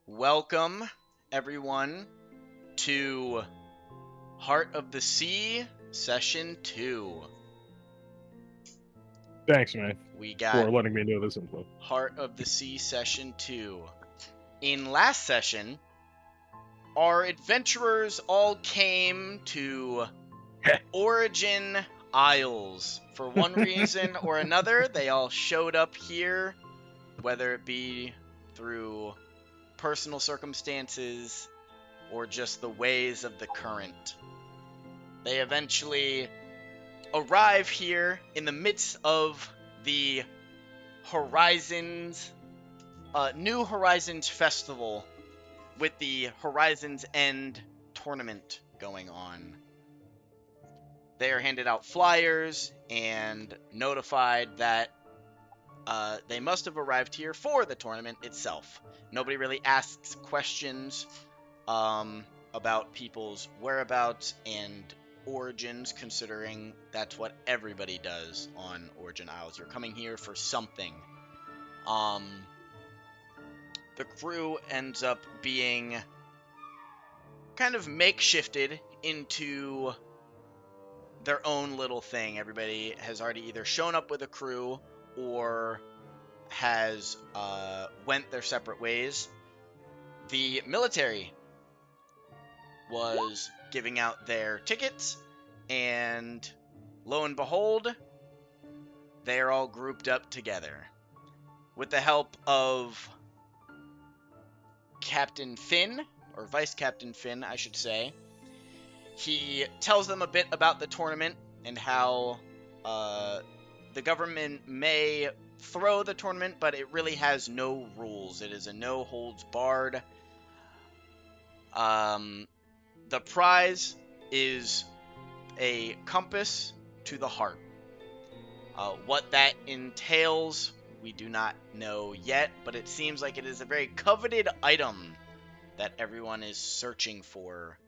Welcome, everyone, to Heart of the Sea, Session 2. Thanks, man, We for got letting me know this info. Heart of the Sea, Session 2. In last session, our adventurers all came to Origin Isles. For one reason or another, they all showed up here, whether it be through personal circumstances or just the ways of the current. They eventually arrive here in the midst of the Horizons, New Horizons Festival with the Horizons End tournament going on. They are handed out flyers and notified that they must have arrived here for the tournament itself. Nobody really asks questions about people's whereabouts and origins, considering that's what everybody does on Origin Isles. You're coming here for something. The crew ends up being kind of makeshifted into their own little thing. Everybody has already either shown up with a crew or has went their separate ways. The military was giving out their tickets, and lo and behold, they're all grouped up together. With the help of Captain Finn, or Vice Captain Finn, I should say, he tells them a bit about the tournament and how the government may throw the tournament, but it really has no rules. It is a no-holds-barred. The prize is a compass to the heart. What that entails, we do not know yet, but it seems like it is a very coveted item that everyone is searching for.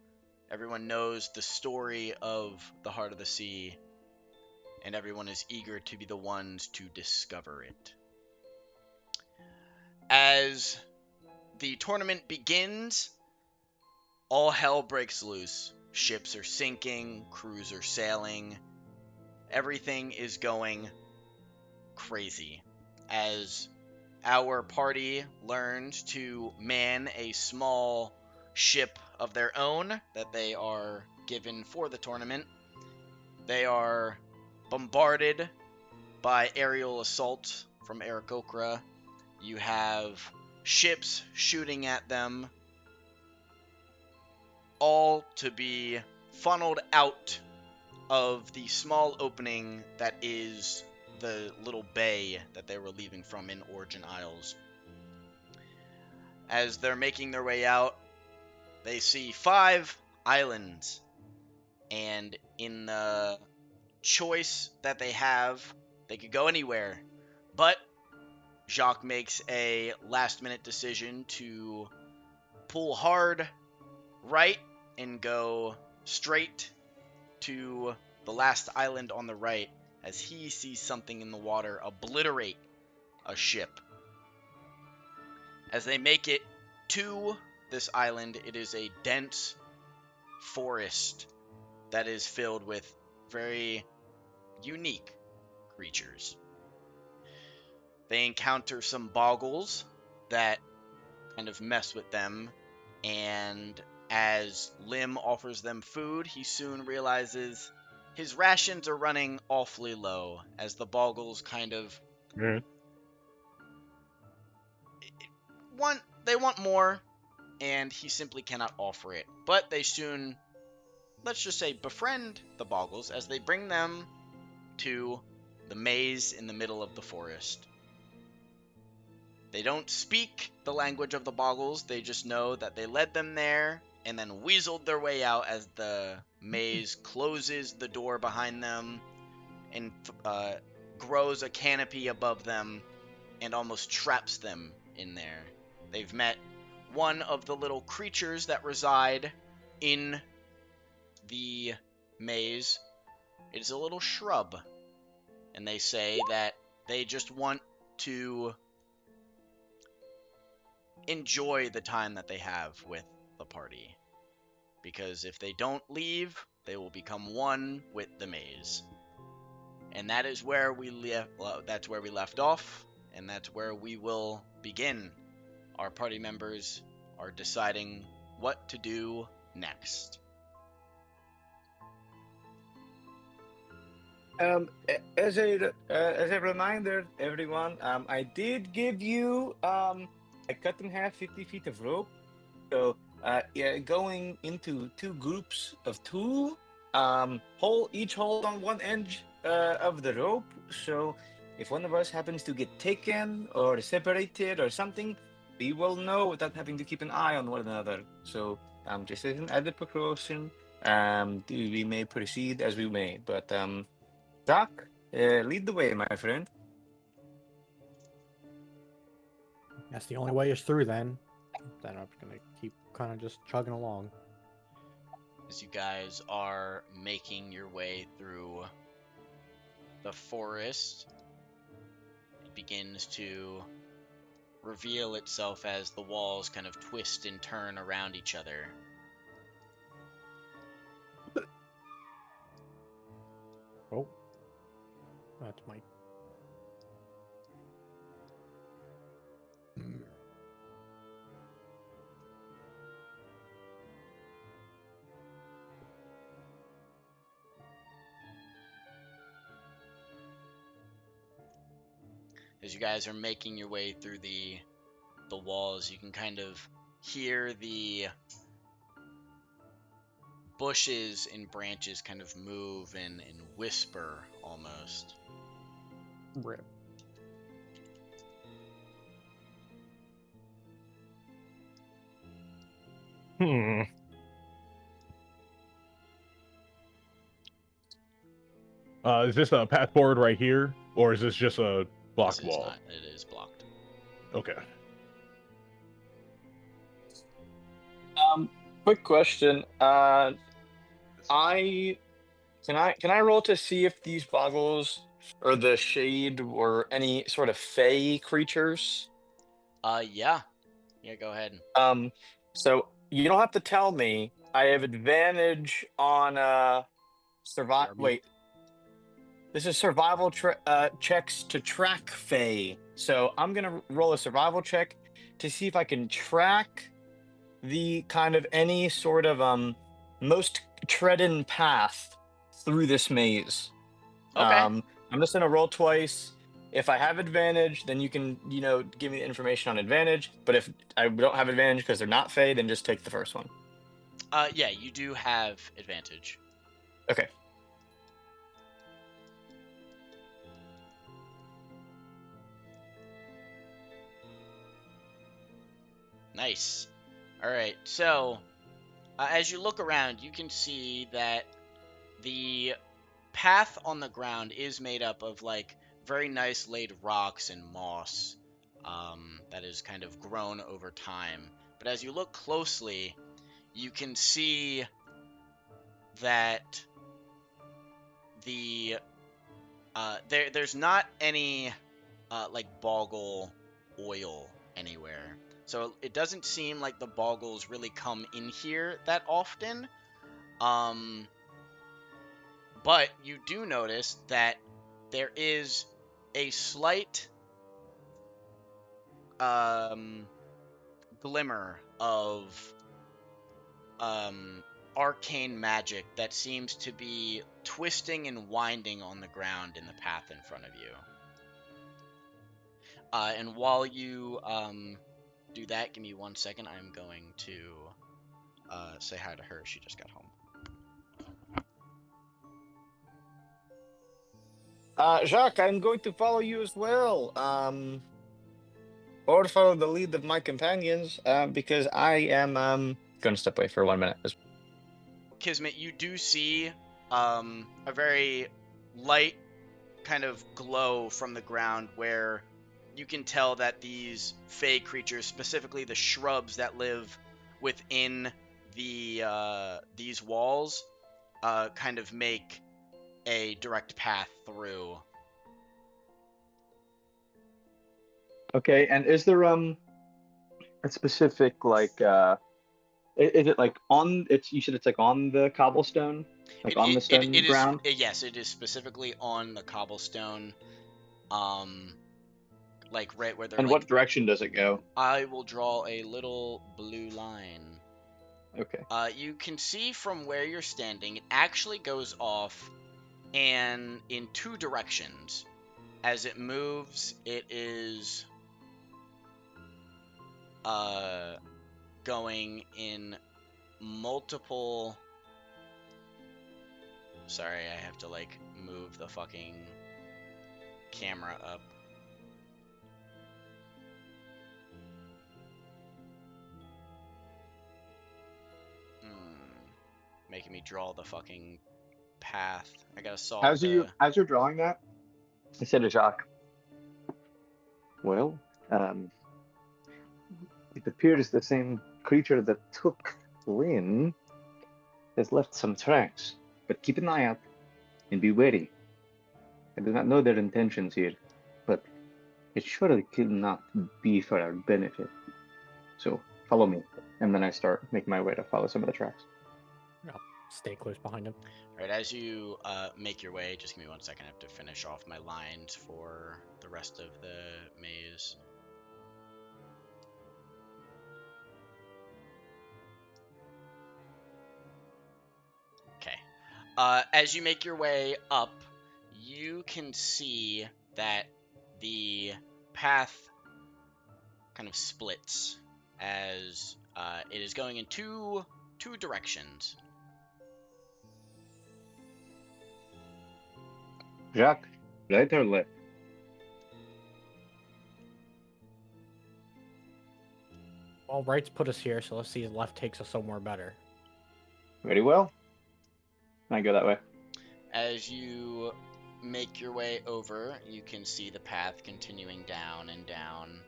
Everyone knows the story of the Heart of the Sea, and everyone is eager to be the ones to discover it. As the tournament begins, all hell breaks loose. Ships are sinking, crews are sailing. Everything is going crazy as our party learns to man a small ship of their own that they are given for the tournament. They are bombarded by aerial assault from Aarakocra. You have ships shooting at them, all to be funneled out of the small opening that is the little bay that they were leaving from in Origin Isles. As they're making their way out, they see 5 islands, and in the choice that they have, they could go anywhere, but Jacques makes a last-minute decision to pull hard right and go straight to the last island on the right, as he sees something in the water obliterate a ship. As they make it to this island, it is a dense forest that is filled with very unique creatures. They encounter some boggles that kind of mess with them, and as Lim offers them food, he soon realizes his rations are running awfully low, as the boggles kind of want more, and he simply cannot offer it. But they soon, let's just say, befriend the boggles as they bring them to the maze in the middle of the forest. They don't speak the language of the boggles, they just know that they led them there and then weaseled their way out as the maze closes the door behind them and grows a canopy above them and almost traps them in there. They've met one of the little creatures that reside in the maze. It is a little shrub, and they say that they just want to enjoy the time that they have with the party. Because if they don't leave, they will become one with the maze. And that is where that's where we left off, and that's where we will begin. Our party members are deciding what to do next. As a reminder, everyone, I did give you a cut in half 50 feet of rope. So yeah, going into two groups of two, each hold on one edge of the rope. So if one of us happens to get taken or separated or something, we will know without having to keep an eye on one another. So just as an added precaution, we may proceed as we may. But Doc, lead the way, my friend. That's the only way is through then. Then I'm gonna keep kind of just chugging along. As you guys are making your way through the forest, it begins to reveal itself as the walls kind of twist and turn around each other. Oh, that's my. As you guys are making your way through the walls, you can kind of hear the bushes and branches kind of move and whisper almost. Rip. Hmm. Is this a path forward right here, or is this just a blocked This is wall? not. It is blocked. Okay. Quick question. I can I roll to see if these boggles or the shade were any sort of fey creatures? Yeah. Yeah, go ahead. So you don't have to tell me. I have advantage on survive. BRB. Wait, this is survival checks to track fey. So I'm gonna roll a survival check to see if I can track the kind of any sort of most trodden path through this maze. Okay. I'm just gonna roll twice. If I have advantage, then you can, give me the information on advantage. But if I don't have advantage because they're not fey, then just take the first one. Yeah, you do have advantage. Okay. Nice. All right. So, as you look around, you can see that the path on the ground is made up of like very nice laid rocks and moss that is kind of grown over time. But as you look closely, you can see that there's not any like boggle oil anywhere. So it doesn't seem like the boggles really come in here that often. But you do notice that there is a slight glimmer of arcane magic that seems to be twisting and winding on the ground in the path in front of you. And while you do that, give me 1 second. I'm going to say hi to her. She just got home. Jacques, I'm going to follow you as well. Or follow the lead of my companions, because I am going to step away for 1 minute. Kismet, you do see a very light kind of glow from the ground where you can tell that these fey creatures, specifically the shrubs that live within these walls, kind of make a direct path through. Okay, and is there a specific like is it like on it's you said it's like on the cobblestone? Like on the stone It is ground? yes, it is specifically on the cobblestone. Um, like right where they're And like. what direction does it go? I will draw a little blue line. Okay. You can see from where you're standing, it actually goes off and in two directions. As it moves, it is going in multiple. Sorry, I have to like move the fucking camera up. Making me draw the fucking path. I gotta solve the. As you're drawing that, I said to Jacques, well, it appears the same creature that took Lynn has left some tracks, but keep an eye out and be wary. I do not know their intentions here, but it surely could not be for our benefit. So follow me, and then I start making my way to follow some of the tracks. I'll stay close behind him. Alright, as you make your way, just give me 1 second. I have to finish off my lines for the rest of the maze. Okay. As you make your way up, you can see that the path kind of splits as it is going in two directions. Jacques, right or left? Well, right's put us here, so let's see if left takes us somewhere better. Very well. I go that way. As you make your way over, you can see the path continuing down and down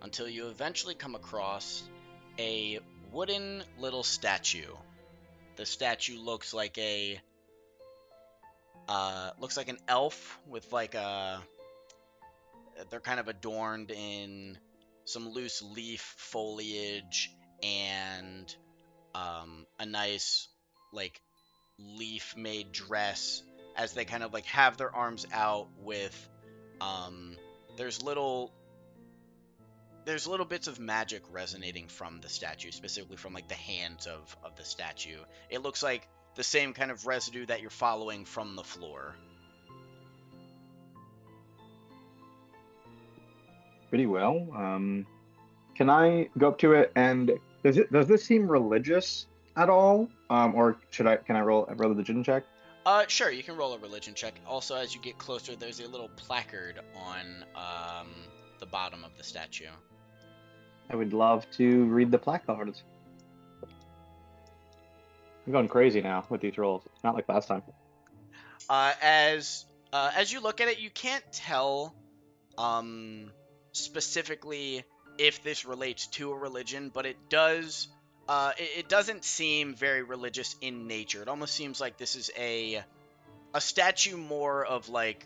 until you eventually come across a wooden little statue. The statue looks like an elf with like a. They're kind of adorned in some loose leaf foliage and a nice like leaf made dress as they kind of like have their arms out with there's little bits of magic resonating from the statue, specifically from like the hands of the statue. It looks like the same kind of residue that you're following from the floor. Pretty well. Can I go up to it and does this seem religious at all? Or can I roll a religion check? Sure, you can roll a religion check. Also, as you get closer, there's a little placard on the bottom of the statue. I would love to read the placards. I'm going crazy now with these rolls. Not like last time. As you look at it, you can't tell specifically if this relates to a religion, but it does. It doesn't seem very religious in nature. It almost seems like this is a statue more of like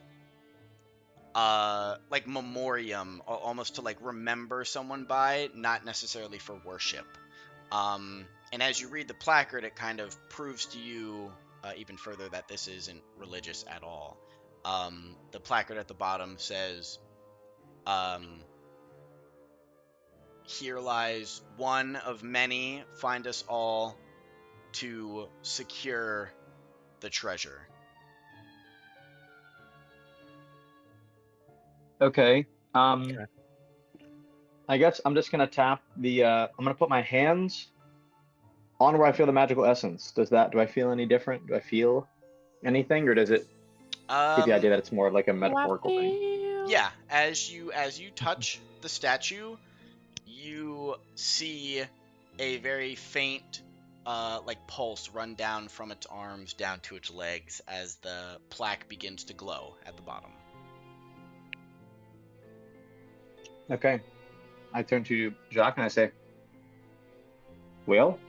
memoriam, almost to like remember someone by, not necessarily for worship. And as you read the placard, it kind of proves to you even further that this isn't religious at all. The placard at the bottom says, "Here lies one of many. Find us all to secure the treasure." Okay. Okay. I guess I'm just gonna tap the. I'm gonna put my hands on where I feel the magical essence. Do I feel any different? Do I feel anything, or does it give the idea that it's more like a metaphorical thing? Yeah, as you touch the statue, you see a very faint like pulse run down from its arms down to its legs as the plaque begins to glow at the bottom. Okay. I turn to Jacques and I say, well,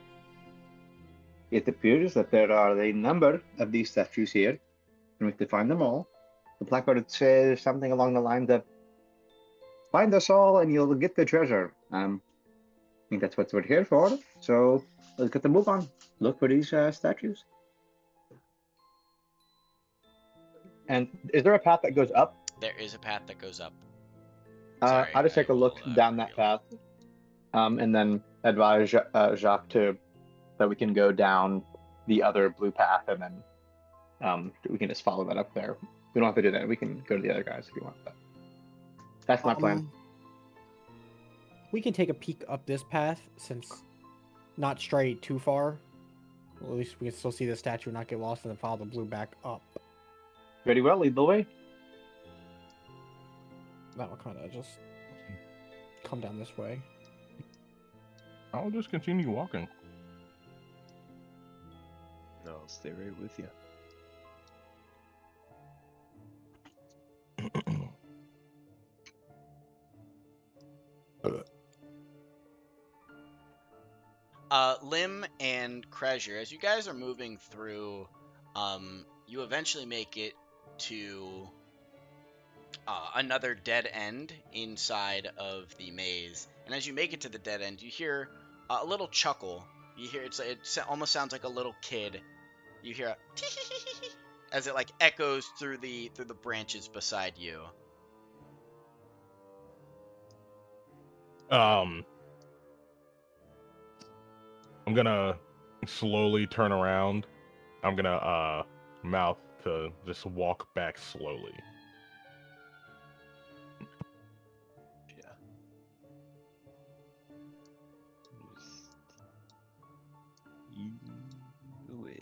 it appears that there are a number of these statues here, and we have to find them all. The placard says something along the lines of, find us all and you'll get the treasure. think that's what we're here for. So let's get the move on. Look for these statues. And is there a path that goes up? There is a path that goes up. Sorry, I'll just take a look down that path, and then advise Jacques that we can go down the other blue path, and then we can just follow that up there. We don't have to do that. We can go to the other guys if you want. But that's my plan. We can take a peek up this path since not straight too far. Well, at least we can still see the statue and not get lost, and then follow the blue back up. Very well, lead the way. That will kind of just come down this way. I'll just continue walking. No, I'll stay right with you. Lim and Kreasure, as you guys are moving through, you eventually make it to another dead end inside of the maze. And as you make it to the dead end, you hear a little chuckle. You hear it almost sounds like a little kid. You hear a as it like echoes through the branches beside you. I'm gonna slowly turn around. I'm gonna mouth to just walk back slowly. Yeah. Just ease away.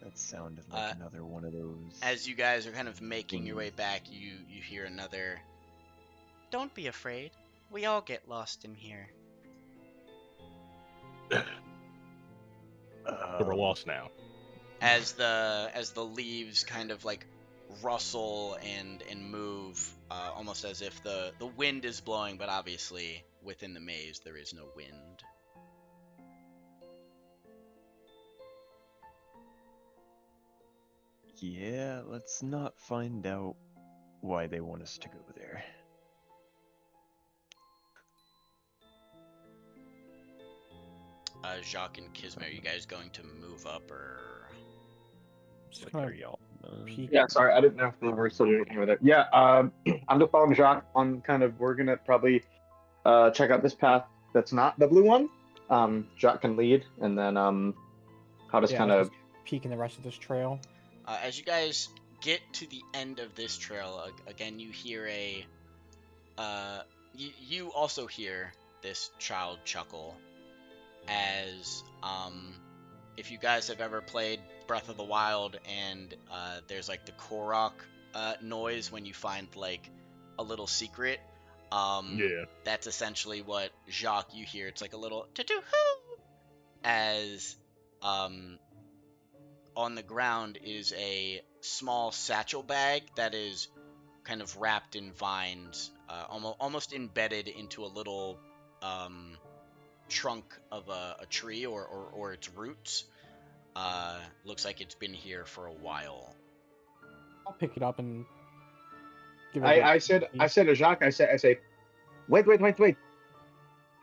That sounded like another one of those. As you guys are kind of making your way back, you hear another. Don't be afraid. We all get lost in here. We're lost now. As the leaves kind of like rustle and move, almost as if the wind is blowing, but obviously within the maze there is no wind. Yeah, let's not find out why they want us to go there. Jacques and Kismet, are you guys going to move up or? Just kind of y'all. peek. Yeah, sorry, I didn't know if they were still doing anything with it. Yeah, I'm just following Jacques on kind of. We're gonna probably check out this path that's not the blue one. Jacques can lead, and then I'll just kind of peek in the rest of this trail. As you guys get to the end of this trail, again, you hear you also hear this child chuckle as, if you guys have ever played Breath of the Wild and there's like the Korok noise when you find like a little secret, Yeah. that's essentially what Jacques you hear. It's like a little to-do-hoo as on the ground is a small satchel bag that is kind of wrapped in vines, almost embedded into a little trunk of a tree or its roots. Looks like it's been here for a while. I'll pick it up and give it. I said to Jacques, I say, wait.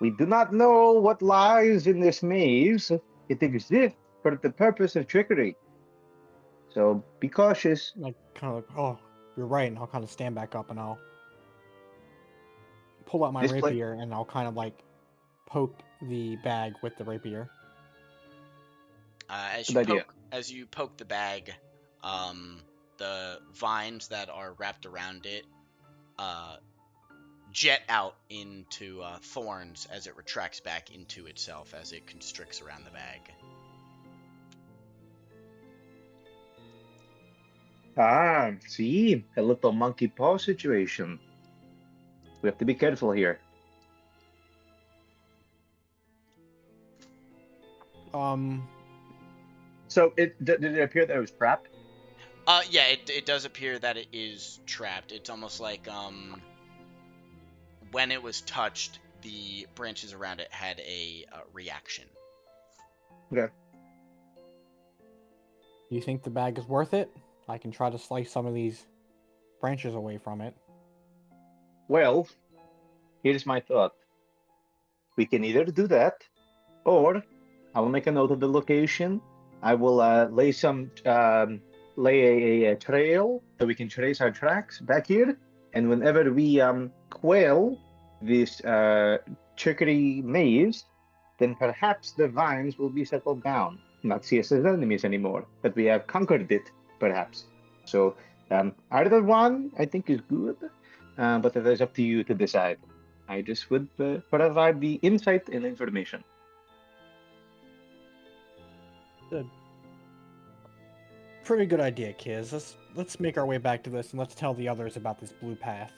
We do not know what lies in this maze. It exists for the purpose of trickery. So be cautious. Like kind of like, oh, you're right, and I'll kind of stand back up and I'll pull out my rapier and I'll kind of like poke the bag with the rapier. As you poke the bag, the vines that are wrapped around it jet out into thorns as it retracts back into itself as it constricts around the bag. Ah, see, a little monkey paw situation. We have to be careful here. So did it appear that it was trapped? Yeah, it does appear that it is trapped. It's almost like when it was touched, the branches around it had a reaction. Okay. You think the bag is worth it? I can try to slice some of these branches away from it. Well, here's my thought. We can either do that, or I will make a note of the location. I will lay a trail so we can trace our tracks back here. And whenever we quail this chicory maze, then perhaps the vines will be settled down. Not see us as enemies anymore, but we have conquered it, perhaps. So either one I think is good, but it is up to you to decide. I just would provide the insight and information. Good. Pretty good idea, kids. Let's make our way back to this and let's tell the others about this blue path.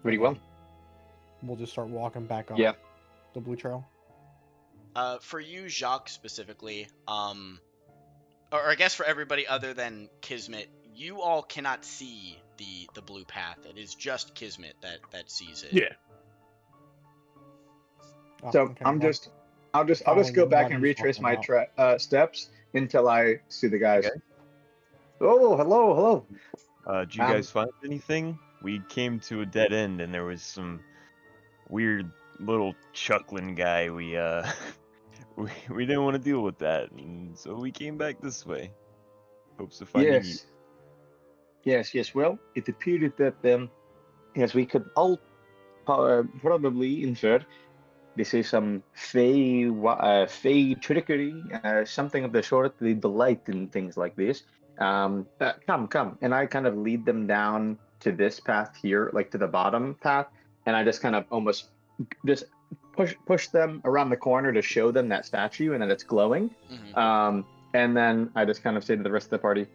Very And well. then we'll just start walking back up Yeah. the blue trail. For you, Jacques, specifically, or I guess for everybody other than Kismet, you all cannot see the blue path. It is just Kismet that sees it. Yeah. Oh, So okay, I'm well, just, I'll just following go what back and he's retrace talking my steps until I see the guys. Oh, hello. Did you Um, guys find anything? We came to a dead end, and there was some weird little chuckling guy. We didn't want to deal with that, and so we came back this way. Hopes of finding you. Yes. Well, it appeared that as we could all probably infer, this is some fey trickery, something of the sort. They delight in things like this. Come, and I kind of lead them down to this path here, like to the bottom path, and I just kind of almost just push them around the corner to show them that statue and that it's glowing. Mm-hmm. And then I just kind of say to the rest of the party,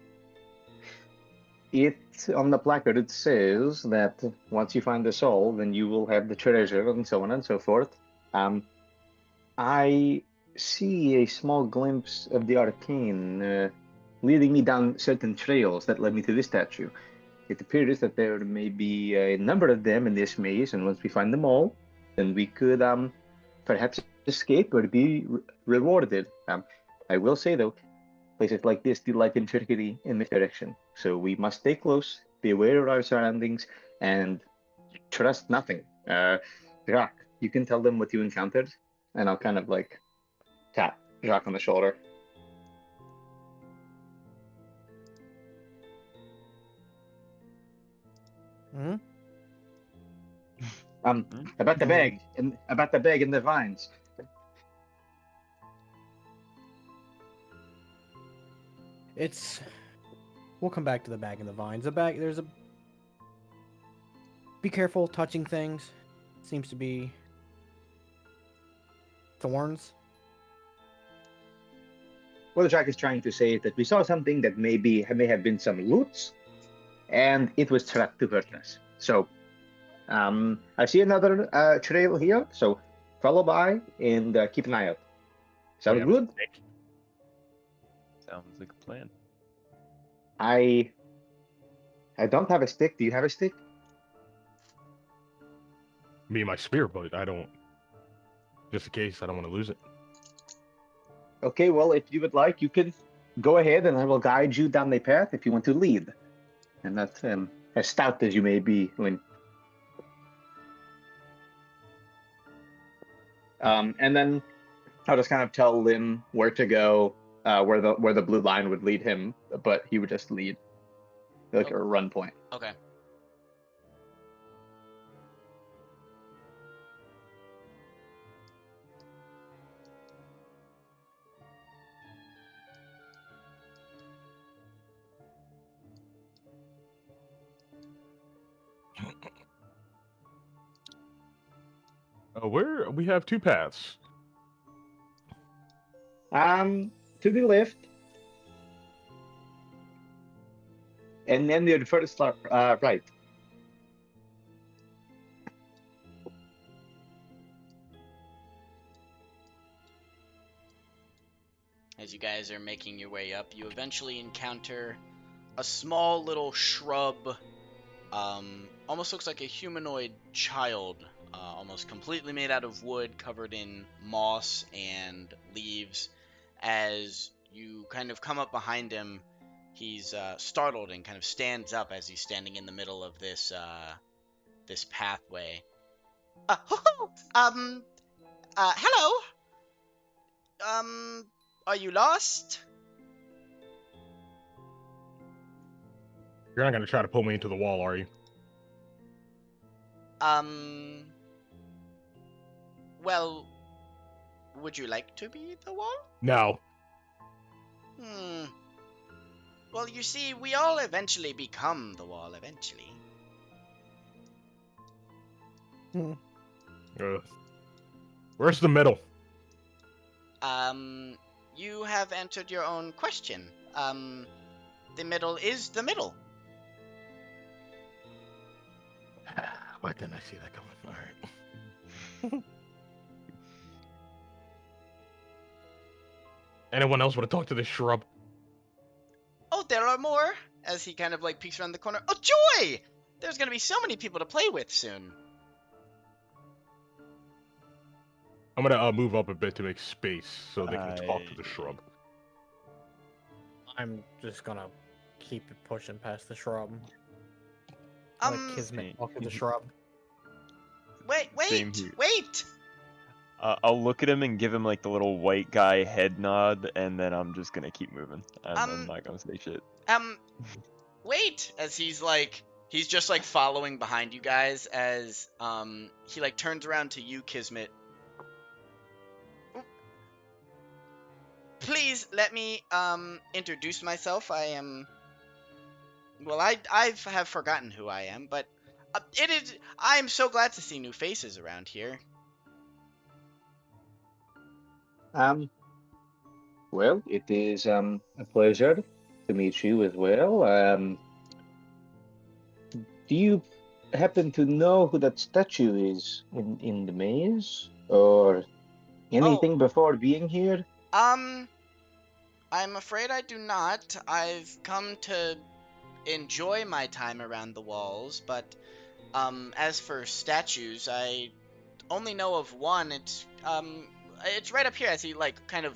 on the placard it says that once you find the soul, then you will have the treasure, and so on and so forth. I see a small glimpse of the arcane leading me down certain trails that led me to this statue. It appears that there may be a number of them in this maze, and once we find them all, then we could perhaps escape or be rewarded. I will say though, places like this delight in trickery and misdirection, so we must stay close, be aware of our surroundings, and trust nothing. Jacques, you can tell them what you encountered, and I'll kind of like tap Jacques on the shoulder. Hmm? About the bag in the vines. We'll come back to the bag and the vines. Be careful touching things. Seems to be thorns. What Jacques is trying to say is that we saw something that may have been some loots, and it was trapped to hurt us. So, I see another trail here, so follow by and keep an eye out. Sound Yeah. good? Sounds like a plan. I don't have a stick. Do you have a stick? Me and my spear, but I don't. Just in case, I don't want to lose it. Okay, well, if you would like, you can go ahead, and I will guide you down the path if you want to lead. And not as stout as you may be when. And then I'll just kind of tell Lim where to go, where the blue line would lead him, but he would just lead, like a run point. Okay. Where we have two paths. To the left, and then the first right. As you guys are making your way up, you eventually encounter a small little shrub. Almost looks like a humanoid child, almost completely made out of wood, covered in moss and leaves. As you kind of come up behind him. He's startled and kind of stands up as he's standing in the middle of this pathway. Hello. Are you lost? You're not gonna try to pull me into the wall, are you? Well, would you like to be the wall? No. Well, you see, we all eventually become the wall eventually. Where's the middle? You have answered your own question. The middle is the middle. Why didn't I see that coming? All right. Anyone else want to talk to this shrub? Oh, there are more. As he kind of like peeks around the corner. Oh, joy! There's gonna be so many people to play with soon. I'm gonna move up a bit to make space so they can talk to the shrub. I'm just gonna keep it pushing past the shrub. Like Kismet talk to the shrub. Wait! I'll look at him and give him like the little white guy head nod, and then I'm just gonna keep moving. I'm not gonna say shit. Wait! As he's just like following behind you guys as he like turns around to you, Kismet. Please let me introduce myself. I am. Well, I have forgotten who I am, but I am so glad to see new faces around here. Well, it is a pleasure to meet you as well. Do you happen to know who that statue is in the maze, or anything before being here? I'm afraid I do not. I've come to enjoy my time around the walls, but as for statues, I only know of one. It's right up here as he like kind of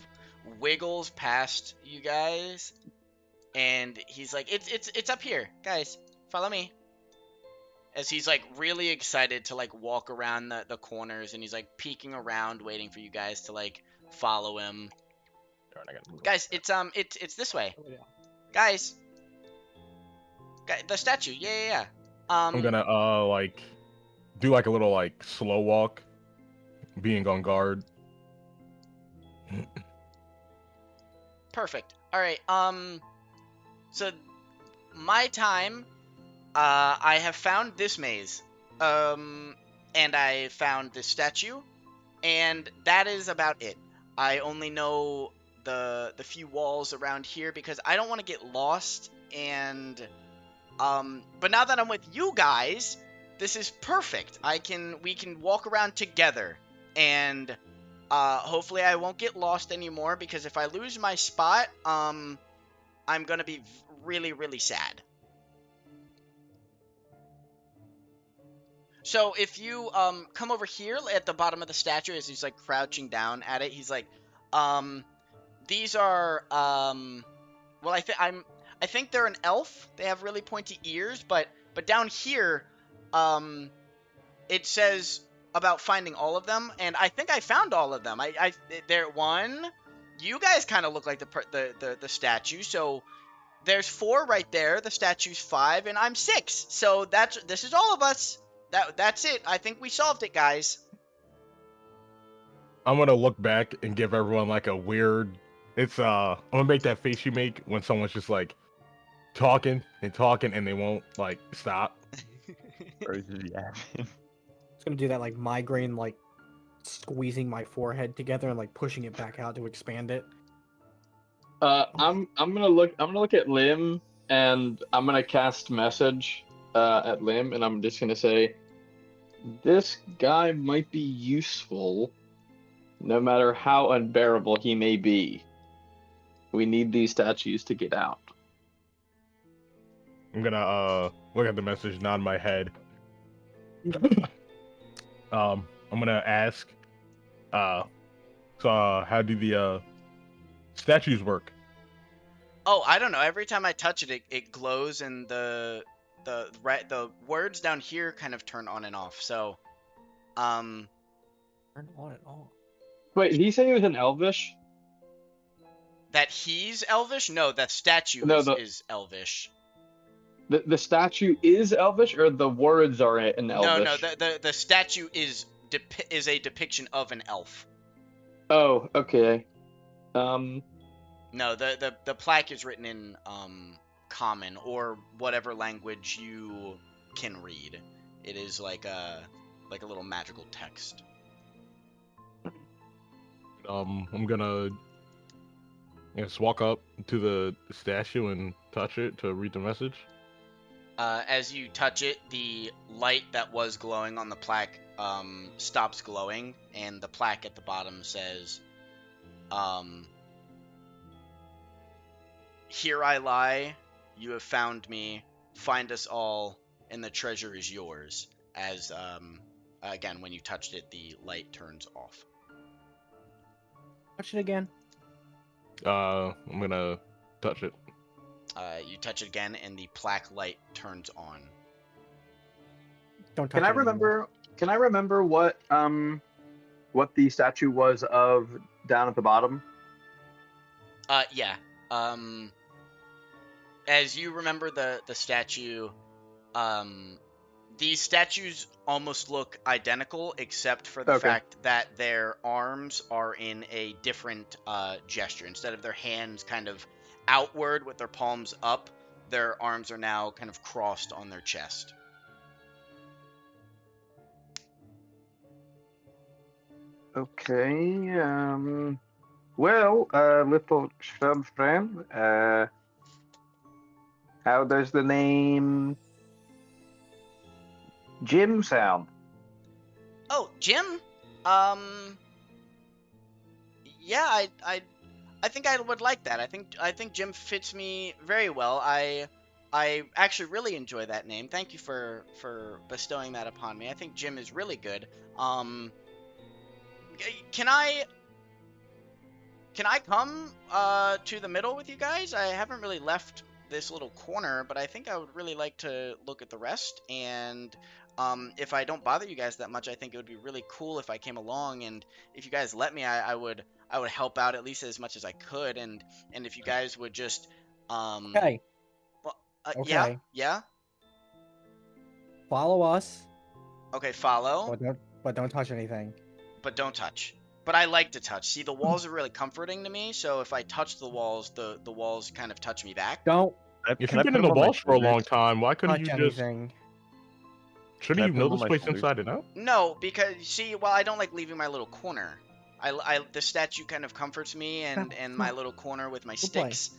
wiggles past you guys, and he's like, it's up here, guys. Follow me. As he's like really excited to like walk around the corners, and he's like peeking around, waiting for you guys to like follow him. Guys, it's this way. Guys, the statue. Yeah. I'm gonna like do like a little like slow walk, being on guard. Perfect. All right. So my time, I have found this maze, and I found this statue, and that is about it. I only know the few walls around here because I don't want to get lost, and but now that I'm with you guys, this is perfect. We can walk around together, and hopefully I won't get lost anymore, because if I lose my spot, I'm gonna be really, really sad. So if you come over here at the bottom of the statue as he's like crouching down at it, he's like, these are well, I think they're an elf. They have really pointy ears, but down here, it says about finding all of them, and I think I found all of them. There one. You guys kind of look like the statue, so there's 4 right there. The statue's 5, and I'm 6. So this is all of us. That's it. I think we solved it, guys. I'm gonna look back and give everyone like a weird. I'm gonna make that face you make when someone's just like talking and they won't like stop. It's gonna do that like migraine, like squeezing my forehead together and like pushing it back out to expand it. I'm gonna look at Lim, and I'm gonna cast message at Lim, and I'm just gonna say, this guy might be useful, no matter how unbearable he may be. We need these statues to get out. I'm gonna look at the message, nod my head. I'm gonna ask, so how do the statues work? Oh, I don't know. Every time I touch it, it glows, and the words down here kind of turn on and off. So, Turn on and off. Wait, did he say he was in Elvish? that he's Elvish? No, that statue No, is Elvish. the statue is Elvish, or the words are in No, Elvish? the statue is a depiction of an elf. Oh, okay. No, the plaque is written in common or whatever language you can read. It is like a little magical text. I'm gonna just walk up to the statue and touch it to read the message. As you touch it, the light that was glowing on the plaque stops glowing, and the plaque at the bottom says, "Here I lie, you have found me, find us all, and the treasure is yours." As, again, when you touched it, the light turns off. Touch it again. I'm gonna touch it. You touch it again, and the plaque light turns on. Don't touch Can I it anymore. remember? Can I remember what the statue was of down at the bottom? Yeah. As you remember the statue, these statues almost look identical, except for the Okay. fact that their arms are in a different gesture. Instead of their hands kind of outward with their palms up, their arms are now kind of crossed on their chest. Okay. Well, little shrub friend, how does the name Jim sound? Oh, Jim? Yeah, I think I would like that. I think Jim fits me very well. I actually really enjoy that name. Thank you for bestowing that upon me. I think Jim is really good. Can I come to the middle with you guys? I haven't really left this little corner, but I think I would really like to look at the rest. And if I don't bother you guys that much, I think it would be really cool if I came along. And if you guys let me, I would help out at least as much as I could. And if you guys would just Okay. well, Okay. yeah. Follow us, Okay, follow, but don't touch anything. but don't touch. But I like to touch. See, the walls are really comforting to me, so if I touch the walls, the walls kind of touch me back. Don't If Can I you've put been in him the on my walls for a long shoulders? time, why couldn't touch you just? anything. Shouldn't Can I you put know him on this my place shoulders? inside and out? No, because see, well, I don't like leaving my little corner. The statue kind of comforts me, and my little corner with my Good boy. sticks.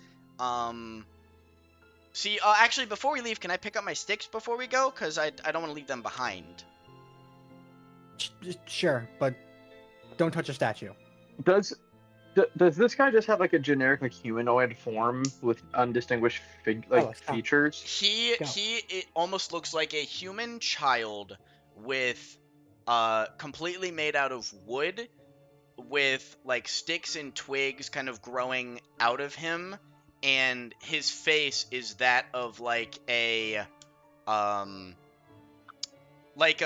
See, actually, before we leave, can I pick up my sticks before we go? Cause I don't want to leave them behind. Sure, but don't touch a statue. Does this guy just have like a generic like humanoid form with undistinguished stop. features? Go. It almost looks like a human child with completely made out of wood, with like sticks and twigs kind of growing out of him, and his face is that of like a like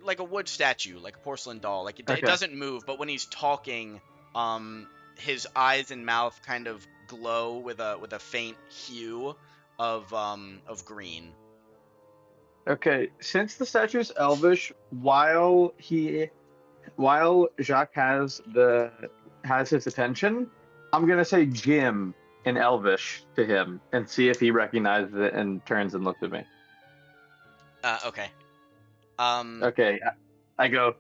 like a wood statue, like a porcelain doll. Like it Okay. doesn't move, but when he's talking, his eyes and mouth kind of glow with a faint hue of green. Okay, since the statue is Elvish, while Jacques has his attention, I'm gonna say Jim in Elvish to him and see if he recognizes it and turns and looks at me. Okay. Okay, I go.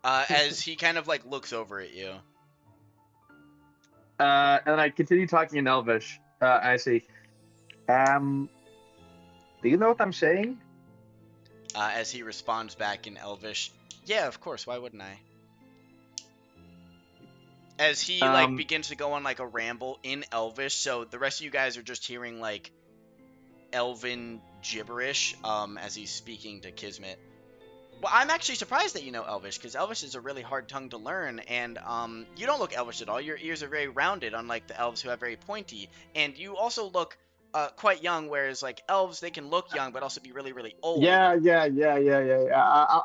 As he kind of like looks over at you. And I continue talking in Elvish. I say, do you know what I'm saying? As he responds back in Elvish, yeah, of course. Why wouldn't I? As he like begins to go on like a ramble in Elvish, so the rest of you guys are just hearing like Elven gibberish as he's speaking to Kismet. Well, I'm actually surprised that you know Elvish, because Elvish is a really hard tongue to learn, and you don't look Elvish at all. Your ears are very rounded, unlike the elves who have very pointy, and you also look quite young, whereas like elves, they can look young but also be really, really old. Yeah.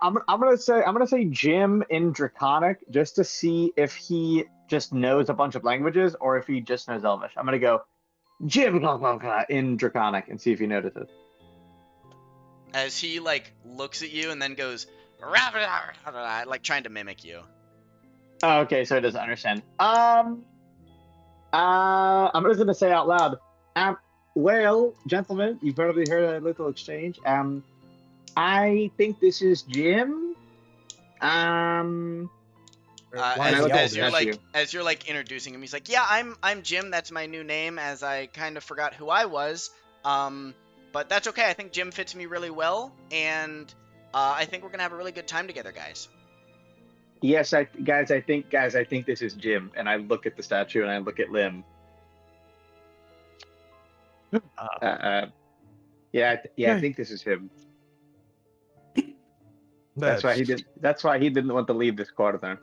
I'm gonna say Jim in Draconic just to see if he just knows a bunch of languages or if he just knows Elvish. I'm gonna go Jim in Draconic and see if he notices. As he like looks at you and then goes, "Rah, rah, rah, rah," like trying to mimic you. Oh, okay, so he doesn't understand. I'm just gonna say out loud. Well, gentlemen, you've probably heard a little exchange. I think this is Jim. Why And I is look he at As the you're Elvish? statue. as you're like introducing him, he's like, "Yeah, I'm Jim. That's my new name, as I kind of forgot who I was. But that's okay. I think Jim fits me really well, and I think we're gonna have a really good time together, guys." Yes, guys, I think this is Jim. And I look at the statue and I look at Lim. Yeah, I think this is him. That's why he did. That's why he didn't want to leave this quarter.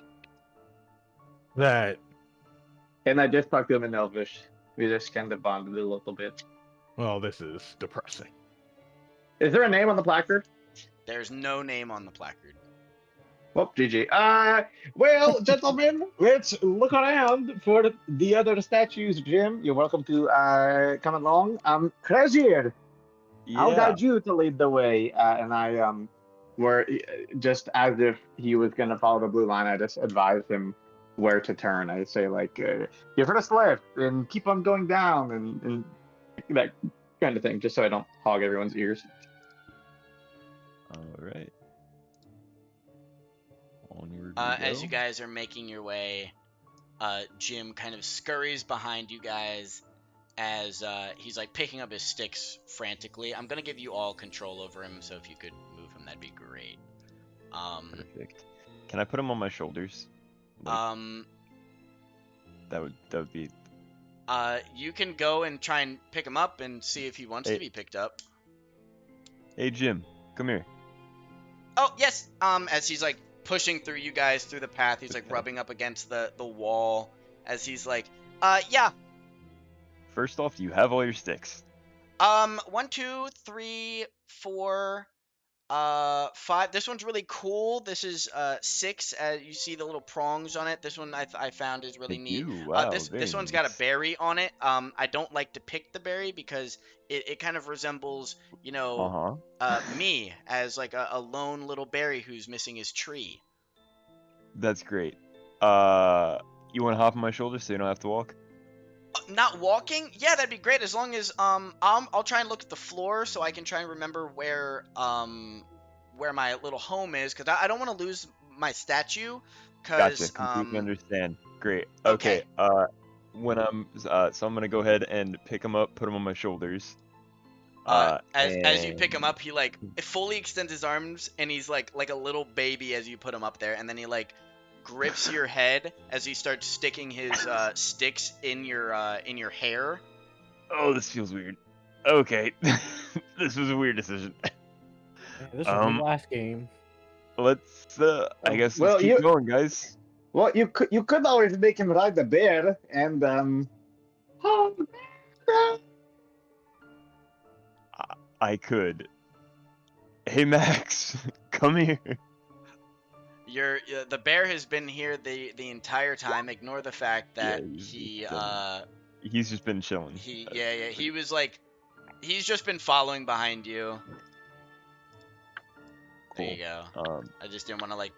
That. And I just talked to him in Elvish. We just kind of bonded a little bit. Well, this is depressing. Is there a name on the placard? There's no name on the placard. Well, GG. Well, gentlemen, let's look around for the other statues. Jim, you're welcome to come along. Krasir, I'll Yeah. guide you to lead the way. And I were just as if he was gonna follow the blue line. I just advised him where to turn. I say like, give her a left and keep on going down and that kind of thing, just so I don't hog everyone's ears. All right. Onward As you we go. guys are making your way, Jim kind of scurries behind you guys as he's like picking up his sticks frantically. I'm gonna give you all control over him, so if you could move him, that'd be great. Perfect. Can I put him on my shoulders? Like, that would be. You can go and try and pick him up and see if he wants to be picked up. Hey Jim, come here. Oh yes. As he's like pushing through you guys through the path, he's like Okay. rubbing up against the wall. As he's like, yeah. First off, you have all your sticks. 1, 2, 3, 4, 5. This one's really cool. This is 6. You see the little prongs on it. This one I found is really Thank neat. you. Wow, This very one's got a nice. berry on it. I don't like to pick the berry because it kind of resembles, me as like a lone little berry who's missing his tree. That's great. You want to hop on my shoulders so you don't have to walk? Not walking? Yeah, that'd be great. As long as I'll try and look at the floor so I can try and remember where my little home is, because I don't want to lose my statue. Gotcha. Completely understand. Great. Okay. When I'm so I'm gonna go ahead and pick him up, put him on my shoulders. As you pick him up, he like fully extends his arms, and he's like a little baby as you put him up there, and then he like grips your head as he starts sticking his sticks in your hair. Oh, this feels weird. Okay, this was a weird decision. Yeah, this was the last game. Let's I guess Well, let's keep going, guys. Well, you could always make him ride the bear and I could. Hey Max, come here. The bear has been here the entire time. Ignore the fact that he's just been chilling. He was like, he's just been following behind you. There you go. I just didn't want to like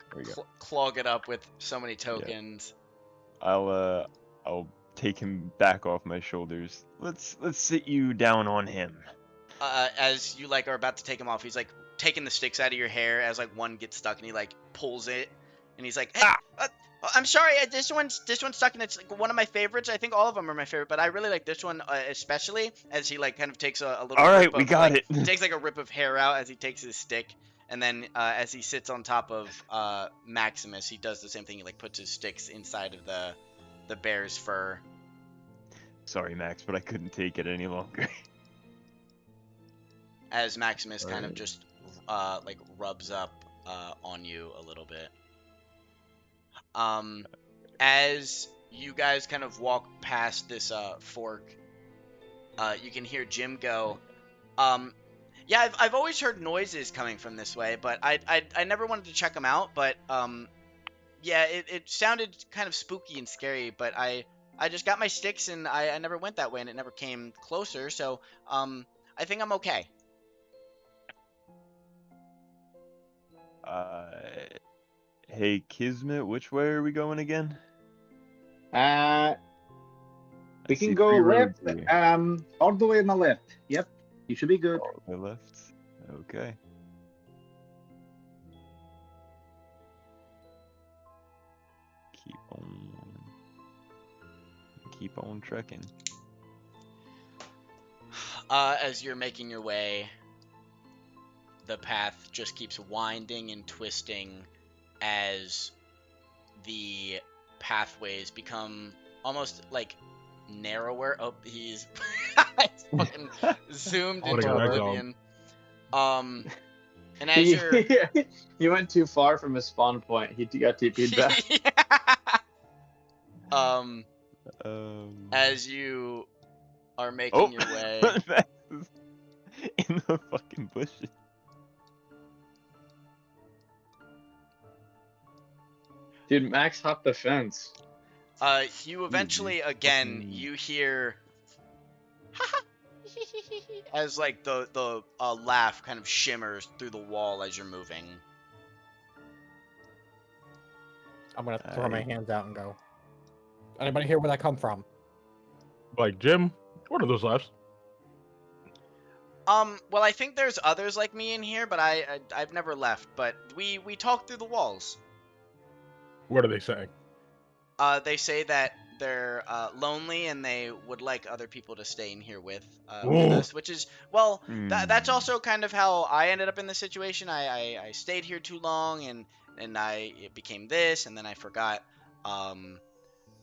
clog it up with so many tokens. Yeah. I'll take him back off my shoulders. Let's sit you down on him. As you like are about to take him off, he's like taking the sticks out of your hair as like one gets stuck, and he like pulls it, and he's like, hey, I'm sorry, this one's stuck, and it's like one of my favorites. I think all of them are my favorite, but I really like this one especially. As he like kind of takes a little. All right, rip of, we got like, it. He takes like a rip of hair out as he takes his stick, and then as he sits on top of Maximus, he does the same thing. He like puts his sticks inside of the bear's fur. Sorry, Max, but I couldn't take it any longer. As Maximus kind of just like rubs up on you a little bit. As you guys kind of walk past this fork, you can hear Jim go, yeah, I've always heard noises coming from this way, but I never wanted to check them out, but yeah, it sounded kind of spooky and scary, but I just got my sticks and I never went that way and it never came closer, so I think I'm okay. Hey, Kismet, which way are we going again? We I can see go 3 left. roads here. All the way on the left. Yep, you should be good. All the way left. Okay. Keep on trekking. As you're making your way, the path just keeps winding and twisting as the pathways become almost like narrower. Oh, he's fucking zoomed I wanna into go back oblivion. And as you're He went too far from his spawn point. He got TP'd back. as you are making Oh, your way, Max is in the fucking bushes. Dude, Max hopped the fence. you eventually again you hear as like the laugh kind of shimmers through the wall as you're moving. I'm gonna throw my hands out and go. Anybody hear where that come from? Like, Jim, what are those laughs? Well, I think there's others like me in here, but I've never left. But we talk through the walls. What are they saying? They say that they're lonely and they would like other people to stay in here with Ooh. us, which is well, that's Hmm. also kind of how I ended up in this situation. I stayed here too long and it became this, and then I forgot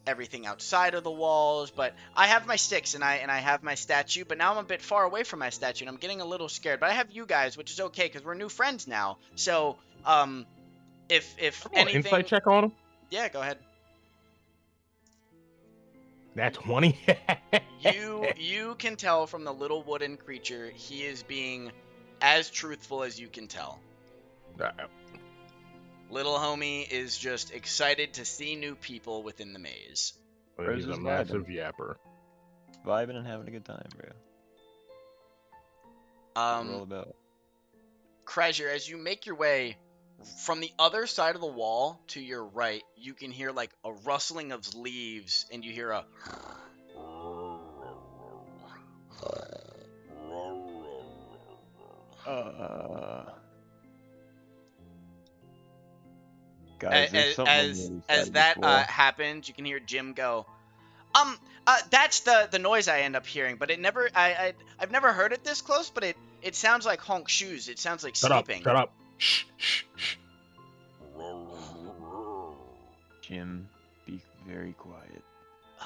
everything outside of the walls. But I have my sticks and I have my statue, but now I'm a bit far away from my statue and I'm getting a little scared. But I have you guys, which is okay because we're new friends now. So if Come on, anything, insight check on him. yeah, go ahead. That's 20. You can tell from the little wooden creature he is being as truthful as you can tell. Little homie is just excited to see new people within the maze. Bro's He's a just massive vibing. yapper. Vibing and having a good time, bro. That's what we're all about. Kreischer, as you make your way from the other side of the wall to your right, you can hear like a rustling of leaves, and you hear a Guys, there's something on the other side as of this that wall. happens, you can hear Jim go, that's the noise I end up hearing, but it never I've never heard it this close, but it sounds like honk shoes. It sounds like Shut sleeping. up. Shut up. Shh, shh, shh. Jim, be very quiet.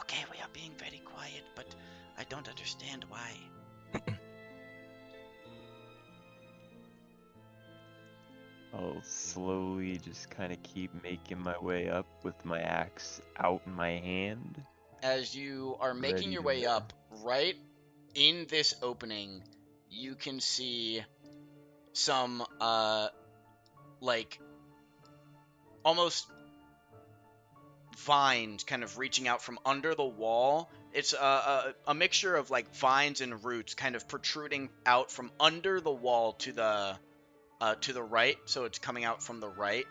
Okay, we are being very quiet, but I don't understand why. I'll slowly just kind of keep making my way up with my axe out in my hand. As you are making Ready your to way go. up, right in this opening, you can see some like almost vines kind of reaching out from under the wall. It's a mixture of like vines and roots kind of protruding out from under the wall to the right, so it's coming out from the right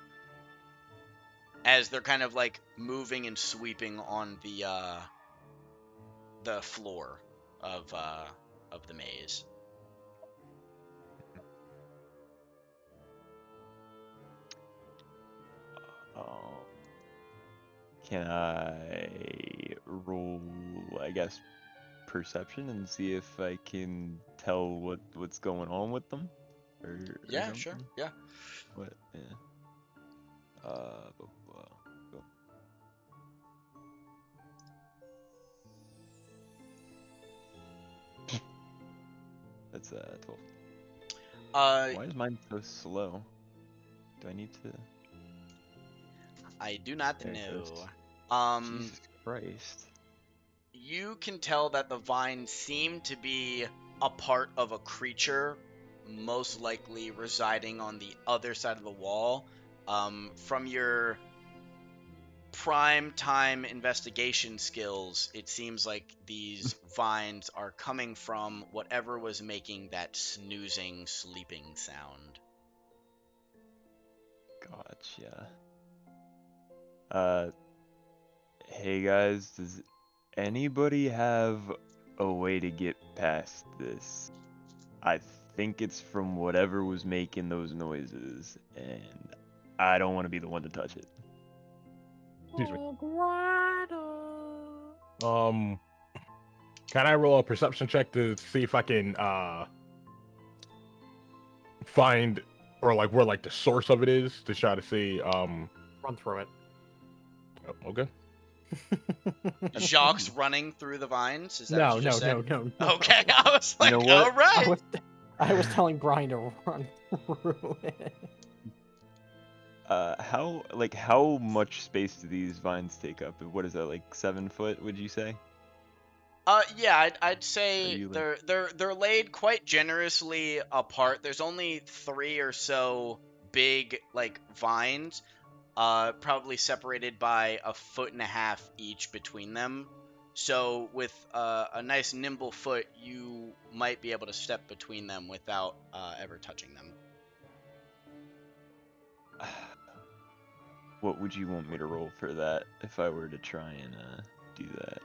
as they're kind of like moving and sweeping on the floor of the maze. Can I roll, I guess, perception and see if I can tell what's going on with them? Or Yeah, something? sure. Yeah. What? Yeah. Go. That's 12. Why is mine so slow? Do I need to? I do not There it goes. know. Jesus Christ. You can tell that the vines seem to be a part of a creature, most likely residing on the other side of the wall. From your prime time investigation skills, it seems like these vines are coming from whatever was making that snoozing, sleeping sound. Gotcha. Hey guys, does anybody have a way to get past this? I think it's from whatever was making those noises, and I don't want to be the one to touch it. Excuse me. Can I roll a perception check to see if I can find or like where like the source of it is to try to see Run through it. oh, okay. Jacques running through the vines? Is that No, what you just no, said? no, no. Okay, I was You like, know what? all right. I was telling Brian to run through it. How much space do these vines take up? What is that, like 7 foot, would you say? Yeah, I'd Are say you like they're laid quite generously apart. There's only 3 or so big like vines, probably separated by 1.5 feet each between them. So with a nice nimble foot, you might be able to step between them without ever touching them. what would you want me to roll for that if I were to try and do that?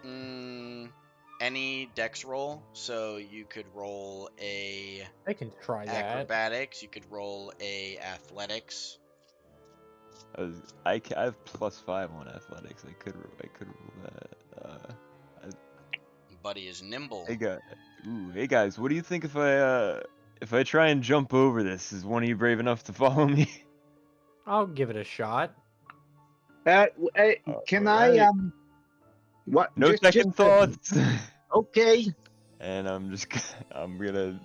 Any dex roll, so you could roll a I can try that. acrobatics, you could roll a athletics. I have +5 on athletics. I could roll that. Buddy is nimble. Hey guys, what do you think if I try and jump over this? Is one of you brave enough to follow me? I'll give it a shot. Can Alright. I what? No second thoughts. Okay. And I'm gonna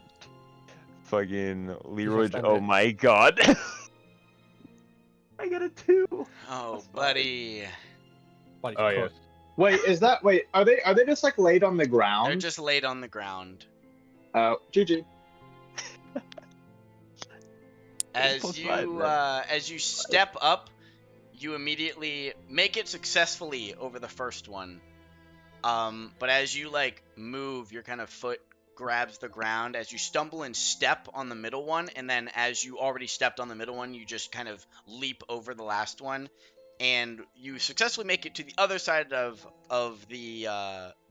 fucking Leroy. spend Oh it. my god. I got a 2. Oh, That's fine. buddy. Buddy's Oh, yes. cooked. Wait, are they just like laid on the They're ground? just laid on the ground. GG. As +5 as you step up, you immediately make it successfully over the first one. But as you like move, your kind of foot grabs the ground as you stumble and step on the middle one, and then as you already stepped on the middle one, you just kind of leap over the last one, and you successfully make it to the other side of the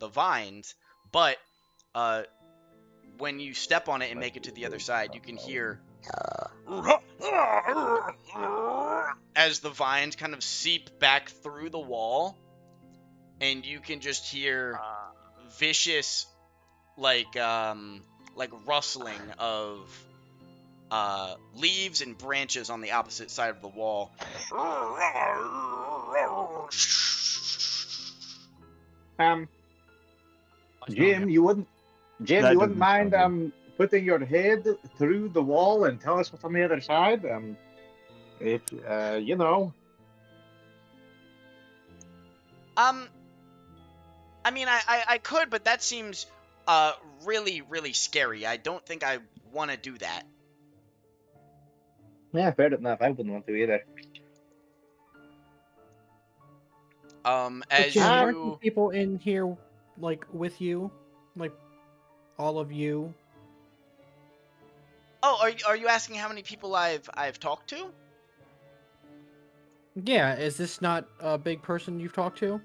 vines. But when you step on it and make it to the other side, you can hear as the vines kind of seep back through the wall, and you can just hear vicious like rustling of leaves and branches on the opposite side of the wall. Jim, you wouldn't That you wouldn't doesn't mind sound putting your head through the wall and tell us what's on the other side? If you know. I mean, I could, but that seems really, really scary. I don't think I want to do that. Yeah, fair enough. I wouldn't want to either. But As Jim, aren't you these people in here like with you, like all of you? Oh, are you asking how many people I've talked to? Yeah, is this not a big person you've talked to?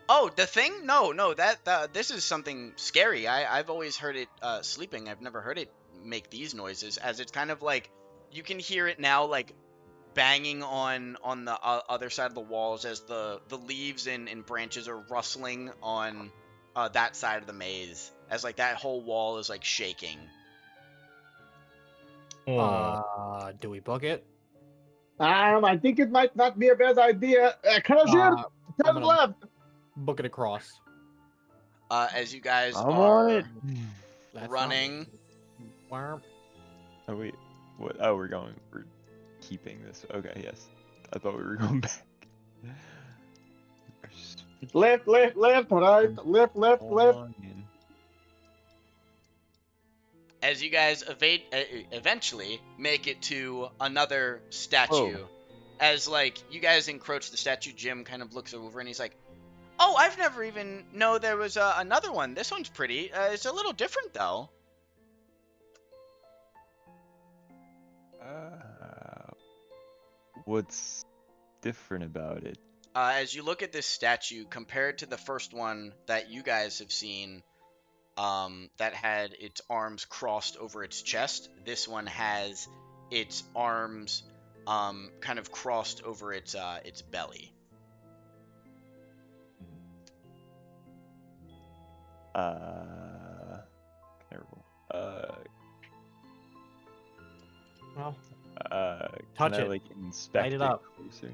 Oh, the thing? No, that this is something scary. I've always heard it sleeping. I've never heard it make these noises, as it's kind of like you can hear it now, like banging on the other side of the walls as the leaves and branches are rustling on that side of the maze, as like that whole wall is like shaking. Do we book it? I think it might not be a bad idea. Krasir, I'm turn gonna left. book it across. As you guys I'm are on it. That's running, not... Oh wait, what? Oh, we're keeping this. Okay, yes. I thought we were going back. Left, right, left. Fine. As you guys eventually make it to another statue, as like you guys encroach the statue, Jim kind of looks over and he's like, "Oh, I've never even know there was another one. This one's pretty. It's a little different though." What's different about it? As you look at this statue compared to the first one that you guys have seen, that had its arms crossed over its chest, this one has its arms kind of crossed over its belly. Terrible. Well, Can touch I it. like inspect Light it it up. closer?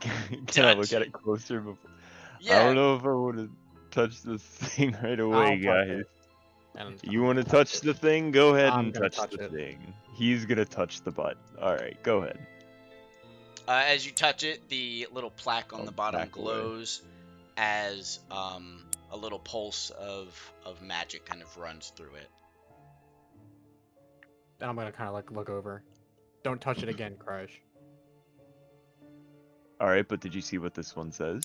Can I look Touch. at it closer before? I Yeah. don't know if I want to touch this thing right away, I'll touch guys. it. And You I'm want to gonna touch it. the thing? Go ahead I'm and gonna touch touch the it. thing. He's gonna touch the butt. All right, go ahead. As you touch it, the little plaque on I'll the bottom back away. glows as a little pulse of magic kind of runs through it. Then I'm gonna kind of like look over. Don't touch it again, Crush. All right, but did you see what this one says?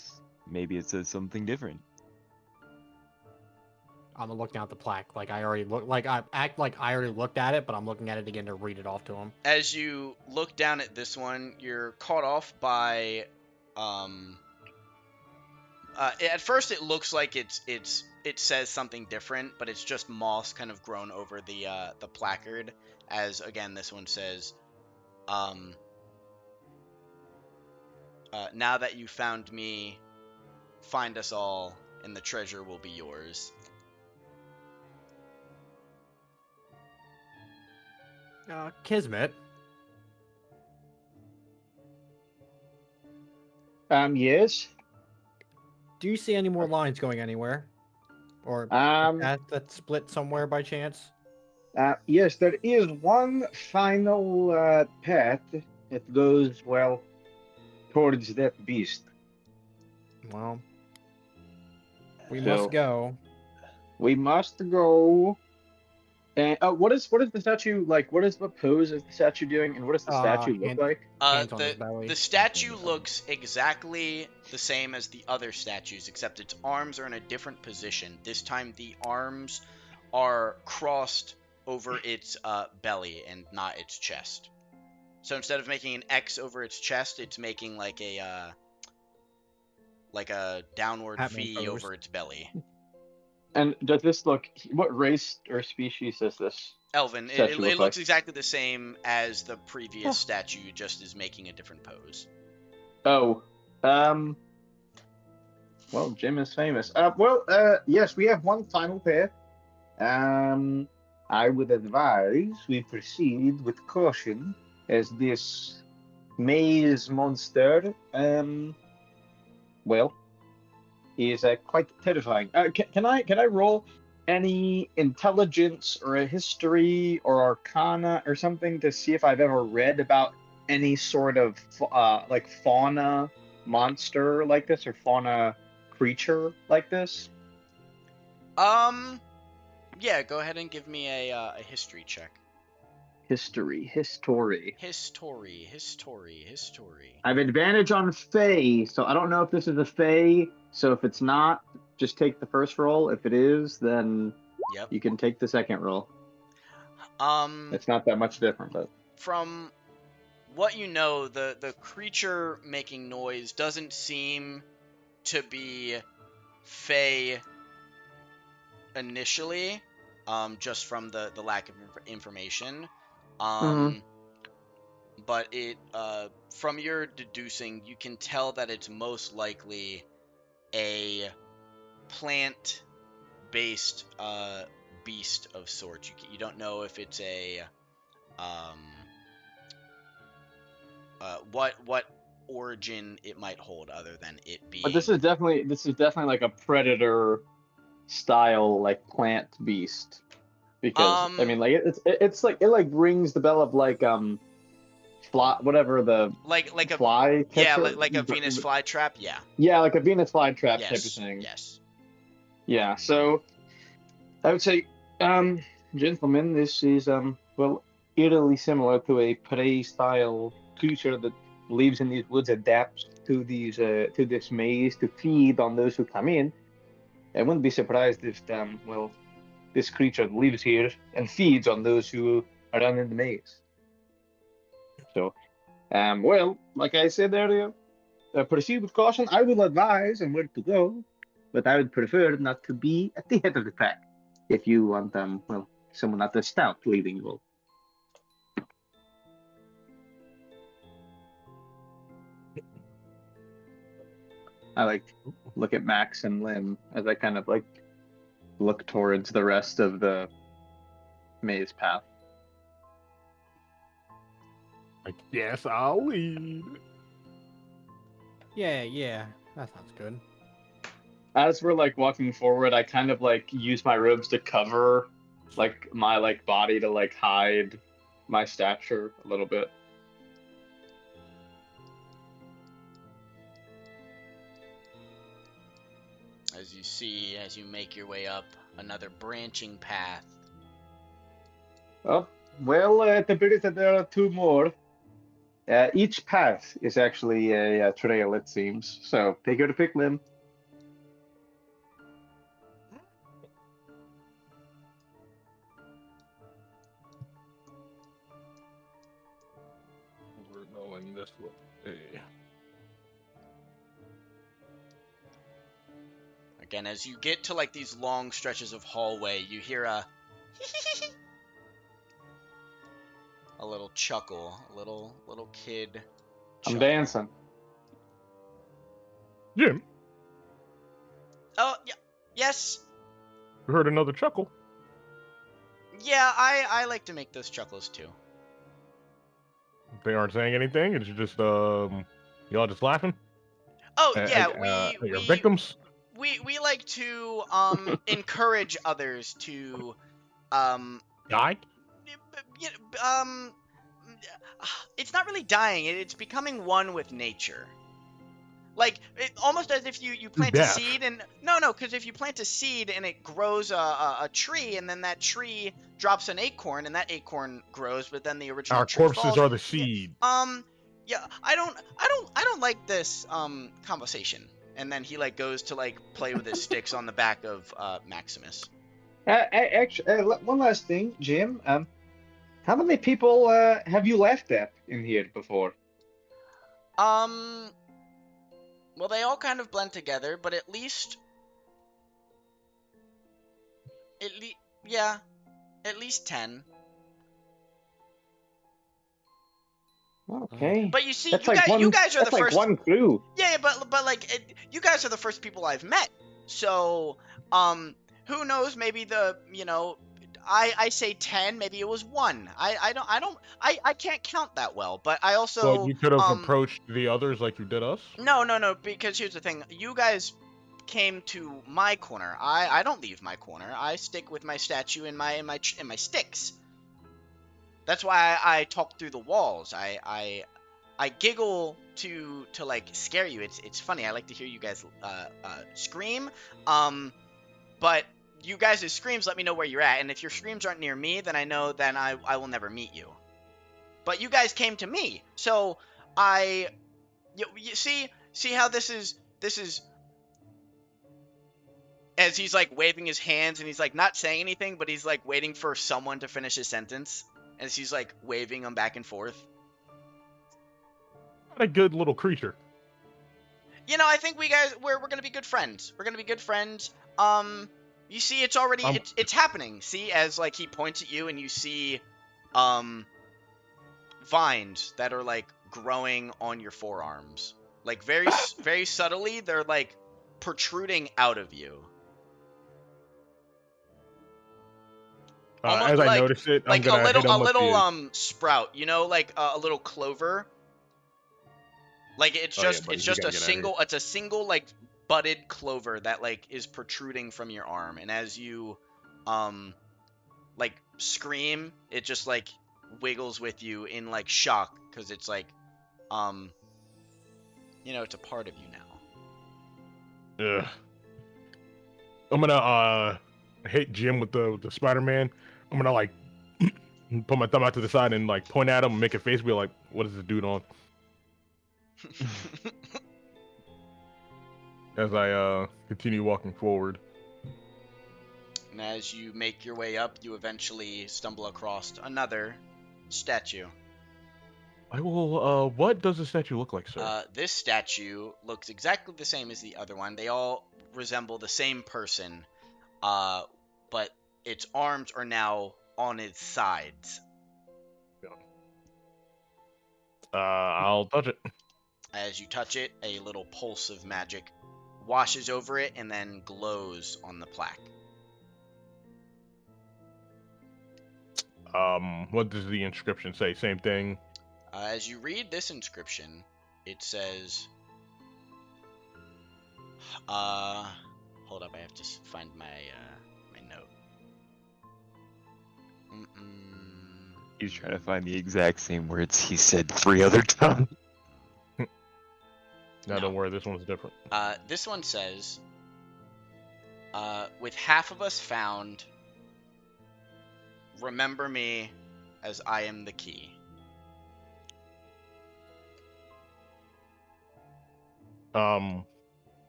Maybe it says something different. I'm looking at the plaque. Like I already look. Like I act like I already looked at it, but I'm looking at it again to read it off to him. As you look down at this one, you're caught off by at first it looks like it says something different, but it's just moss kind of grown over the placard. As again, this one says, now that you found me, find us all, and the treasure will be yours. Kismet. Yes. Do you see any more lines going anywhere, or a path that's split somewhere by chance? Yes, there is one final path that goes, well, towards that beast. Well, we So- must go. We must go. And what is the statue like? What pose is the statue doing, and what does the statue look hand- like? Hands on his belly. The statue looks exactly the same as the other statues, except its arms are in a different position. This time, the arms are crossed over its belly and not its chest. So instead of making an X over its chest, it's making like a downward Batman V pose. over its belly. And does this look? What race or species does this? Elven. Statue It look looks like? exactly the same as the previous statue, just is making a different pose. Oh, well, Jim is famous. Yes, we have one final path. I would advise we proceed with caution, as this maze monster, well, is quite terrifying. Can I roll any intelligence or a history or arcana or something to see if I've ever read about any sort of like fauna monster like this or fauna creature like this? Yeah, go ahead and give me a history check. History. History. I have advantage on Fey, so I don't know if this is a Fey. So if it's not, just take the first roll. If it is, then Yep. you can take the second roll. It's not that much different, but From what you know, the creature making noise doesn't seem to be Fey initially, just from the lack of information. But it, from your deducing, you can tell that it's most likely a plant-based beast of sorts. You don't know if it's a what origin it might hold, other than it being. But this is definitely like a predator style like plant beast, because I mean like it's like it like rings the bell of like fly, whatever the like a fly yeah, catcher. like a Venus flytrap. Yeah. Yeah, like a Venus flytrap type of Yes. thing. Yes. Yeah, so I would say, gentlemen, this is well, eerily similar to a prey style creature that lives in these woods, adapts to this maze to feed on those who come in. I wouldn't be surprised if well, this creature lives here and feeds on those who are down in the maze. So, well, like I said earlier, proceed with caution. I will advise on where to go, but I would prefer not to be at the head of the pack. If you want, well, someone not as stout leading you. I like look at Max and Lim as I kind of like look towards the rest of the maze path. I guess I'll lead. Yeah, that sounds good. As we're like walking forward, I kind of like use my robes to cover like my like body to like hide my stature a little bit. As you see, as you make your way up another branching path. Oh, well, at the bit that there are two more. Each path is actually a trail, it seems. So take your pick, Lim. We're going this way. Again, as you get to like these long stretches of hallway, you hear a a little chuckle, a little kid I'm chuckle. dancing. Jim, Oh, yeah, yes. you heard another chuckle. Yeah, I like to make those chuckles too. They aren't saying anything. It's just y'all just laughing. Oh, yeah, Your victims. we like to encourage others to Die. you know, it's not really dying. It's becoming one with nature. Like almost as if you plant a death. seed and no, because if you plant a seed and it grows a tree and then that tree drops an acorn and that acorn grows, but then the original Our tree corpses falls. are the seed. Yeah, I don't like this conversation. And then he like goes to like play with his sticks on the back of Maximus. Actually, one last thing, Jim. How many people have you laughed at in here before? Well, they all kind of blend together, but at least yeah, at least 10. Okay. But you see, That's you like guys, you guys are the that's like first. one crew. Yeah, but like, you guys are the first people I've met. So, who knows? Maybe I say 10. Maybe it was 1. I can't count that well. But I also. Well, you could have approached the others like you did us. No. Because here's the thing. You guys came to my corner. I don't leave my corner. I stick with my statue and my sticks. That's why I talk through the walls. I giggle to like scare you. It's funny. I like to hear you guys scream. But you guys' screams let me know where you're at, and if your screams aren't near me, then I know then I will never meet you. But you guys came to me, so you see how this is as he's like waving his hands and he's like not saying anything, but he's like waiting for someone to finish his sentence as he's like waving them back and forth. What a good little creature. You know, I think we're gonna be good friends. We're gonna be good friends. You see, it's already it's happening. See, as like he points at you and you see, vines that are like growing on your forearms, like very very subtly. They're like protruding out of you. As I notice it, like I'm gonna hit him a with little the... sprout, you know, like a little clover. Like it's just buddy, it's you just gotta a get out of single it's a single like budded clover that like is protruding from your arm, and as you like scream, it just like wiggles with you in like shock because it's like, it's a part of you now. Ugh. I'm gonna hit Jim with the Spider-Man. I'm gonna like put my thumb out to the side and like point at him and make a face. Be like, "What is this dude on?" As I continue walking forward. And as you make your way up, you eventually stumble across another statue. I will. What does the statue look like, sir? This statue looks exactly the same as the other one. They all resemble the same person, but its arms are now on its sides. I'll touch it. As you touch it, a little pulse of magic washes over it and then glows on the plaque. What does the inscription say? Same thing. As you read this inscription, it says, hold up, I have to find my note. He's trying to find the exact same words he said 3 other times. No, don't worry, this one's different. This one says, with half of us found, remember me as I am the key.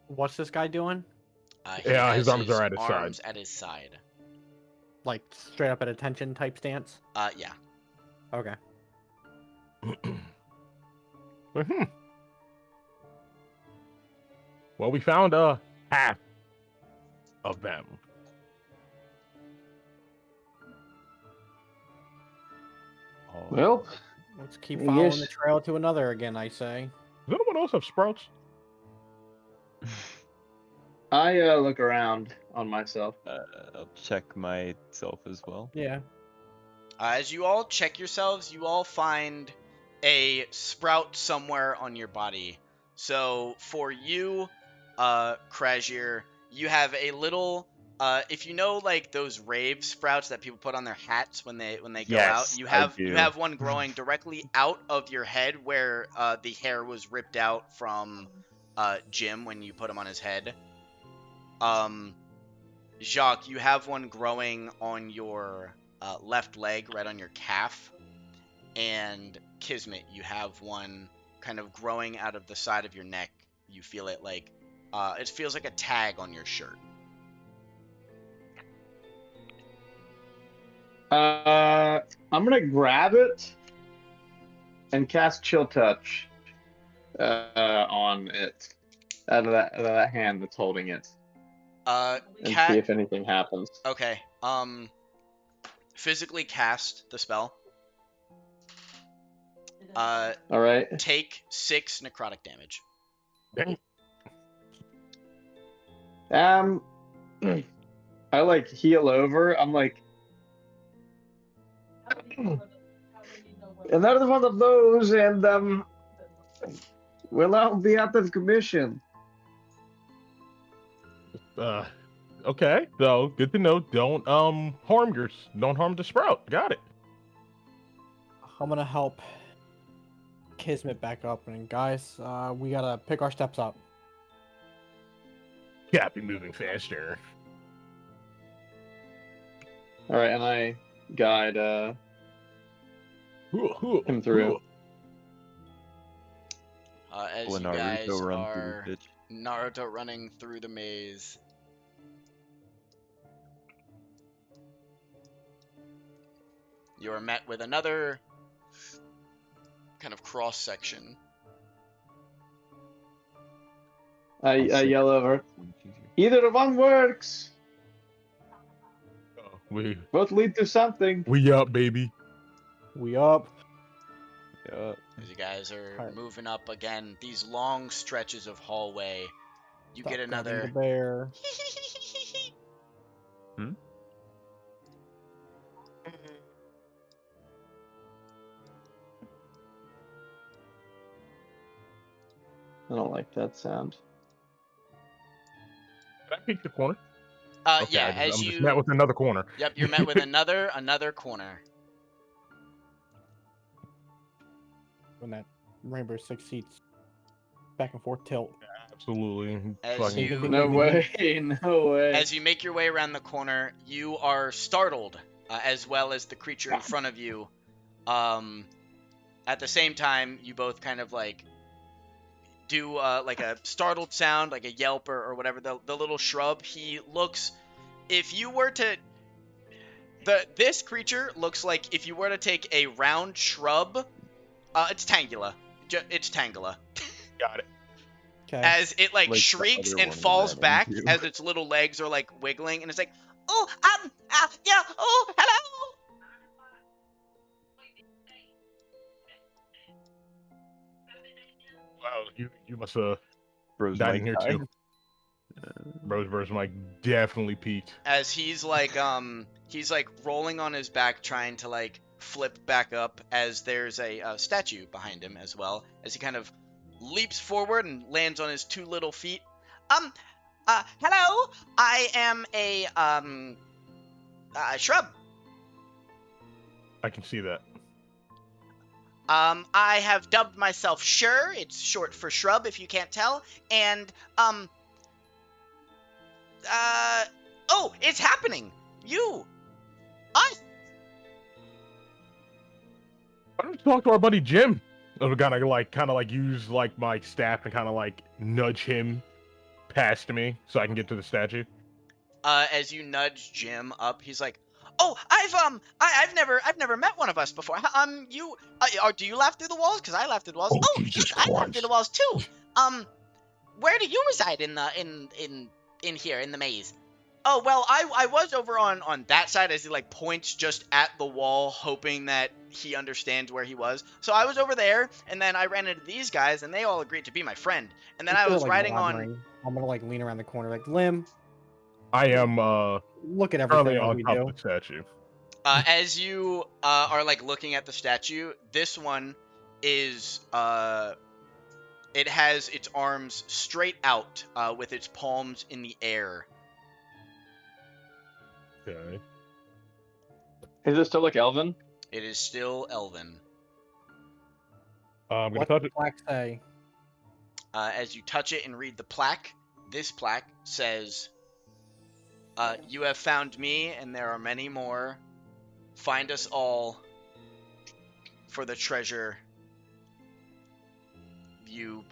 What's this guy doing? He Yeah, has his arms are at his arms side. at his side. Like straight up at attention type stance? Yeah. Okay. Well, we found half of them. Well, Let's keep I following guess- the trail to another again, I say. Does anyone else have sprouts? I look around on myself. I'll check myself as well. Yeah. As you all check yourselves, you all find a sprout somewhere on your body. So for you, Krajir, you have a little. If you know like those rave sprouts that people put on their hats when they go Yes, out, you I you do. have one growing directly out of your head where the hair was ripped out from Jim when you put him on his head. Jacques, you have one growing on your left leg, right on your calf. And Kismet, you have one kind of growing out of the side of your neck. You feel it like, it feels like a tag on your shirt. I'm gonna grab it and cast Chill Touch on it out of that hand that's holding it, and see if anything happens. Okay. Physically cast the spell. All right. Take 6 necrotic damage. I like heal over. I'm like, another one of those, and we'll all be out of commission. Okay. So good to know. Don't harm the sprout. Got it. I'm gonna help Kismet back up, and guys, we gotta pick our steps up. Yeah, be moving faster. All right, and I guide him through. As Will you Naruto guys run are through the ditch? Naruto running through the maze. You are met with another kind of cross section. I yell over. Either one works. We Both lead to something. up, baby. We up. Yeah. As you guys are Alright. moving up again, these long stretches of hallway. You Stop get grabbing another. the bear. I don't like that sound. Can I peek the corner? Yeah, I'm as just you. met with another corner. Yep, you're met with another corner. when that Rainbow Six seats back and forth tilt. Absolutely. As Fucking you- No way, no way. As you make your way around the corner, you are startled, as well as the creature in front of you. At the same time, you both kind of like do like a startled sound, like a yelp or whatever. The little shrub. He looks. If you were to, this creature looks like if you were to take a round shrub. It's Tangula. It's Tangula. got it. Okay. As it like Like the shrieks other and one we falls ran back into. as its little legs are like wiggling, and it's like, oh, yeah, oh, hello. Wow, you must have Bro's died in mic here died. too. Bro's version like definitely peaked. As he's like rolling on his back trying to like flip back up, as there's a statue behind him as well, as he kind of leaps forward and lands on his two little feet. Hello, I am a shrub. I can see that. I have dubbed myself Sure. It's short for shrub, if you can't tell. And oh, it's happening. Why don't you talk to our buddy Jim? I'm gonna kind of like use like my staff and kind of like nudge him past me so I can get to the statue. As you nudge Jim up, he's like, "Oh, I've never met one of us before. Do you laugh through the walls? Because I laugh through the walls. Oh, Oh, Jesus yes, I laugh through the walls too. Where do you reside in here in the maze? Oh, well, I was over on that side," as he like points just at the wall, hoping that he understands where he was. So I was over there, and then I ran into these guys, and they all agreed to be my friend. And then I Instead of, was like, riding on. blabbering, I'm gonna like lean around the corner like Lim. I am Look at currently everything that on we top do. of the statue. As you are like looking at the statue, this one is it has its arms straight out with its palms in the air. Okay. Is it still like Elvin? It is still elven. I'm gonna What's touch the it. plaque say? As you touch it and read the plaque, this plaque says, "You have found me, and there are many more. Find us all for the treasure."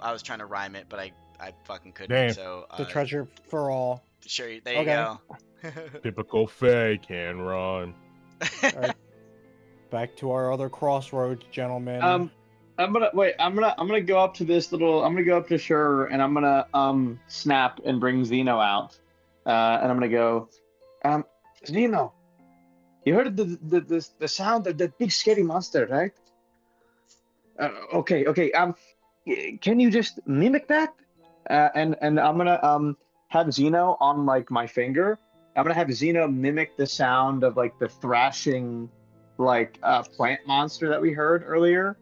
I was trying to rhyme it, but I fucking couldn't. Damn. So The treasure for all. Sure, there you Okay. go. Typical Fae can run. Alright. Back to our other crossroads, gentlemen. I'm gonna go up to this little. I'm gonna go up to Sure, and I'm gonna snap and bring Zeno out, and I'm gonna go, Zeno, you heard the sound of that big scary monster, right? Okay. Can you just mimic that? And I'm gonna have Zeno on like my finger. I'm gonna have Zeno mimic the sound of like the thrashing, like plant monster that we heard earlier,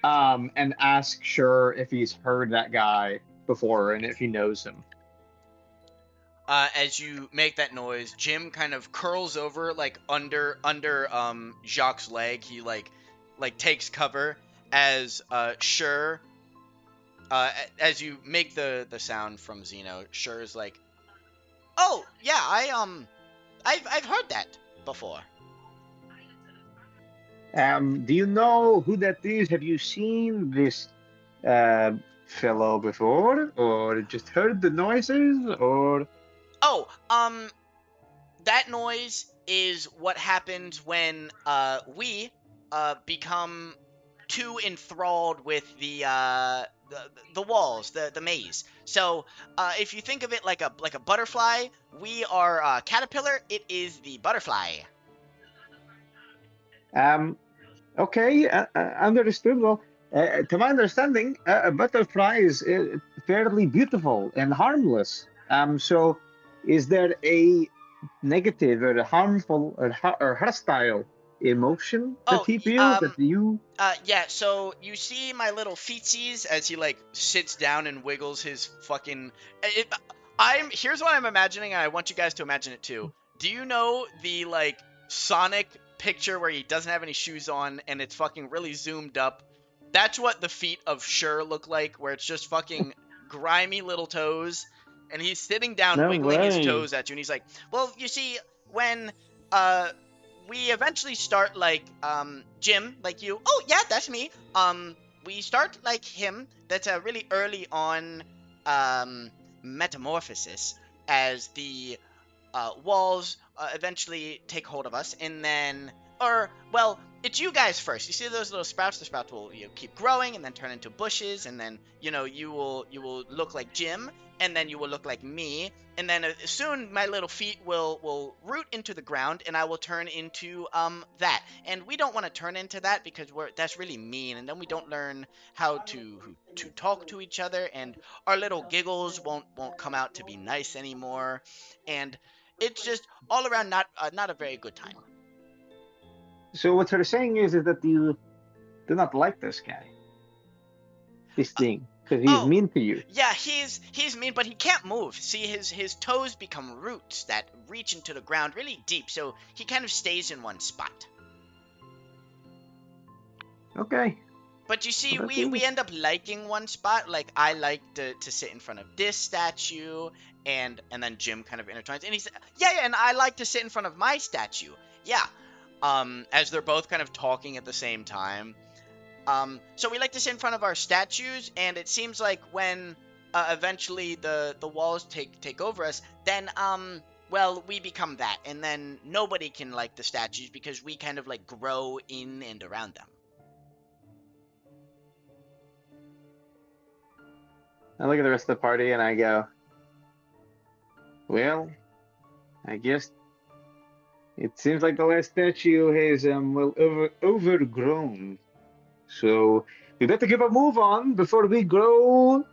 and ask Sure if he's heard that guy before and if he knows him. As you make that noise, Jim kind of curls over like under Jacques' leg. He like takes cover as Sure. As you make the sound from Zeno, Sure is like, "Oh yeah, I've heard that before." Do you know who that is? Have you seen this fellow before, or just heard the noises, or? Oh, that noise is what happens when we become too enthralled with the walls, the maze. So if you think of it like a butterfly, we are caterpillar. It is the butterfly. Okay, understood. Well, to my understanding, a butterfly is fairly beautiful and harmless. So is there a negative or a harmful or hostile emotion that he feels that you? Yeah, so you see my little feetsies as he like sits down and wiggles his fucking. Here's what I'm imagining, and I want you guys to imagine it too. Do you know the like Sonic picture where he doesn't have any shoes on and it's fucking really zoomed up, That's what the feet of Sure look like, where it's just fucking grimy little toes, and he's sitting down No wiggling his way. toes at you, and he's like, well, you see, when we eventually start like Jim, like you, oh yeah, that's me. We start like him. That's a really early on metamorphosis as the walls eventually take hold of us, and then, or well, it's you guys first. You see those little sprouts? The sprouts will keep growing and then turn into bushes, and then you will look like Jim, and then you will look like me, and then soon my little feet will root into the ground, and I will turn into that. And we don't want to turn into that because that's really mean, and then we don't learn how to talk to each other, and our little giggles won't come out to be nice anymore, and it's just all around not a very good time. So what you're saying is that you do not like this guy, this thing, because he's Oh. mean to you. Yeah, he's mean, but he can't move. See, his toes become roots that reach into the ground really deep, so he kind of stays in one spot. Okay. But you see, Well, that's we easy. end up liking one spot. Like, I like to sit in front of this statue, and then Jim kind of intertwines, and he's yeah, and I like to sit in front of my statue. Yeah. As they're both kind of talking at the same time. So we like to sit in front of our statues, and it seems like when eventually the walls take over us, then well, we become that, and then nobody can like the statues because we kind of like grow in and around them. I look at the rest of the party and I go, well, I guess it seems like the last statue has well overgrown. So we better keep a move on before we grow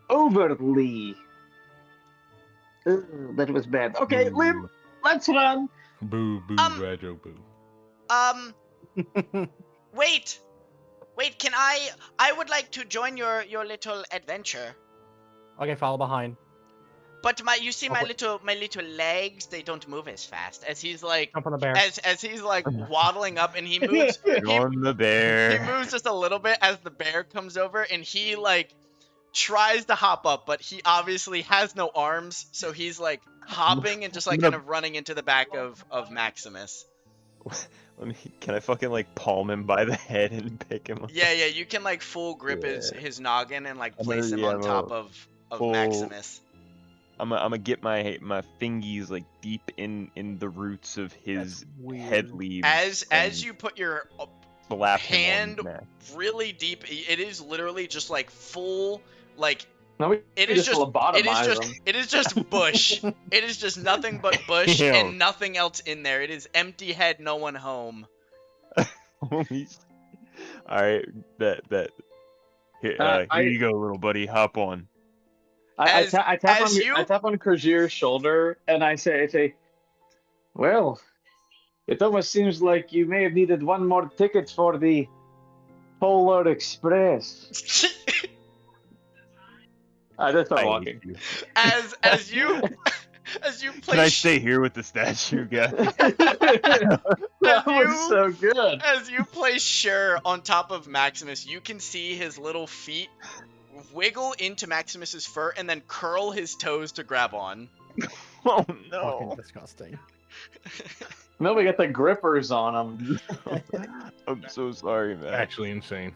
overly. Ugh, that was bad. Okay, Boo. Lim, let's run. Boo, boo, Rajo, boo. Wait, can I would like to join your little adventure. Okay, follow behind. But you see my Oh, little legs, they don't move as fast as he's like Jump on the bear. as he's like waddling up, and he moves Get on the bear. he moves just a little bit as the bear comes over, and he like tries to hop up, but he obviously has no arms, so he's like hopping and just like kind of running into the back of Maximus. Can I fucking like palm him by the head and pick him up? Yeah, you can like full grip his noggin and like I'm place gonna- him yeah, on I'm top gonna of full- Maximus. I'm gonna get my fingies like deep in the roots of his head leaves. As and you put your slap him on hand his neck. really deep, it is literally just like full like No, we it we is just just lobotomize him. it is just bush. It is just nothing but bush Ew. and nothing else in there. It is empty head, no one home. Holy s- All right, that. Here, I- here you go, little buddy. Hop on. I As- tap as on you- I tap on Krajir's shoulder and I say, well, it almost seems like you may have needed one more ticket for the Polar Express. I just start I walking. hate you. as you Can I place stay here with the statue guy? That you- was so good. as you place Sure on top of Maximus, you can see his little feet wiggle into Maximus's fur and then curl his toes to grab on. Oh Fucking no! disgusting. No, we got the grippers on him. I'm so sorry, man. Actually insane.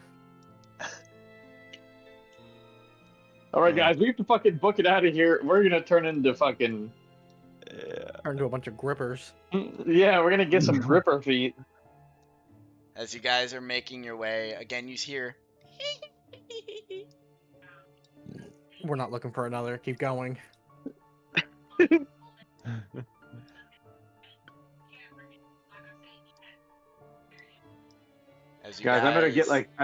All right, guys, we have to fucking book it out of here. We're gonna turn into fucking Yeah. Turn into a bunch of grippers. yeah. We're gonna get some gripper feet. As you guys are making your way, again, you hear. We're not looking for another. Keep going. As you Guys, I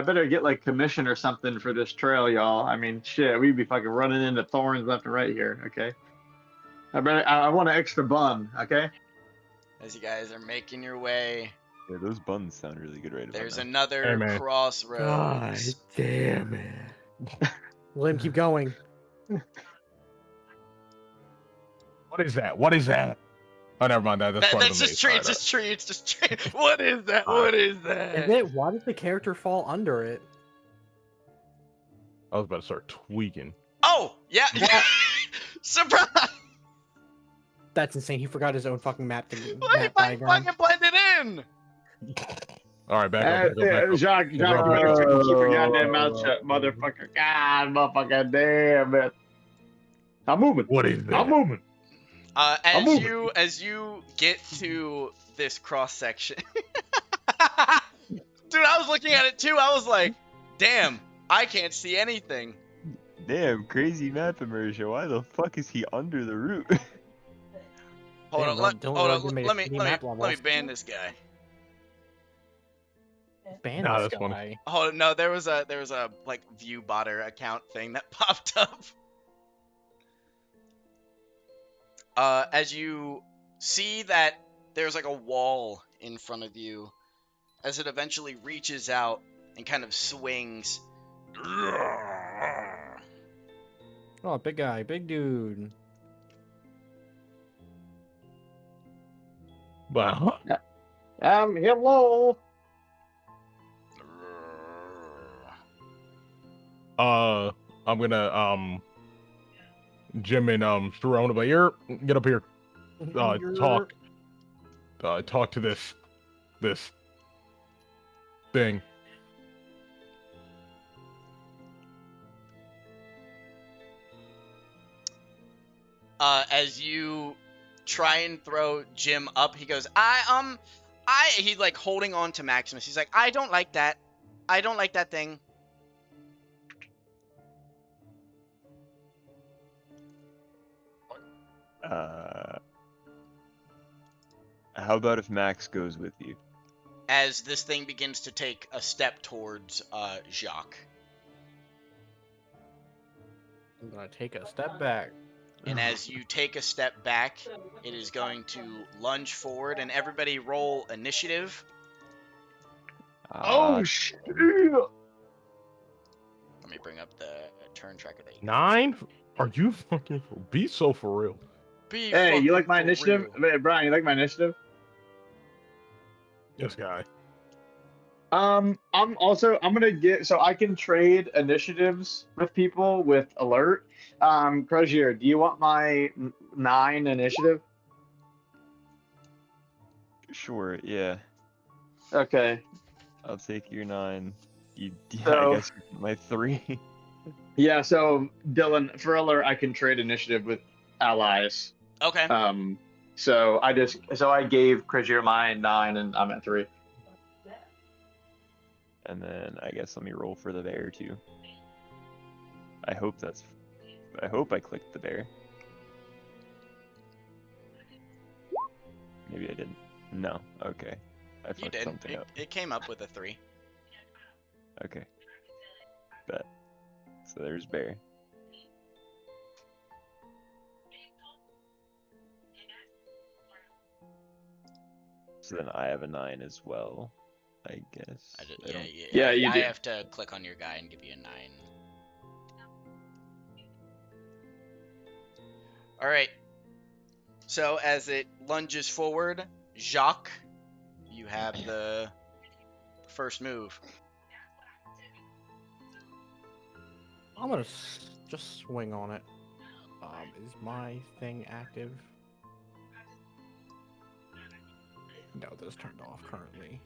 better get like commission or something for this trail, y'all. I mean, shit, we'd be fucking running into thorns left and right here. Okay. I want an extra bun. Okay. As you guys are making your way, Yeah, those buns sound really good right about there's now. another Hey, man. crossroads. damn it. Lim, keep going. What is that? What is that? Oh, never mind. That's part That's of the just tree. It's just tree. It's just tree. What is that? What is that? Is it? Why does the character fall under it? I was about to start tweaking. Oh, yeah. Surprise! That's insane. He forgot his own fucking map Like, diagram. fucking blended in. All right, back up. Jacques, Let's you rock better it. fucking keep your goddamn mouth shut, motherfucker. God, motherfucker, damn it. I'm moving. What is I'm that? moving. As moving. you get to this cross section, dude, I was looking at it too. I was like, damn, I can't see anything. Damn, crazy map immersion. Why the fuck is he under the root? Hold Damn, on, don't hold really on. make Let me any map levels. ban this guy. Ban Nah, this that's funny. guy. Oh no, there was a like view botter account thing that popped up. As you see that there's like a wall in front of you, as it eventually reaches out and kind of swings. Oh, big guy, big dude. Wow. Hello. I'm gonna Jim and Sharon, but here, get up here. Talk. Talk to this thing. As you try and throw Jim up, he goes, he's like holding on to Maximus. He's like, I don't like that. I don't like that thing. How about if Max goes with you? As this thing begins to take a step towards Jacques. I'm gonna take a step back. And as you take a step back, it is going to lunge forward, and everybody roll initiative. Oh, shit. Let me bring up the turn tracker. 9? Are you fucking be so for real? Hey, you like my initiative? Hey, Brian, you like my initiative? This guy. I'm gonna get so I can trade initiatives with people with alert. Crozier, do you want my 9 initiative? Sure, yeah. Okay. I'll take your 9. I So- guess my 3. Yeah, so Dylan, for alert, I can trade initiative with allies. Okay. So I gave Crozier my 9 and I'm at 3. And then I guess let me roll for the bear too. I hope I clicked the bear. Maybe I didn't. No. Okay. I You fucked did. something up. It came up with a 3. Okay. Bet. So there's bear. So then I have a 9 as well, I guess. You I do. have to click on your guy and give you a 9. All right. So as it lunges forward, Jacques, you have the first move. I'm gonna just swing on it. Is my thing active? No, this is turned off currently.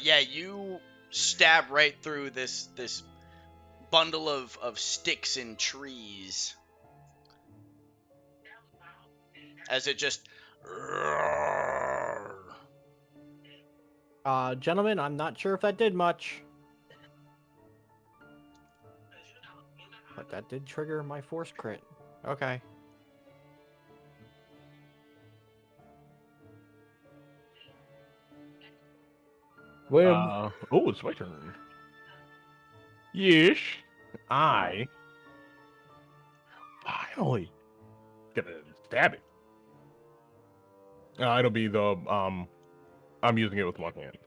Yeah, you stab right through this bundle of sticks and trees. As it just Gentlemen, I'm not sure if that did much. But that did trigger my force crit. Okay. Oh, it's my turn. Yes, I finally gonna stab it. It'll be the I'm using it with one hand.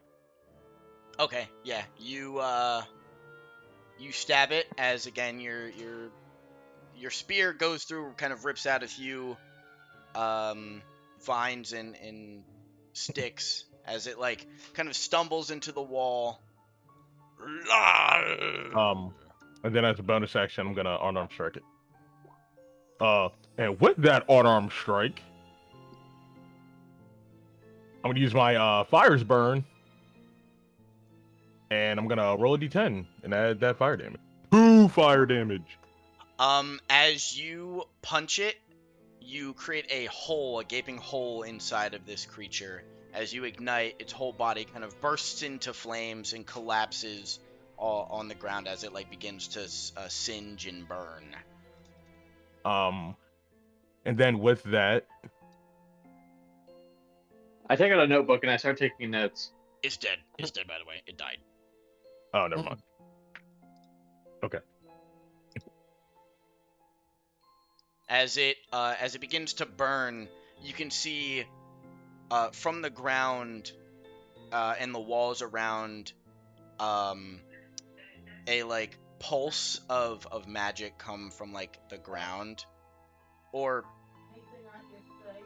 Okay, yeah. You stab it as again your spear goes through, kind of rips out a few vines and sticks as it like kind of stumbles into the wall. And then as a bonus action, I'm gonna unarmed strike it. And with that unarmed strike, I'm gonna use my fire's burn, and I'm gonna roll a d10 and add that fire damage. 2 fire damage. As you punch it, you create a hole, a gaping hole inside of this creature. As you ignite, its whole body kind of bursts into flames and collapses on the ground as it like begins to singe and burn. And then with that, I take out a notebook and I start taking notes. It's dead. It's dead, by the way. It died. oh, never mind. Okay. As it begins to burn, you can see from the ground and the walls around a like pulse of magic come from like the ground, or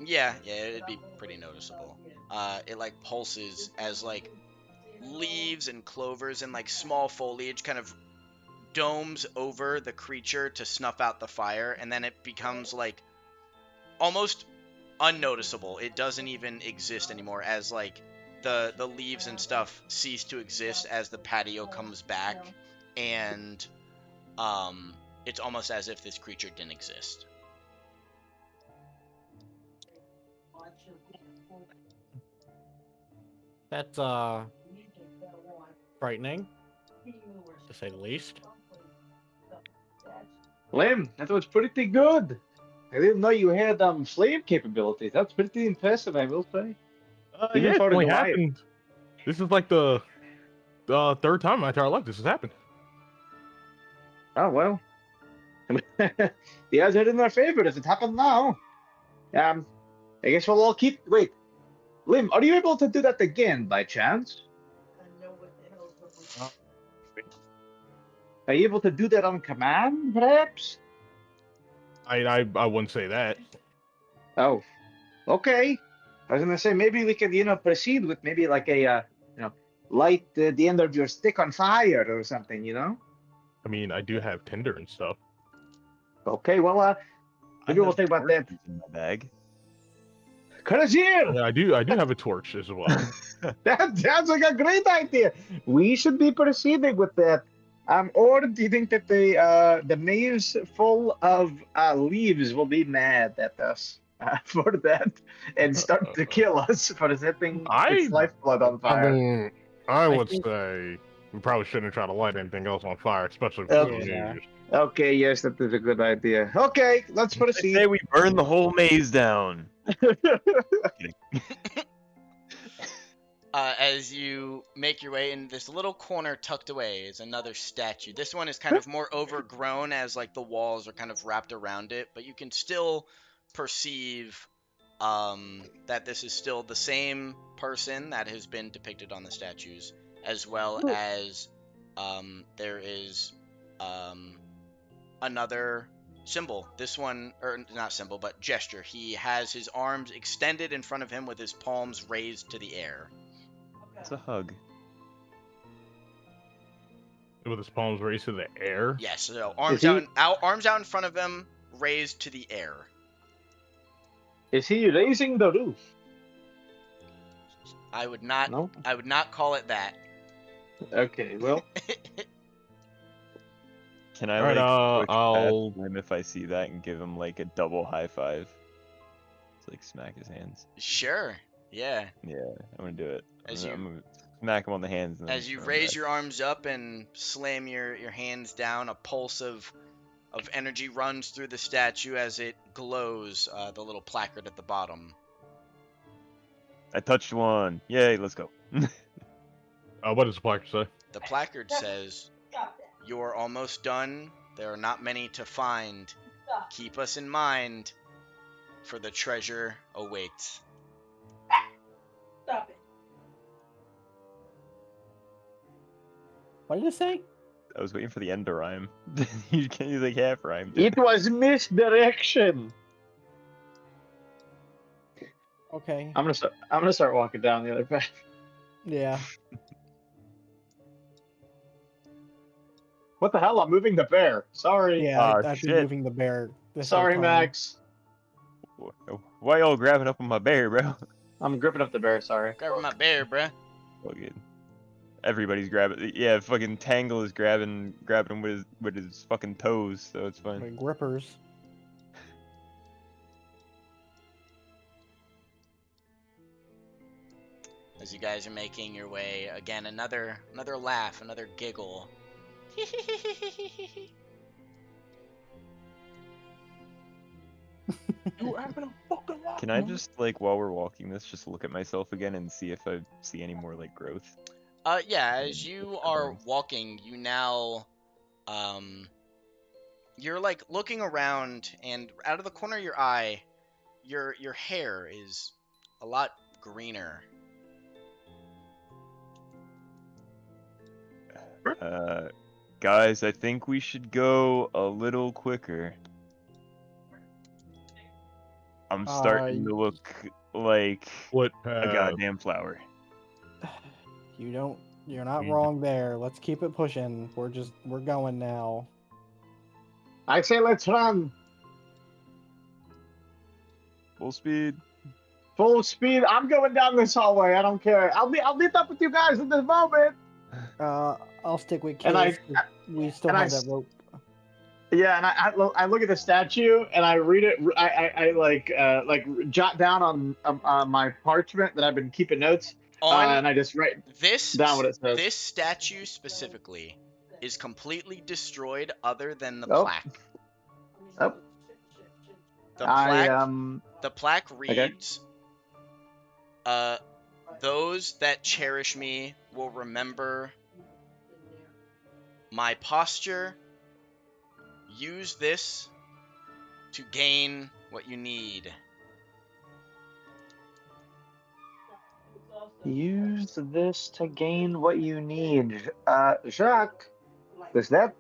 yeah, it'd be pretty noticeable. It like pulses as like leaves and clovers and like small foliage kind of domes over the creature to snuff out the fire, and then it becomes like almost unnoticeable. It doesn't even exist anymore as like the leaves and stuff cease to exist as the patio comes back, and it's almost as if this creature didn't exist. That's frightening, to say the least. Lim, that was pretty good. I didn't know you had flame capabilities. That's pretty impressive, I will say. Even Yeah, it's for the only Goliath. happened. This is like the third time in my entire life this has happened. Oh well. The odds are in our favor if it happened now. I guess we'll all keep. Wait, Lim, are you able to do that again by chance? Are you able to do that on command, perhaps? I wouldn't say that. Oh, okay. I was gonna say maybe we could, proceed with maybe like a, light the end of your stick on fire or something. I mean, I do have Tinder and stuff. Okay, well, maybe we'll think about that. In my bag. Courageux! Yeah, I do have a torch as well. That sounds like a great idea. We should be proceeding with that. Or do you think that the maze full of leaves will be mad at us for that and start to kill us for setting its lifeblood on I fire? mean, I would think- say we probably shouldn't try to light anything else on fire, especially for Okay. teenagers. Okay, yes, that is a good idea. Okay, let's I proceed. say we burn the whole maze down. As you make your way in this little corner tucked away is another statue. This one is kind of more overgrown as like the walls are kind of wrapped around it, but you can still perceive that this is still the same person that has been depicted on the statues, as well as there is another symbol. This one, or not symbol, but gesture. He has his arms extended in front of him with his palms raised to the air. It's a hug. With his palms raised to the air. Yes, so arms he- arms out in front of him, raised to the air. Is he raising the roof? I would not No? I would not call it that. Okay, well, Can I Alright, push I'll- past him if I see that and give him like a double high five? It's like smack his hands. Sure. Yeah. Yeah, I'm gonna do it. As I'm gonna smack him on the hands. And then As you throw him raise back. your arms up and slam your hands down, a pulse of energy runs through the statue as it glows, the little placard at the bottom. I touched one. Yay, let's go. What does the placard say? The placard says, "You're almost done. There are not many to find. Keep us in mind, for the treasure awaits." Stop it. What did it say? I was waiting for the end to rhyme. You can't use like half rhyme. dude. it was misdirection. Okay. I'm gonna start walking down the other path. Yeah. What the hell? I'm moving the bear. Sorry. Yeah, Ah, I've been shit. moving the bear this whole Sorry, time. Max. Why y'all grabbing up on my bear, bro? I'm gripping up the bear. Sorry. Grabbing my bear, bruh. Fucking everybody's grabbing. Yeah, fucking Tangle is grabbing him with his fucking toes, so it's fine. Like grippers. As you guys are making your way, again, another laugh, another giggle. Can I just like while we're walking this, just look at myself again and see if I see any more like growth? Yeah, as you are walking, you now, you're like looking around, and out of the corner of your eye, your hair is a lot greener. Guys, I think we should go a little quicker. I'm starting to look like What? a goddamn flower. You're not wrong there. Let's keep it pushing. We're going now. I say let's run. Full speed. Full speed. I'm going down this hallway. I don't care. I'll meet up with you guys in this moment. I'll stick with And Case. We still have that rope. Yeah, and I look at the statue and I read it. I like jot down on my parchment that I've been keeping notes. And I just write down what it says. This statue specifically is completely destroyed, other than the plaque. Oh. The plaque reads, okay. Those that cherish me will remember my posture. Use this to gain what you need. Use this to gain what you need. Jacques, does that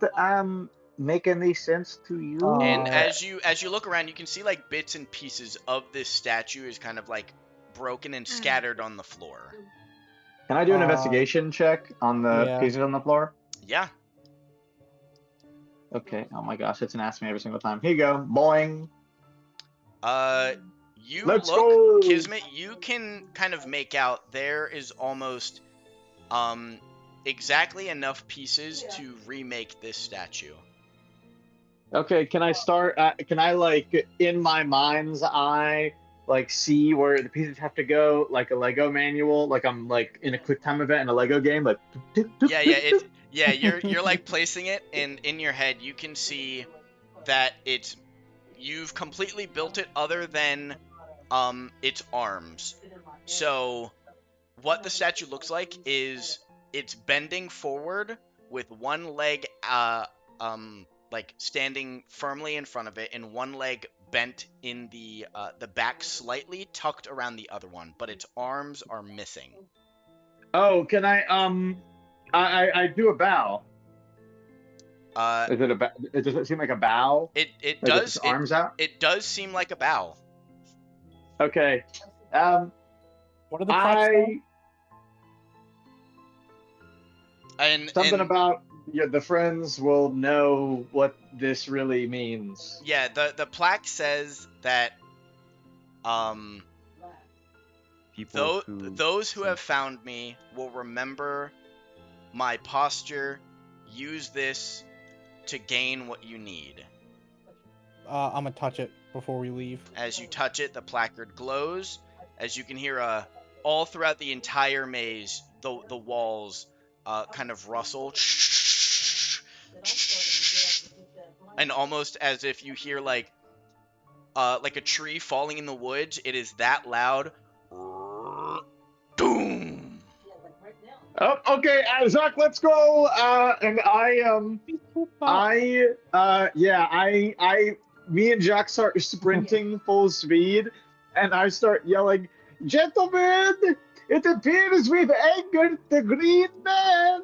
make any sense to you? And as you look around, you can see like bits and pieces of this statue is kind of like broken and scattered on the floor. Can I do an investigation check on the pieces on the floor? Yeah. Okay. Oh my gosh, it's an ask me every single time. Here you go. Boing. Let's go. Kismet, you can kind of make out there is almost exactly enough pieces to remake this statue. Okay, can I start? Can I like in my mind's eye like see where the pieces have to go, like a Lego manual, like I'm like in a quick time event in a Lego game, like. Yeah, you're like placing it, and in your head you can see that you've completely built it other than its arms. So what the statue looks like is it's bending forward with one leg like standing firmly in front of it, and one leg bent in the back slightly, tucked around the other one, but its arms are missing. Oh, can I do a bow? Is it does it seem like a bow? It does. Arms out. It does seem like a bow. Okay. What are the plaques? Something about the friends will know what this really means. Yeah, the plaque says that those who have found me will remember my posture. Use this to gain what you need. I'm gonna touch it before we leave. As you touch it, the placard glows. As you can hear, all throughout the entire maze, the walls kind of rustle, and almost as if you hear like a tree falling in the woods. It is that loud. Boom. Oh, okay, Zach, let's go. And me and Jack start sprinting full speed, and I start yelling, "Gentlemen, it appears we've angered the Green Man."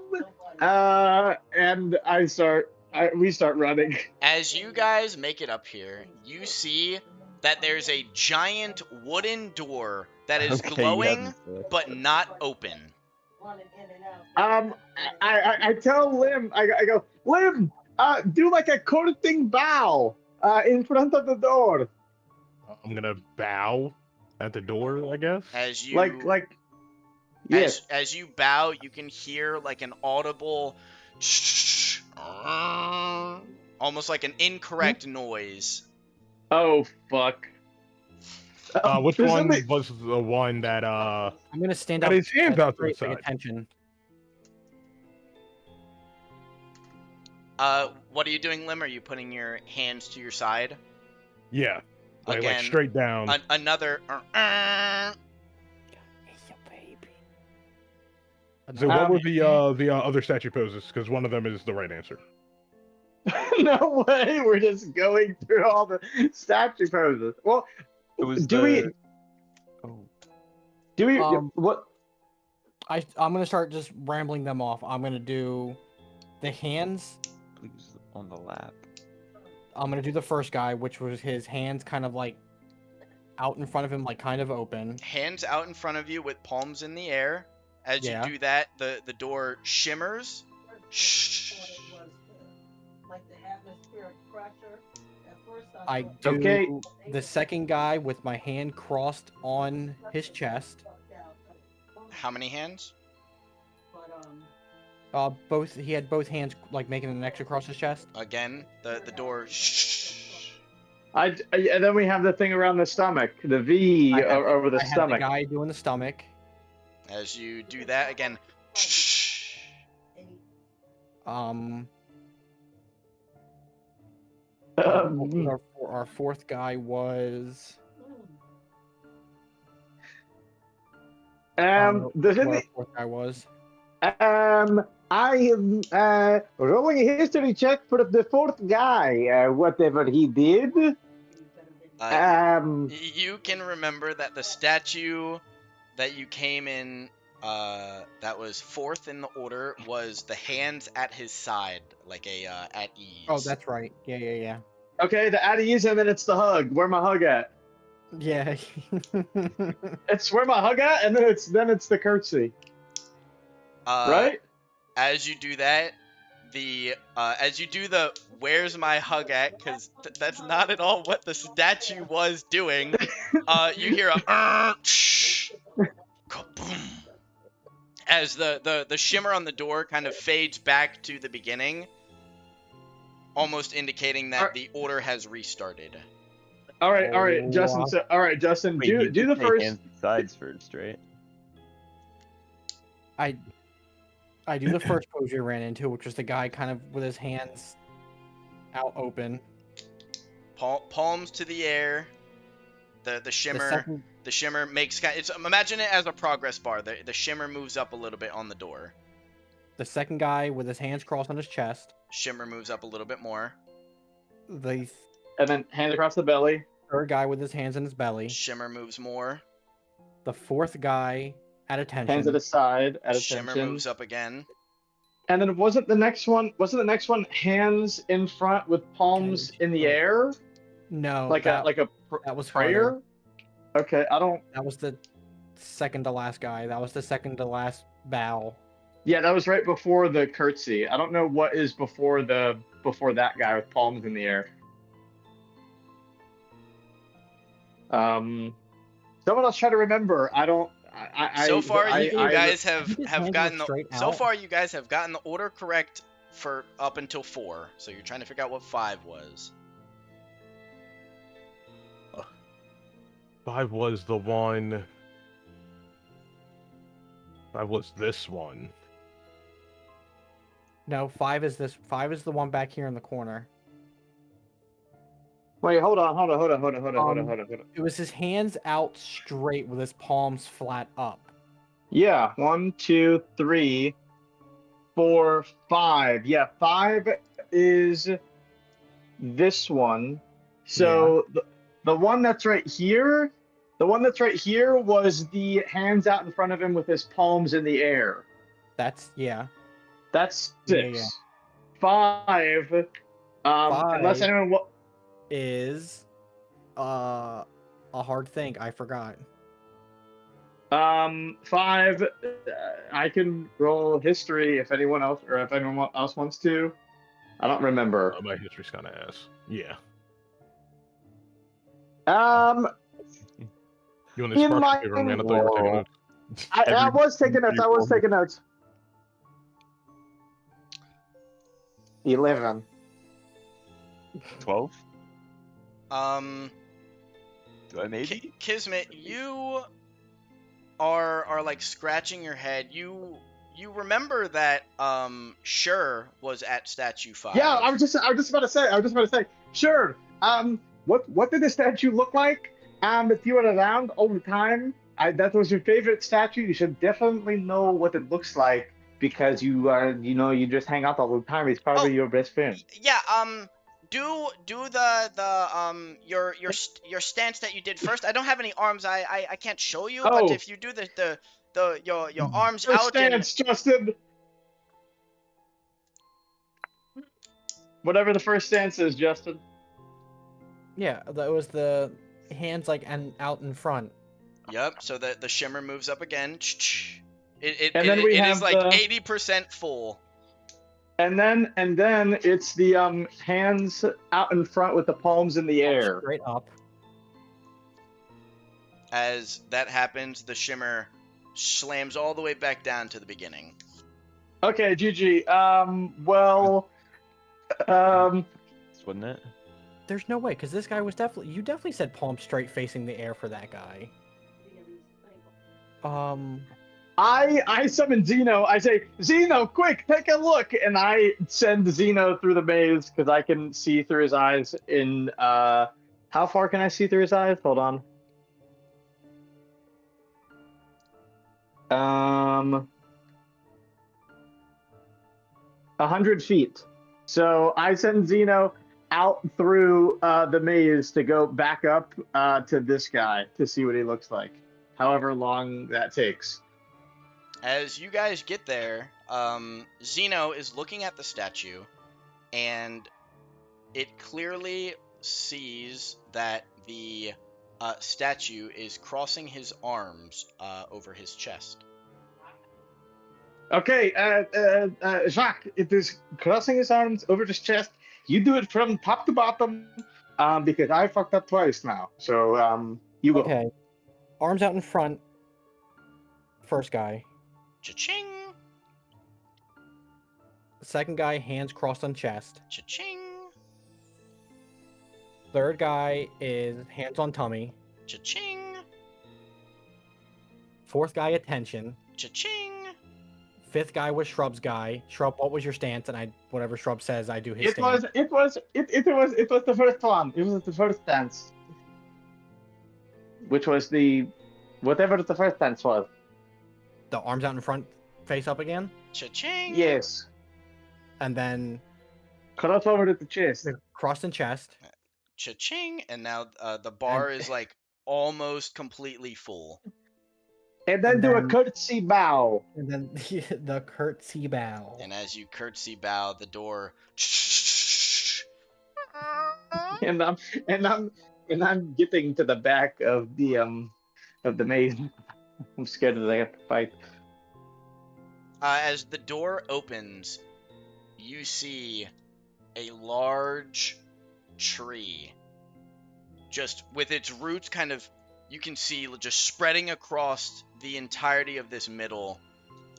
And we start running. As you guys make it up here, you see that there's a giant wooden door that is Okay, glowing yeah, but not open. I tell Lim, I go, Lim, do like a courting bow, in front of the door, I'm gonna bow at the door, I guess. As you yes. as you bow, you can hear like an audible almost like an incorrect noise. Oh fuck. Which There's one something- was the one that I'm gonna stand got up. his hands out to the straight, pay side? attention. What are you doing, Lim? Are you putting your hands to your side? Yeah, like Again, straight down. Another. So what were Um, the other statue poses? Because one of them is the right answer. No way, we're just going through all the statue poses. Well, It was do we? Oh, Do we? Um, What? I'm gonna start just rambling them off. I'm gonna do the hands. please on the lap. I'm gonna do the first guy, which was his hands kind of like out in front of him, like kind of open. Hands out in front of you with palms in the air. As Yeah. you do that, the door shimmers. I do Okay. the second guy with my hand crossed on his chest. How many hands? Both he had both hands like making an X across his chest. Again, the door. And then we have the thing around the stomach, the V I have over the I have the stomach. guy doing the stomach. As you do that again. Our fourth guy was. Does What our any, fourth guy was. I am rolling a history check for the fourth guy, whatever he did. You can remember that the statue that you came in, that was fourth in the order, was the hands at his side, like a at ease. Oh, that's right. Yeah. Okay, the at ease, and then it's the hug. Where my hug at? Yeah. It's where my hug at, and then it's the curtsy, right? As you do that, as you do the "Where's my hug at?" because that's not at all what the statue was doing. You hear a kaboom as the shimmer on the door kind of fades back to the beginning, almost indicating that the order has restarted. All right, Justin. wow. So, all right, Justin, Wait, you do did the say first. hands and sides first, right? I do the first pose you ran into, which was the guy kind of with his hands out open. Palms to the air. The The shimmer. second, The shimmer makes it's imagine it as a progress bar. The shimmer moves up a little bit on the door. the second guy with his hands crossed on his chest. Shimmer moves up a little bit more. The And then hands across the belly. third guy with his hands in his belly. Shimmer moves more. The fourth guy at attention. Hands at his side, at Shimmer attention. moves up again. And then wasn't the next one hands in front with palms in the air? No, Like that, a that was harder. prayer? Okay, I don't. That was the second to last guy. That was the second to last bow. Yeah, that was right before the curtsy. I don't know what is before that guy with palms in the air. Someone else try to remember. I don't. So far, you guys I think his have hands gotten were straight so out. far you guys have gotten the order correct for up until 4. So you're trying to figure out what 5 was. 5 was the one. 5 was this one. No, 5 is this. 5 is the one back here in the corner. Wait, hold on. It was his hands out straight with his palms flat up. Yeah, 1, 2, 3, 4, 5. Yeah, 5 is this one. So the one that's right here, was the hands out in front of him with his palms in the air. That's That's Yeah, 6. yeah. 5. Unless Five. anyone. is A hard think. I forgot. 5. I can roll history if anyone else wants to. I don't remember. My history's kind of ass. Yeah. Um, You want to in spark my your paper, man? I thought you were taking notes. I was taking notes. I was taking notes. 11. 12? Um, Do I maybe? Kismet, you are like scratching your head. You remember that Sure was at statue 5. Yeah, I was just about to say. Sure. What did the statue look like? If you were around all the time, that was your favorite statue. You should definitely know what it looks like because you just hang out all the time. It's probably your best friend. Yeah, do the your stance that you did first. I don't have any arms. I can't show you, but Oh, if you do your arms first out and stance, Justin. Whatever the first stance is, Justin. Yeah, that was the hands like and out in front. yep, so the shimmer moves up again. It And then we it is have like the 80% full. and then it's the hands out in front with the palms in the air. Straight up. As that happens, the shimmer slams all the way back down to the beginning. Okay, GG. Well, Wasn't it? There's no way, because this guy was definitely. You definitely said palm straight facing the air for that guy. I summon Zeno. I say, Zeno, quick, take a look, and I send Zeno through the maze because I can see through his eyes. How far can I see through his eyes? Hold on. 100 feet. So I send Zeno out through the maze to go back up to this guy to see what he looks like. However long that takes. As you guys get there, Zeno is looking at the statue, and it clearly sees that the statue is crossing his arms over his chest. Okay, Jacques, it is crossing his arms over his chest. You do it from top to bottom, because I fucked up twice now. So, you go. Okay. Arms out in front. First guy. Cha-ching! Second guy, hands crossed on chest. Cha-ching! Third guy is hands on tummy. Cha-ching! Fourth guy, attention. Cha-ching! Fifth guy was Shrub's guy. Shrub, what was your stance? And whatever Shrub says, I do his It stance. was the first one. It was the first stance, which was whatever the first stance was. The arms out in front, face up again. Cha-ching! Yes. And then Cross over to the chest. crossed in chest. Cha-ching! And now the bar is like almost completely full. And then And do a then- curtsy bow. And then the curtsy bow. And as you curtsy bow, the door And I'm getting to the back of the maze. I'm scared that I have to fight. as the door opens, you see a large tree, just with its roots kind of, you can see just spreading across the entirety of this middle.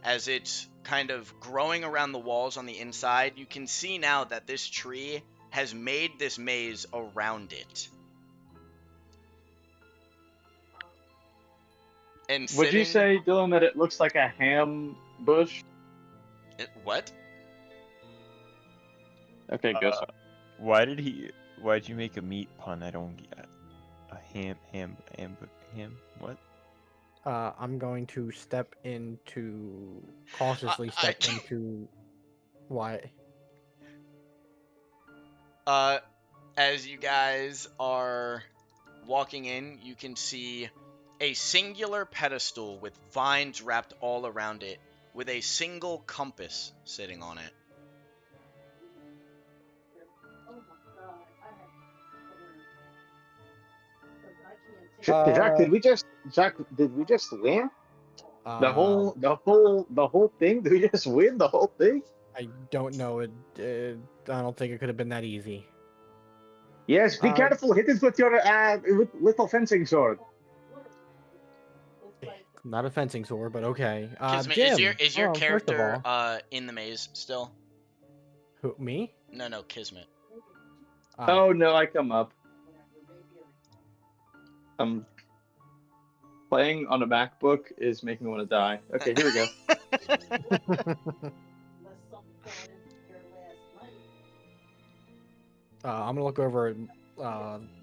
As it's kind of growing around the walls on the inside, you can see now that this tree has made this maze around it. And Would you sitting- say, Dylan, that it looks like a ham bush? What? Okay, go. Why'd you make a meat pun? I don't get a ham. What? I'm going to cautiously step into. Why? As you guys are walking in, you can see a singular pedestal with vines wrapped all around it, with a single compass sitting on it. Jack, did we just win? The Um, whole thing? Did we just win the whole thing? I don't know. I don't think it could have been that easy. Yes, be careful. Hit it with your little fencing sword. Not a fencing sword, but okay. Kismet, Jim, is your first of character all, in the maze still? who, me? No, Kismet. Oh no, I come up. Playing on a MacBook is making me want to die. Okay, here we go. I'm gonna look over at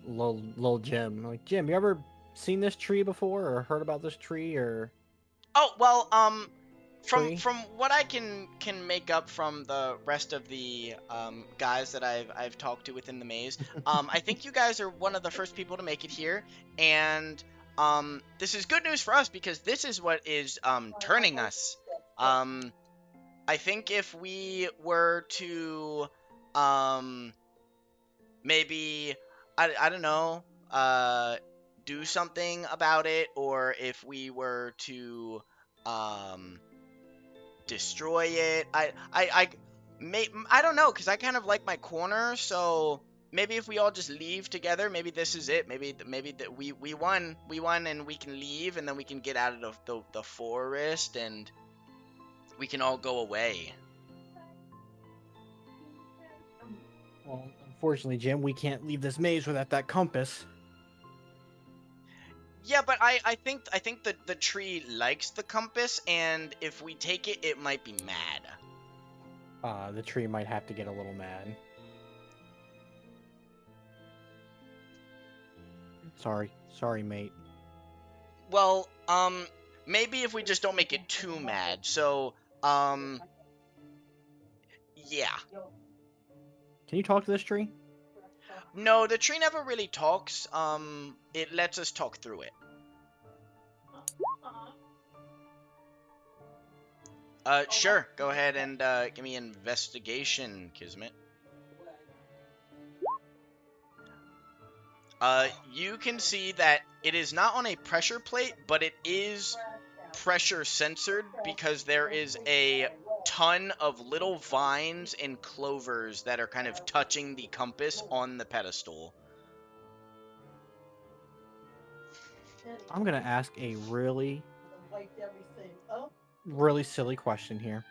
little Jim. Like, Jim, you ever seen this tree before, or heard about this tree, or Oh well, tree? from what I can make up from the rest of the guys that I've talked to within the maze, I think you guys are one of the first people to make it here, and this is good news for us because this is what is turning us. I think if we were to maybe I don't know do something about it, or if we were to um destroy it, I don't know, because I kind of like my corner, so maybe if we all just leave together, maybe this is it. Maybe that we won and we can leave, and then we can get out of the forest and we can all go away. Well, unfortunately, Jim, we can't leave this maze without that compass. Yeah, but I think that the tree likes the compass, and if we take it, it might be mad. The tree might have to get a little mad. Sorry, mate. Well, maybe if we just don't make it too mad. So, yeah. Can you talk to this tree? No, the tree never really talks. It lets us talk through it. Sure. Go ahead and give me investigation, Kismet. You can see that it is not on a pressure plate, but it is pressure censored because there is a ton of little vines and clovers that are kind of touching the compass on the pedestal. I'm gonna ask a really silly question here.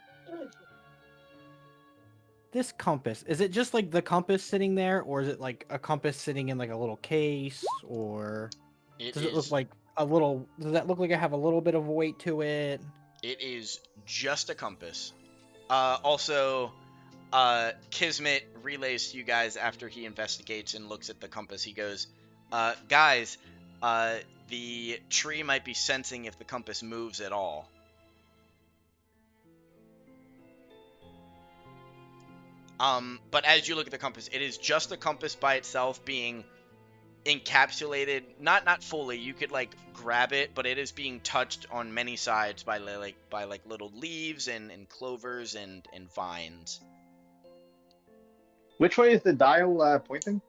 This compass, is it just like the compass sitting there, or is it like a compass sitting in like a little case, or does it look like a little? Does that look like it have a little bit of weight to it? It is just a compass. Also, Kismet relays to you guys after he investigates and looks at the compass. He goes, guys, the tree might be sensing if the compass moves at all. But as you look at the compass, it is just the compass by itself being encapsulated, not fully. You could like grab it, but it is being touched on many sides by little leaves and clovers and vines. Which way is the dial pointing?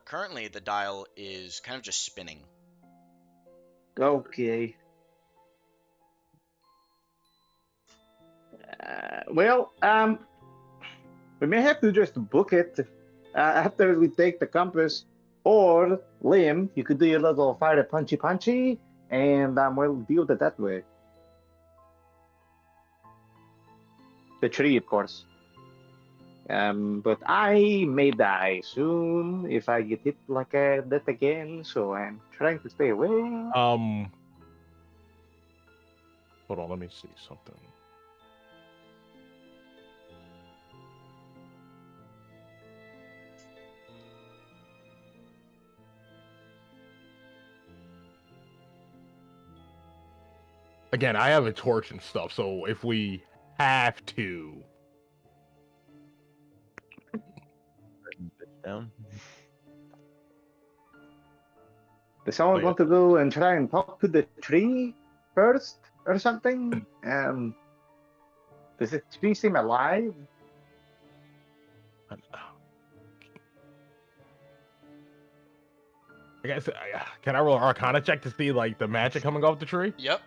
Currently the dial is kind of just spinning. Okay. We may have to just book it after we take the compass. Or, Liam, you could do your little fire punchy, and we'll deal with it that way. The tree, of course. But I may die soon if I get hit like that again, so I'm trying to stay away. Hold on, let me see something. Again, I have a torch and stuff, so if we have to. Down. Does someone want to go and try and talk to the tree first or something? Does the tree seem alive? I guess can I roll an Arcana check to see like the magic coming off the tree? Yep.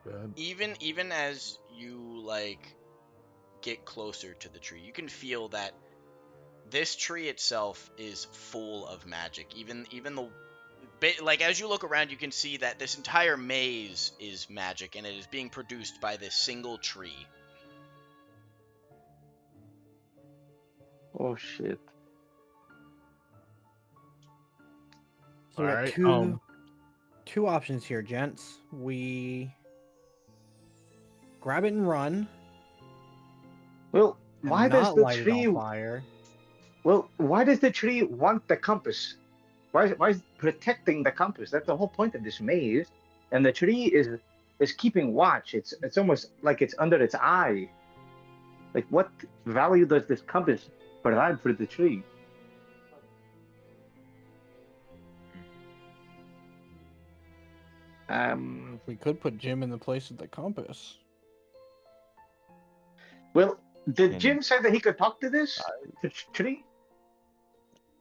Good. Even as you like get closer to the tree, you can feel that this tree itself is full of magic. Even the like as you look around, you can see that this entire maze is magic, and it is being produced by this single tree. Oh shit. So we got Alright, two options here, gents. We grab it and run, Well, and why does not the light it tree? on fire. Well, why does the tree want the compass? Why is it protecting the compass? That's the whole point of this maze. And the tree is keeping watch. It's almost like it's under its eye. Like, what value does this compass provide for the tree? We could put Jim in the place of the compass. Well, did Can- Jim say that he could talk to this tree?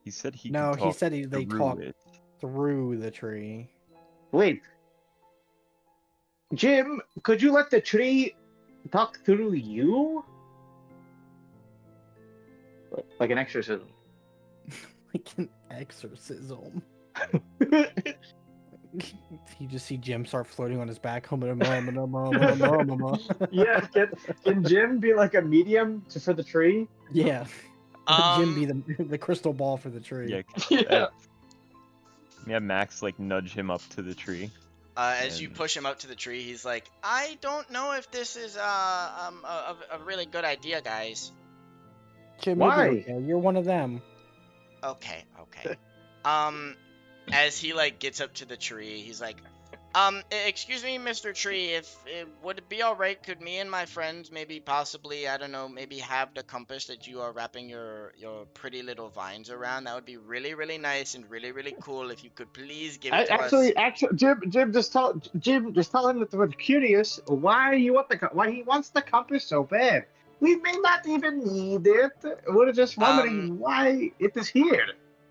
He said he No, could he talk said they through talk it. through the tree. Wait, Jim, could you let the tree talk through you? Like an exorcism. Like an exorcism. You just see Jim start floating on his back. Yeah, can Jim be like a medium for the tree? Yeah. Let Jim be the crystal ball for the tree. Yeah. Yeah, Max like nudge him up to the tree. As you And- push him up to the tree, he's like, "I don't know if this is a really good idea, guys." Jim, Why? you'll be okay. You're one of them. Okay. As he like gets up to the tree, he's like, excuse me, Mr. Tree, if it would it be all right, could me and my friends maybe possibly, I don't know, maybe have the compass that you are wrapping your pretty little vines around? That would be really, really nice and really, really cool if you could please give it to us. Actually, Jim, just tell him that we're curious why why he wants the compass so bad. We may not even need it. We're just wondering why it is here.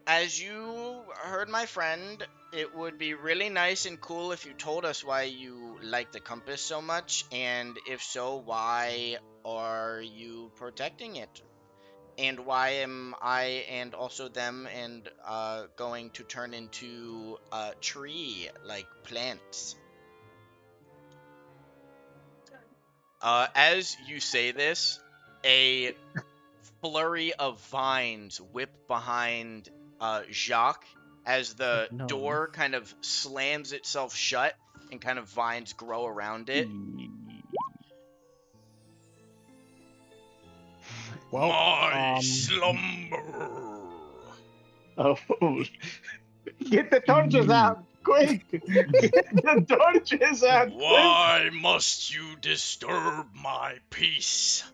As you heard my friend, it would be really nice and cool if you told us why you like the compass so much, and if so, why are you protecting it? And why am I and also them and going to turn into a tree like plants? As you say this, a flurry of vines whip behind Jacques as the No. door kind of slams itself shut and kind of vines grow around it. Well, My slumber. Oh, get the torches out, quick! Get the torches out, quick! Why must you disturb my peace?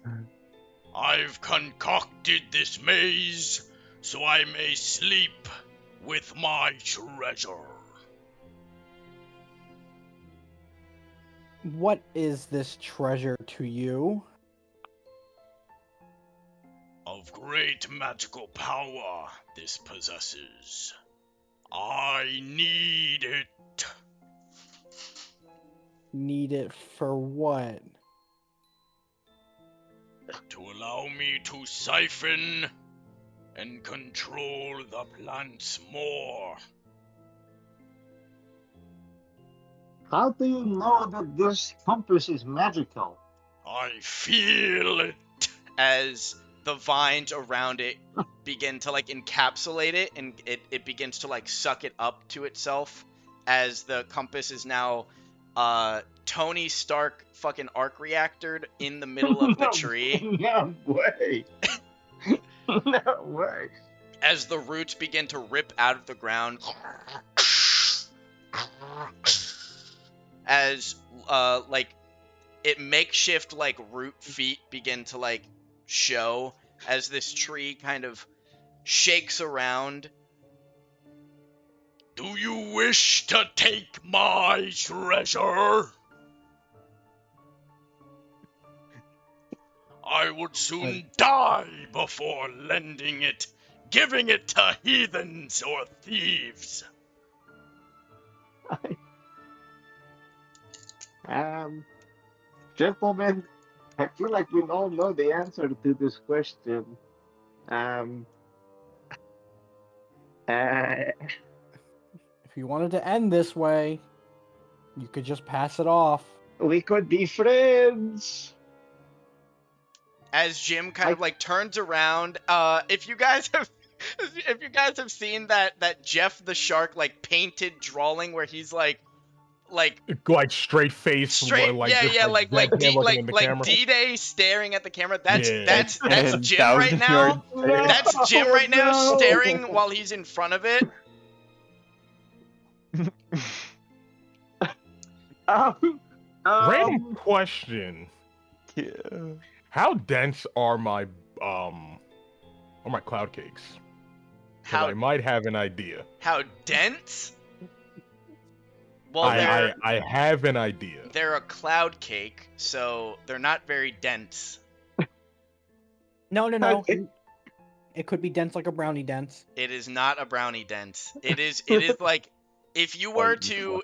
I've concocted this maze so I may sleep with my treasure. what is this treasure to you? Of great magical power this possesses. I need it. Need it for what? To allow me to siphon and control the plants more. How do you know that this compass is magical? I feel it as the vines around it begin to like encapsulate it, and it begins to like suck it up to itself as the compass is now Tony Stark fucking arc reactored in the middle of the tree. No way. No way. As the roots begin to rip out of the ground. As like it makeshift like root feet begin to like show as this tree kind of shakes around. Do you wish to take my treasure? I would soon die before lending it giving it to heathens or thieves. Gentlemen, I feel like we all know the answer to this question. Um, If you wanted to end this way, you could just pass it off. we could be friends. As Jim kind of like turns around, if you guys have seen that Jeff the Shark like painted drawing where he's like straight face, straight, like yeah, just, yeah, like looking in the camera. D-Day staring at the camera. That's Yeah. that's And Jim right 1,000 now. yard stare. That's Jim right now no. staring while he's in front of it. Random question: Yeah. how dense are my cloud cakes? 'Cause I How might have an idea. how dense? Well, I have an idea. they're a cloud cake, so they're not very dense. No. Okay. It could be dense like a brownie dense. It is not a brownie dense. It is like if you were to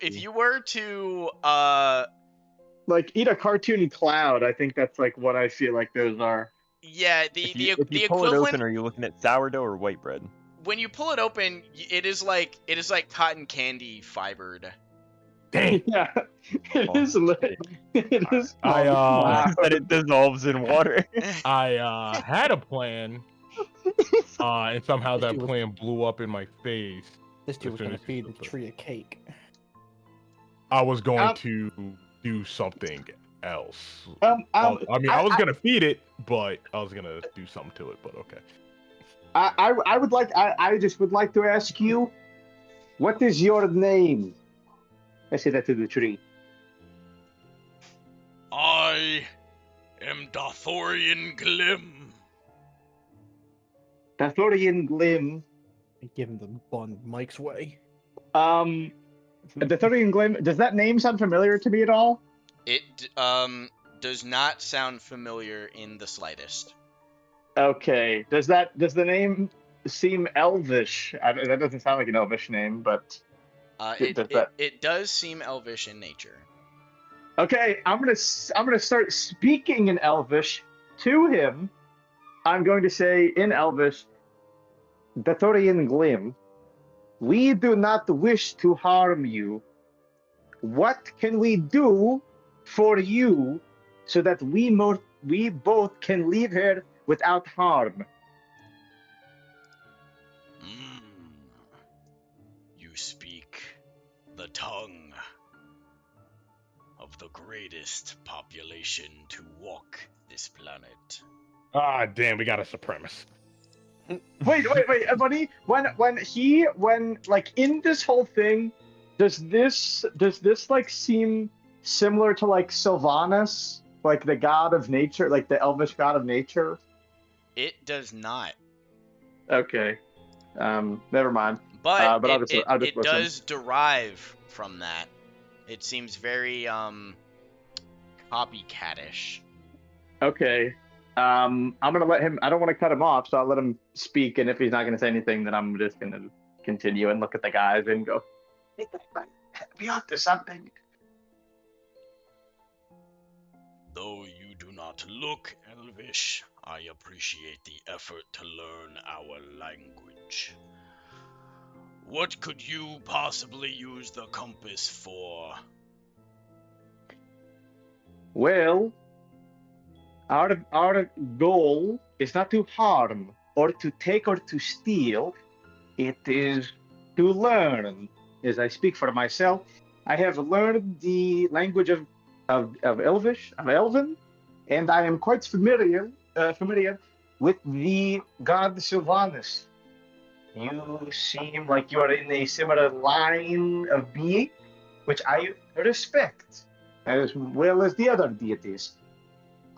Like eat a cartoon cloud. I think that's like what I feel like those are. yeah, If the you pull it equivalent open, are you looking at sourdough or white bread? when you pull it open, it is like cotton candy fibered. Dang. Yeah, it Oh, is. It is. That it dissolves in water. I had a plan, and somehow that Dude. plan blew up in my face. This dude As was soon gonna as you feed the said that. tree a cake. I was going Um, to do something else. I was gonna feed it, but I was gonna do something to it. But okay. I would like. I just would like to ask you, what is your name? I say that to the tree. I am Dothorian Glim. Dathorian Glim. I give him the bun Mike's way. Dathorian Glim. Does that name sound familiar to me at all? It does not sound familiar in the slightest. Okay. Does the name seem elvish? That doesn't sound like an elvish name, but It does seem elvish in nature. okay. I'm gonna start speaking in elvish to him. I'm going to say in elvish, Dathorian Glim, we do not wish to harm you. What can we do for you so that we both can leave here without harm? You speak the tongue of the greatest population to walk this planet. Ah, damn, we got a supremacist. Wait, buddy. When like in this whole thing, does this like seem similar to like Sylvanus, like the god of nature, like the elvish god of nature? It does not. Okay. Never mind. But I'll just it listen. does derive from that. It seems very copycatish. Okay. I'm gonna let him. I don't want to cut him off, so I'll let him speak. And if he's not gonna say anything, then I'm just gonna continue and look at the guys and go, "Hey, be on to something." Though you do not look elvish, I appreciate the effort to learn our language. What could you possibly use the compass for? Well, our goal is not to harm or to take or to steal. It is to learn. As I speak for myself, I have learned the language of Elvish, of Elven, and I am quite familiar with the god Sylvanus. You seem like you are in a similar line of being, which I respect, as well as the other deities.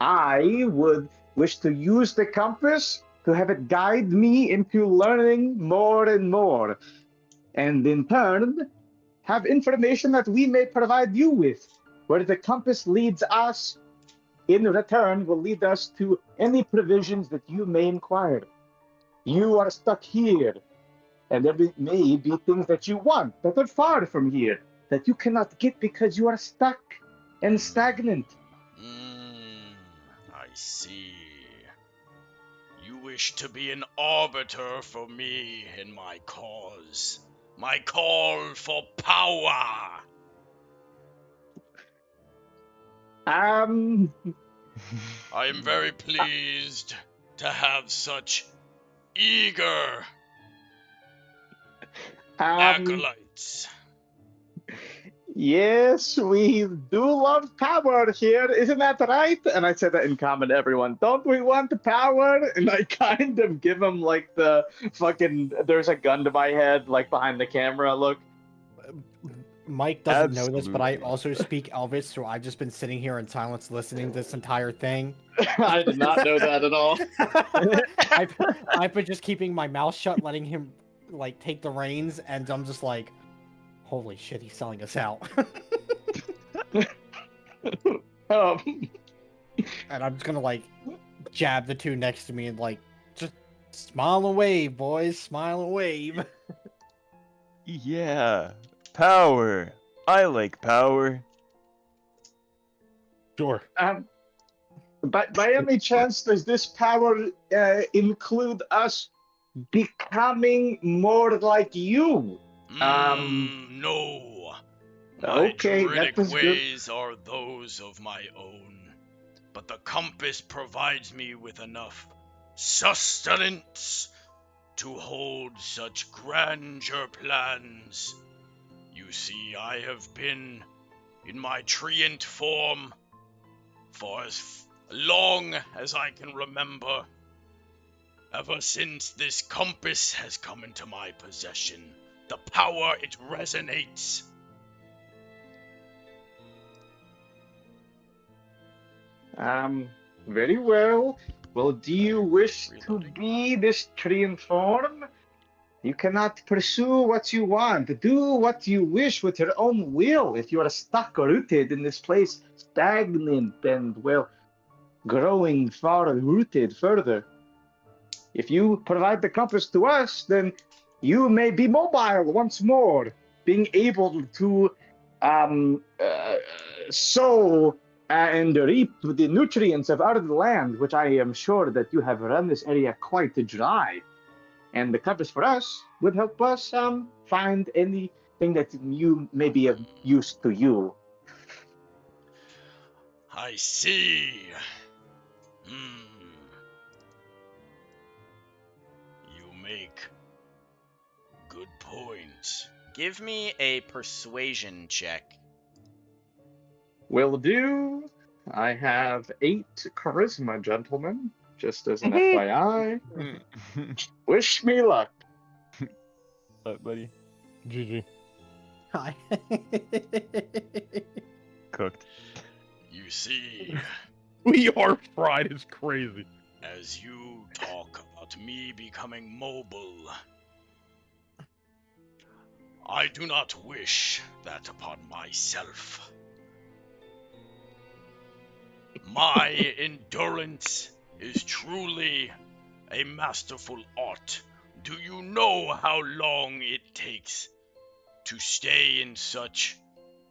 I would wish to use the compass to have it guide me into learning more and more, and in turn, have information that we may provide you with. Where the compass leads us, in return, will lead us to any provisions that you may inquire. You are stuck here, and there may be things that you want that are far from here that you cannot get because you are stuck and stagnant. I see. You wish to be an arbiter for me in my cause. My call for power. Um, I am very pleased to have such eager um, acolytes. yes, we do love power here, isn't that right? And I said that in common to everyone. Don't we want the power? And I kind of give him like the fucking there's a gun to my head, like behind the camera look. Mike doesn't know this, but I Absolutely. also speak Elvish, so I've just been sitting here in silence listening to this entire thing. I did not know that at all. I've been just keeping my mouth shut, letting him like take the reins, and I'm just like, holy shit, he's selling us out. Um, And I'm just gonna like jab the two next to me and like just smile and wave, boys, smile and wave. Yeah, power. I like power. Sure. by any chance, does this power include us becoming more like you? No. My Okay, that druidic was good. ways are those of my own, but the compass provides me with enough sustenance to hold such grandeur plans. You see, I have been in my treant form for as long as I can remember. Ever since this compass has come into my possession, the power it resonates. Very well. Well, do you wish to Reloading. be this treant form? You cannot pursue what you want. Do what you wish with your own will. If you are stuck or rooted in this place, stagnant and, well, growing far rooted further. If you provide the compass to us, then you may be mobile once more, being able to sow and reap the nutrients of our land, which I am sure that you have run this area quite dry. And the compass for us would help us find anything that you may be of use to you. I see. You make good points. Give me a persuasion check. Will do. I have 8 charisma, gentlemen. Just as an FYI. Wish me luck. What, buddy? GG. Hi. Cooked. You see, We are fried. It's crazy. as you talk about me becoming mobile, I do not wish that upon myself. My endurance is truly a masterful art. Do you know how long it takes to stay in such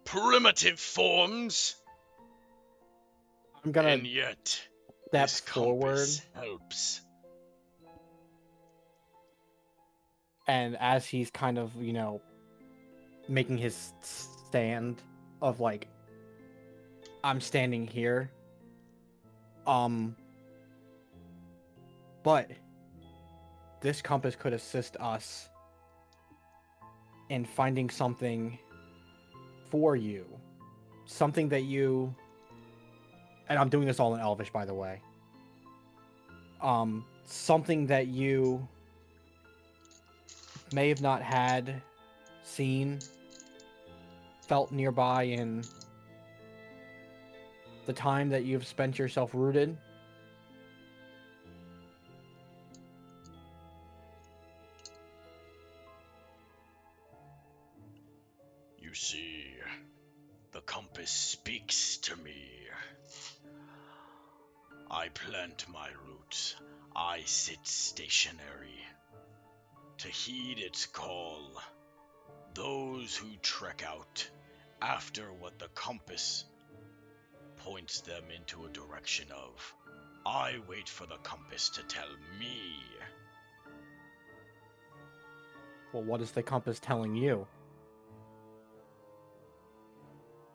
primitive forms? I'm gonna And yet, step this forward, compass helps. and as he's kind of, making his stand of like, I'm standing here. But this compass could assist us in finding something for you. Something that you, and I'm doing this all in Elvish, by the way. Something that you may have not had, seen, felt nearby in the time that you've spent yourself rooted. You see, the compass speaks to me. I plant my roots. I sit stationary to heed its call. Those who trek out after what the compass points them into a direction of, I wait for the compass to tell me. Well, what is the compass telling you?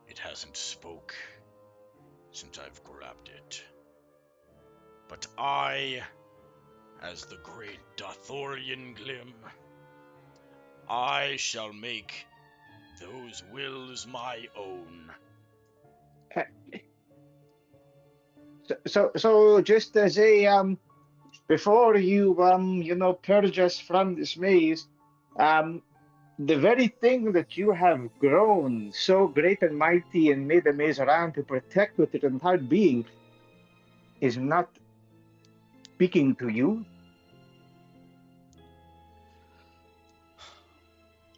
It hasn't spoke since I've grabbed it. But I, as the great Dothorian Glim, I shall make those wills my own. So just as a before you purge us from this maze, the very thing that you have grown so great and mighty and made the maze around to protect with your entire being is not speaking to you.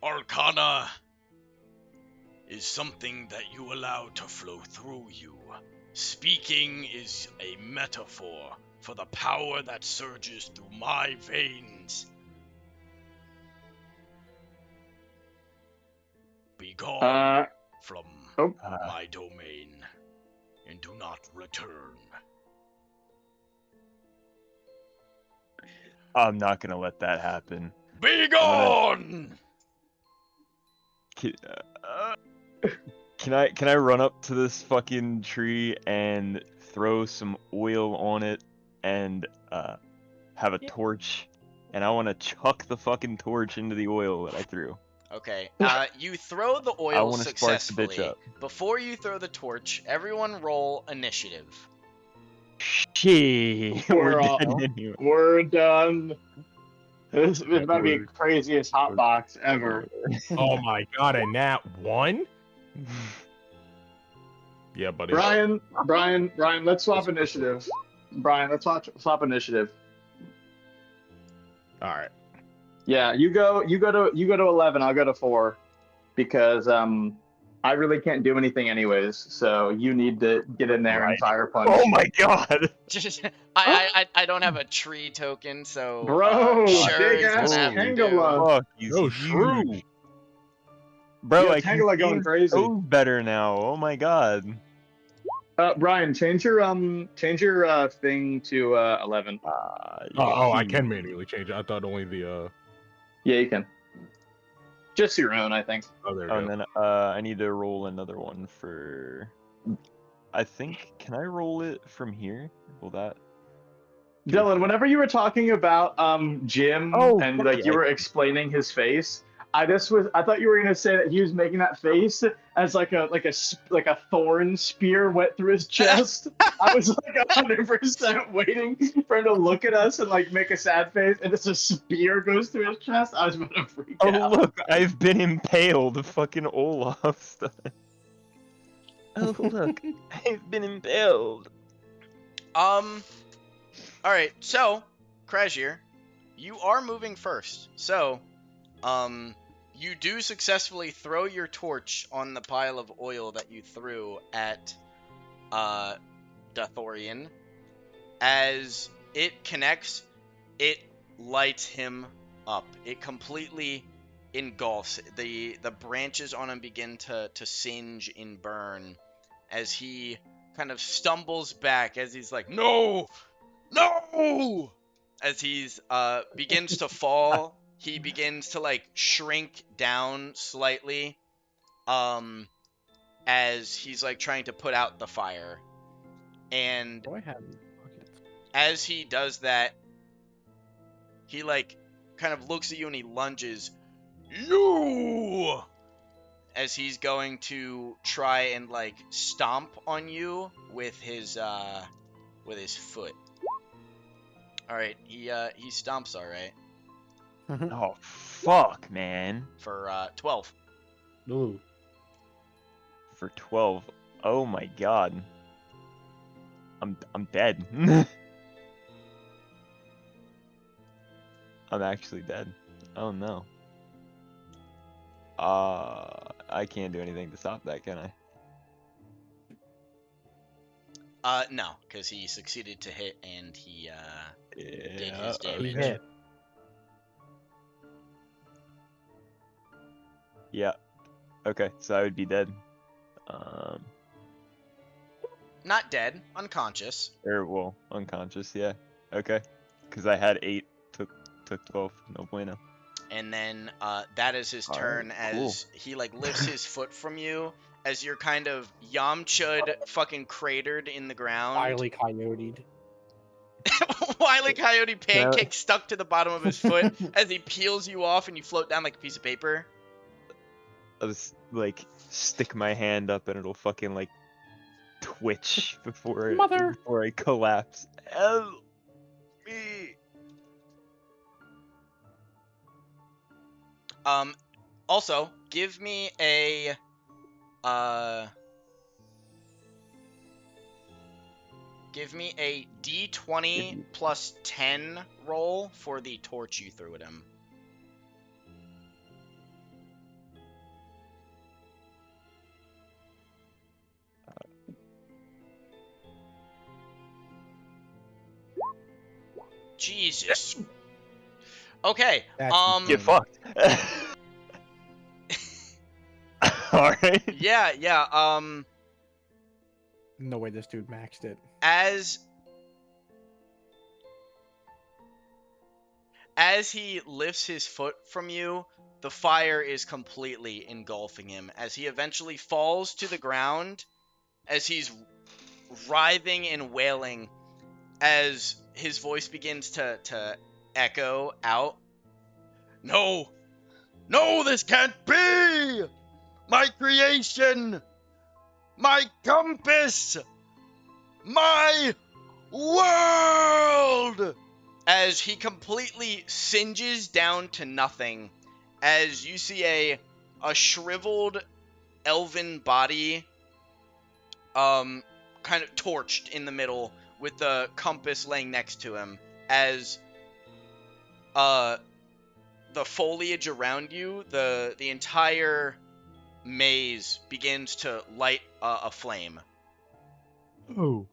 Arcana is something that you allow to flow through you. Speaking is a metaphor for the power that surges through my veins. Be gone from Oh. my domain, and do not return. I'm not gonna let that happen. Be gone! Can I run up to this fucking tree and throw some oil on it and have a torch, and I want to chuck the fucking torch into the oil that I threw. Okay, you throw the I oil want to spark the bitch successfully. up. Before you throw the torch, everyone roll initiative. Shit, We're all- dead anyway. We're done. This might be the We're- craziest hotbox ever. Oh my god, a nat 1? Yeah, buddy. Brian, let's swap initiative. Brian, let's swap initiative. All right. Yeah, you go to 11. I'll go to 4 because I really can't do anything anyways. So you need to get in there and fire punch. Oh my god! I don't have a tree token, so Bro, sure big is ass gonna have to do. Tangela. Fuck, he's No, huge. true. Bro, Yo, I can Tangela see going his crazy. toes better now. Oh my god. Brian, change your thing to 11. Oh, I can manually change it. I thought only the Yeah, you can. Just your own, I think. Oh, there we Oh, go. and then I need to roll another one for. I think, can I roll it from here? Will that? Dylan, whenever you were talking about Jim and fuck like yeah. you were explaining his face, I thought you were gonna say that he was making that face as like a thorn spear went through his chest. I was like 100% waiting for him to look at us and like make a sad face, and just a spear goes through his chest. I was about to freak Oh out. look, I've been impaled, fucking Olaf stuff. Oh look, I've been impaled. All right, so Krajir, you are moving first. So, you do successfully throw your torch on the pile of oil that you threw at Dothorian. As it connects, it lights him up. It completely engulfs. The branches on him begin to singe and burn as he kind of stumbles back as he's like, no! As he's begins to fall, he begins to like shrink down slightly as he's like trying to put out the fire. And Do I have buckets? as he does that, he like kind of looks at you and he lunges, you, as he's going to try and like stomp on you with his foot. All right, he stomps all right Oh fuck, man. for 12. Ooh. For 12. Oh my god. I'm dead. I'm actually dead. Oh no. I can't do anything to stop that, can No, because he succeeded to hit and he did Yeah. his He damage. hit. Yeah. Okay, so I would be dead. Not dead, unconscious. Or well, unconscious. Yeah. Okay. Because I had 8, took 12. No bueno. And then that is his All right, turn cool. as he like lifts his foot from you as you're kind of Yamchud fucking cratered in the ground. Wily coyoted. Wile E. Coyote Can I- pancake stuck to the bottom of his foot as he peels you off and you float down like a piece of paper. I'll just like stick my hand up and it'll fucking like twitch before Mother. before I collapse. Help me. Also, give me a D20 plus 10 roll for the torch you threw at him. Jesus. Okay. That's Get insane. fucked. All right. Yeah. No way this dude maxed it. As he lifts his foot from you, the fire is completely engulfing him as he eventually falls to the ground as he's writhing and wailing as his voice begins to echo out. No, this can't be! My creation! My compass! My world! As he completely singes down to nothing, as you see a shriveled elven body, kind of torched in the middle with the compass laying next to him, as the foliage around you, the entire maze begins to light a flame. Oh.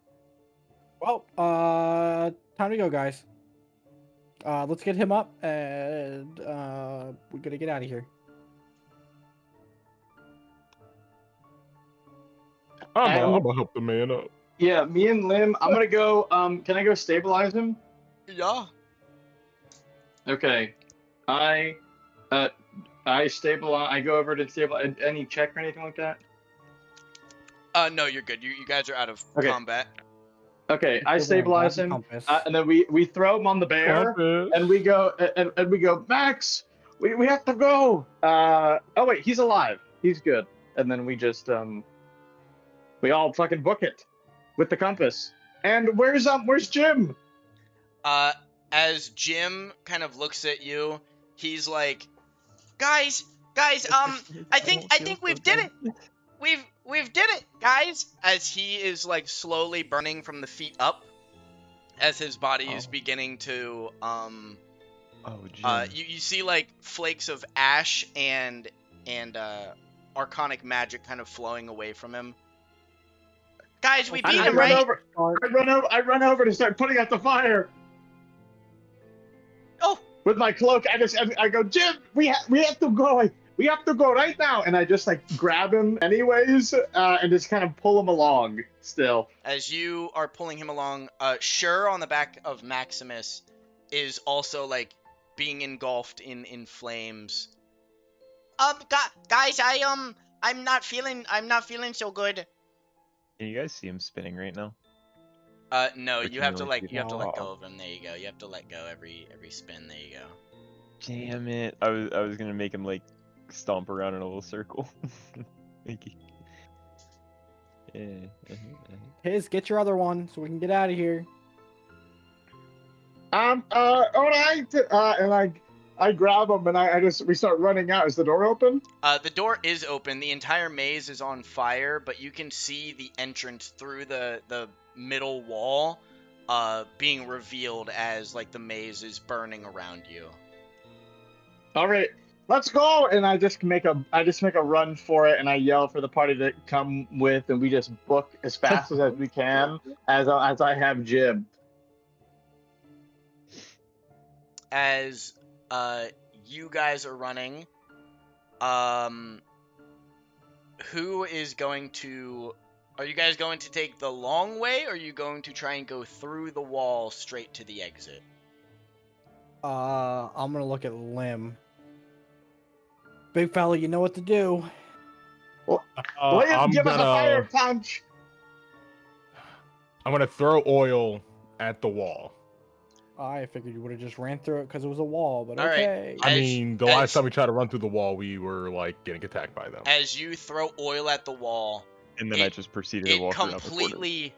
Well, time to go, guys. Let's get him up, and we're gonna get out of here. I'm Um, gonna help the man up. Yeah, me and Lim, I'm gonna go. Can I go stabilize him? Yeah. Okay. I stabilize. I go over to stabilize. Any check or anything like that? No, you're good. You guys are out of Okay. combat. Okay, I stabilize him, Compass. and then we throw him on the bear, Compass. and we go and we go, Max, we have to go. Oh wait, he's alive. He's good. And then we just we all fucking book it with the compass. And where's Jim? As Jim kind of looks at you, he's like, guys, I think we've did it. We've did it, guys. As he is like slowly burning from the feet up, as his body is beginning to Oh, Jim. you see like flakes of ash and arcanic magic kind of flowing away from him. Guys, we beat I him, run right? over. I run over to start putting out the fire. Oh, With my cloak, I go, Jim, we have to go. We have to go right now. And I just like grab him anyways, and just kind of pull him along still. as you are pulling him along, Sure on the back of Maximus is also like being engulfed in flames. Guys, I'm not feeling so good. Can you guys see him spinning right now? No, Or you can have you to only like see you have to let the- go of him. There you go. You have to let go every spin. There you go. Damn it! I was gonna make him like stomp around in a little circle. Thank you. Yeah. Tiz, get your other one so we can get out of here. All right. And I grab him and we start running out. Is the door open? The door is open. The entire maze is on fire, but you can see the entrance through the middle wall, being revealed as like the maze is burning around you. All right. let's go! And I just make a run for it, and I yell for the party to come with, and we just book as fast as we can as I have Jib. As you guys are running, who is going to? Are you guys going to take the long way, or are you going to try and go through the wall straight to the exit? I'm gonna look at Lim. Big fella, you know what to do. I'm Give us a fire gonna punch! throw oil at the wall. I figured you would have just ran through it because it was a wall, but All right. okay. I As- mean, the as- last time we tried to run through the wall, we were like getting attacked by them. As you throw oil at the wall, And then I It- just proceeded to it walk around the corner. completely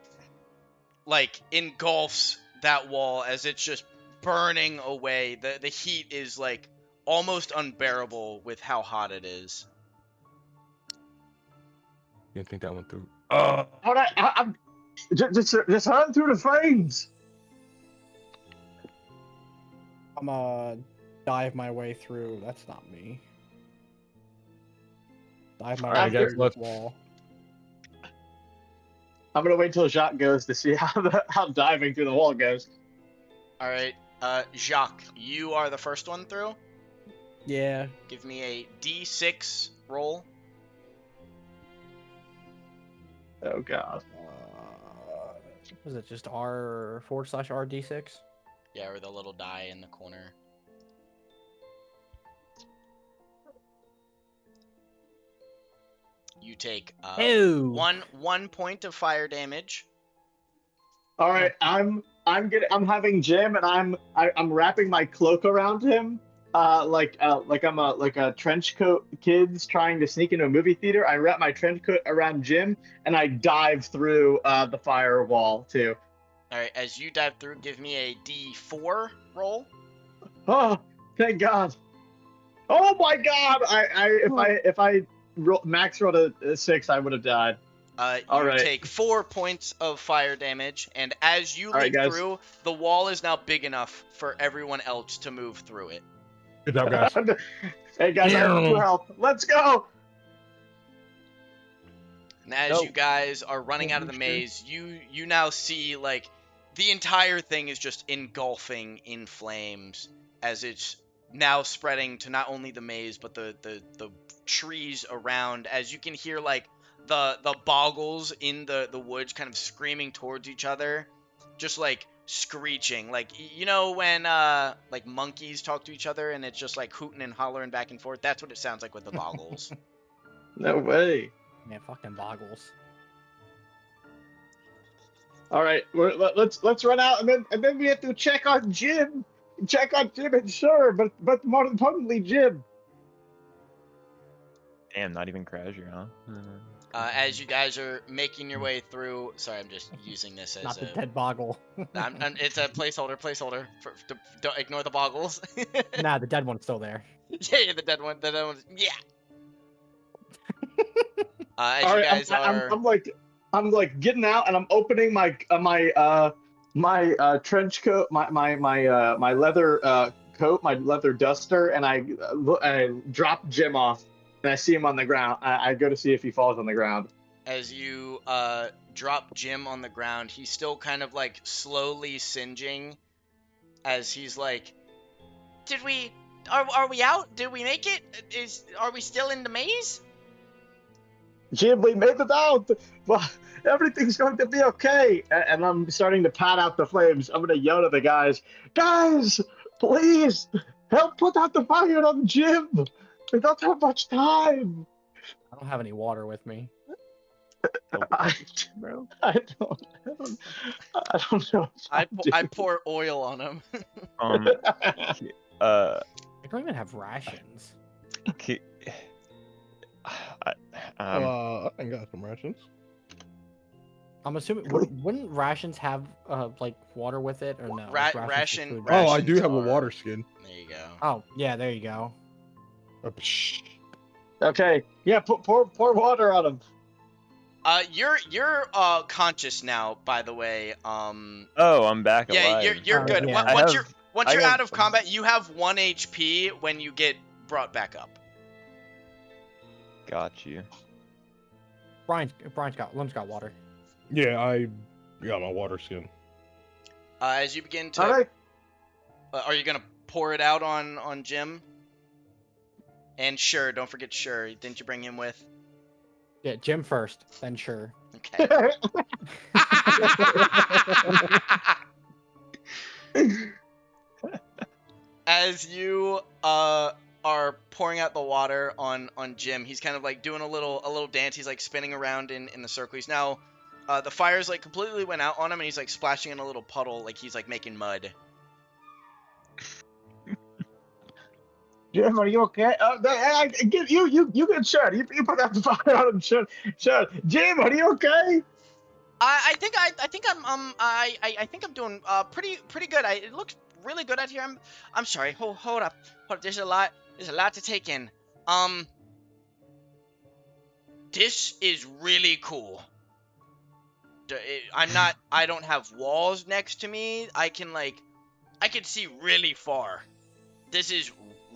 like engulfs that wall as it's just burning away. The heat is like almost unbearable with how hot it is. Didn't think that went through. I'm just run through the flames. I'm gonna dive my way through. That's not me. Dive my Alright, way guys, through let's- the wall. I'm gonna wait till Jacques goes to see how diving through the wall goes. All right, Jacques, you are the first one through. Yeah. Give me a D6 roll. Oh god. Was it just R/RD6? Yeah, or the little die in the corner. You take Ew. one point of fire damage. All right, I'm having Jim, and I'm wrapping my cloak around him, like I'm a trench coat kids trying to sneak into a movie theater. I wrap my trench coat around Jim, and I dive through the firewall too. All right, as you dive through, give me a D4 roll. Oh, thank God! Oh my God! If I max rolled a 6, I would have died. You All right. take 4 points of fire damage, and as you All right, leap guys. through, the wall is now big enough for everyone else to move through it. Good job, guys. Hey guys, I have 2 health. Let's go! And as you guys are running out of the maze, you now see like the entire thing is just engulfing in flames as it's now spreading to not only the maze but the trees around. As you can hear like the boggles in the woods kind of screaming towards each other, just like screeching, like you know when like monkeys talk to each other and it's just like hooting and hollering back and forth. That's what it sounds like with the boggles. No way. Man, fucking boggles. All right, let's run out, and then we have to check on Jim. Check on Jim and sure, but more importantly, Jim. Damn, not even Crasher, huh? As you guys are making your way through, sorry, I'm just using this as Not the a. dead boggle. It's a placeholder. Don't ignore the boggles. Nah, the dead one's still there. Yeah, the dead one. Yeah. As All you right, guys are. I'm like getting out, and I'm opening my trench coat, my leather coat, my leather duster, and I drop Jim off, and I see him on the ground. I go to see if he falls on the ground. As you drop Jim on the ground, he's still kind of like slowly singeing. As he's like, "Did we? Are we out? Did we make it? Are we still in the maze?" Jim, we made it out. Well, everything's going to be okay. And I'm starting to pat out the flames. I'm gonna yell to the guys, please help put out the fire on Jim. We don't have much time. I don't have any water with me. I don't know. I pour oil on him. I don't even have rations. I got some rations. I'm assuming wouldn't rations have like water with it or no? Is rations just ration- food? ration- Oh, I do have a are- water skin. There you go. Oh yeah, there you go. Psh. Okay, yeah, pour water on him. You're conscious now, by the way. Oh, I'm back Yeah, alive. you're Oh, good. yeah. Once I you're have- out of combat, you have 1 HP when you get brought back up. Got you. Lim's got water. Yeah, I got my water skin. As you begin to, All right. are you gonna pour it out on Jim? And sure, don't forget sure. Didn't you bring him with? Yeah, Jim first, then sure. Okay. As you are pouring out the water on Jim, he's kind of like doing a little dance. He's like spinning around in the circle. He's now the fire's like completely went out on him, and he's like splashing in a little puddle, like he's like making mud. Jim, are you okay? Get you get shut. You put out the fire out and shut. Jim, are you okay? I think I'm doing pretty good. It looks really good out here. I'm sorry. Hold up. There's a lot to take in. This is really cool. I don't have walls next to me. I can see really far. This is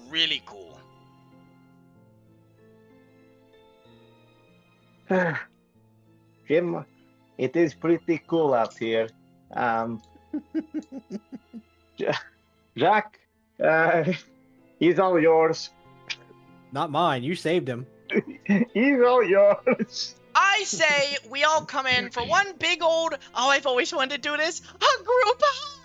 really cool. Jim, it is pretty cool out here. Jack, he's all yours. Not mine. You saved him. He's all yours. I say we all come in for one big old, oh, I've always wanted to do this, a group hug.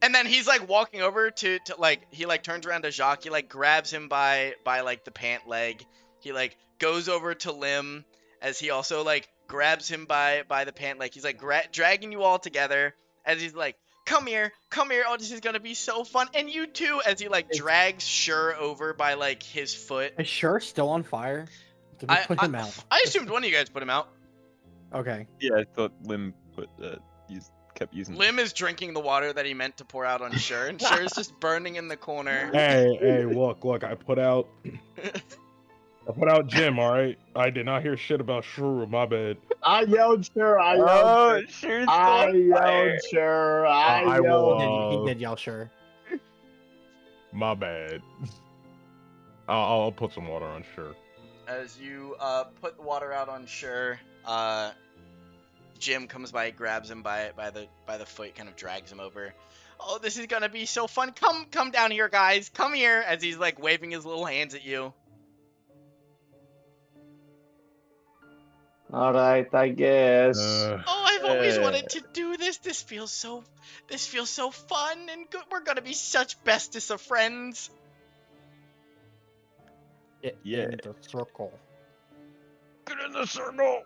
And then he's like walking over to like, he like turns around to Jacques, he like grabs him by like the pant leg. He like goes over to Lim as he also like grabs him by the pant leg. He's like dragging you all together as he's like, come here, oh, this is gonna be so fun. And you too, as he like drags Sure over by like his foot. Is Sure still on fire? Did we put him out? I assumed one of you guys put him out. Okay. Yeah, I thought Lim kept using. Lim is drinking the water that he meant to pour out on Sure, and Sure is just burning in the corner. Hey, look! I put out Jim. All right, I did not hear shit about Shrew. My bad. I yelled, sure. I yelled, sure. I yelled, sure. I will. He did yell Sure. My bad. I'll put some water on Sure. As you put the water out on Sure, Jim comes by, grabs him by the foot, kind of drags him over. Oh, this is gonna be so fun! Come down here, guys! Come here! As he's like waving his little hands at you. All right, I guess. Oh, I've always wanted to do this. This feels so fun and good. We're gonna be such bestest of friends. Get Yeah. in the circle. Get in the circle.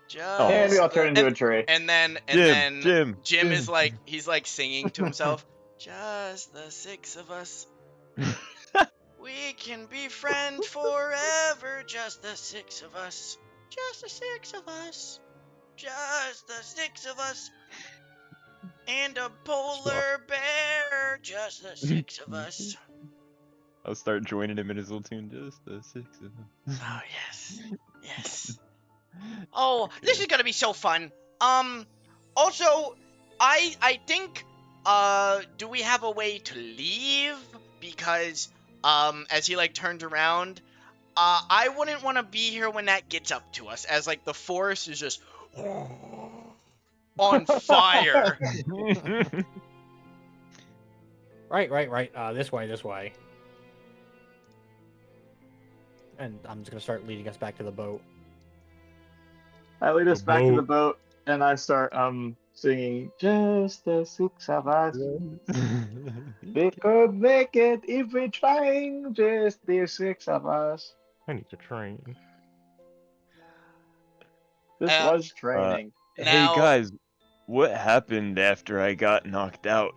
Just And we all turn into a tree. And then Jim is like, he's like singing to himself. Just the six of us. We can be friends forever. Just the six of us. Just the six of us. Just the six of us. And a polar bear. Just the six of us. I'll start joining him in his little tune. Just the six of us. Oh, yes. Yes. Oh, this is gonna be so fun. Also, I think, do we have a way to leave? Because, as he, like, turns around, I wouldn't want to be here when that gets up to us, as, like, the forest is just on fire. Right. This way. And I'm just gonna start leading us back to the boat. I lead us The back to the boat. boat, and I start singing. Just the six of us. We could make it if we trying. Just the six of us. I need to train. This Uh, was training. Hey Now- guys, what happened after I got knocked out?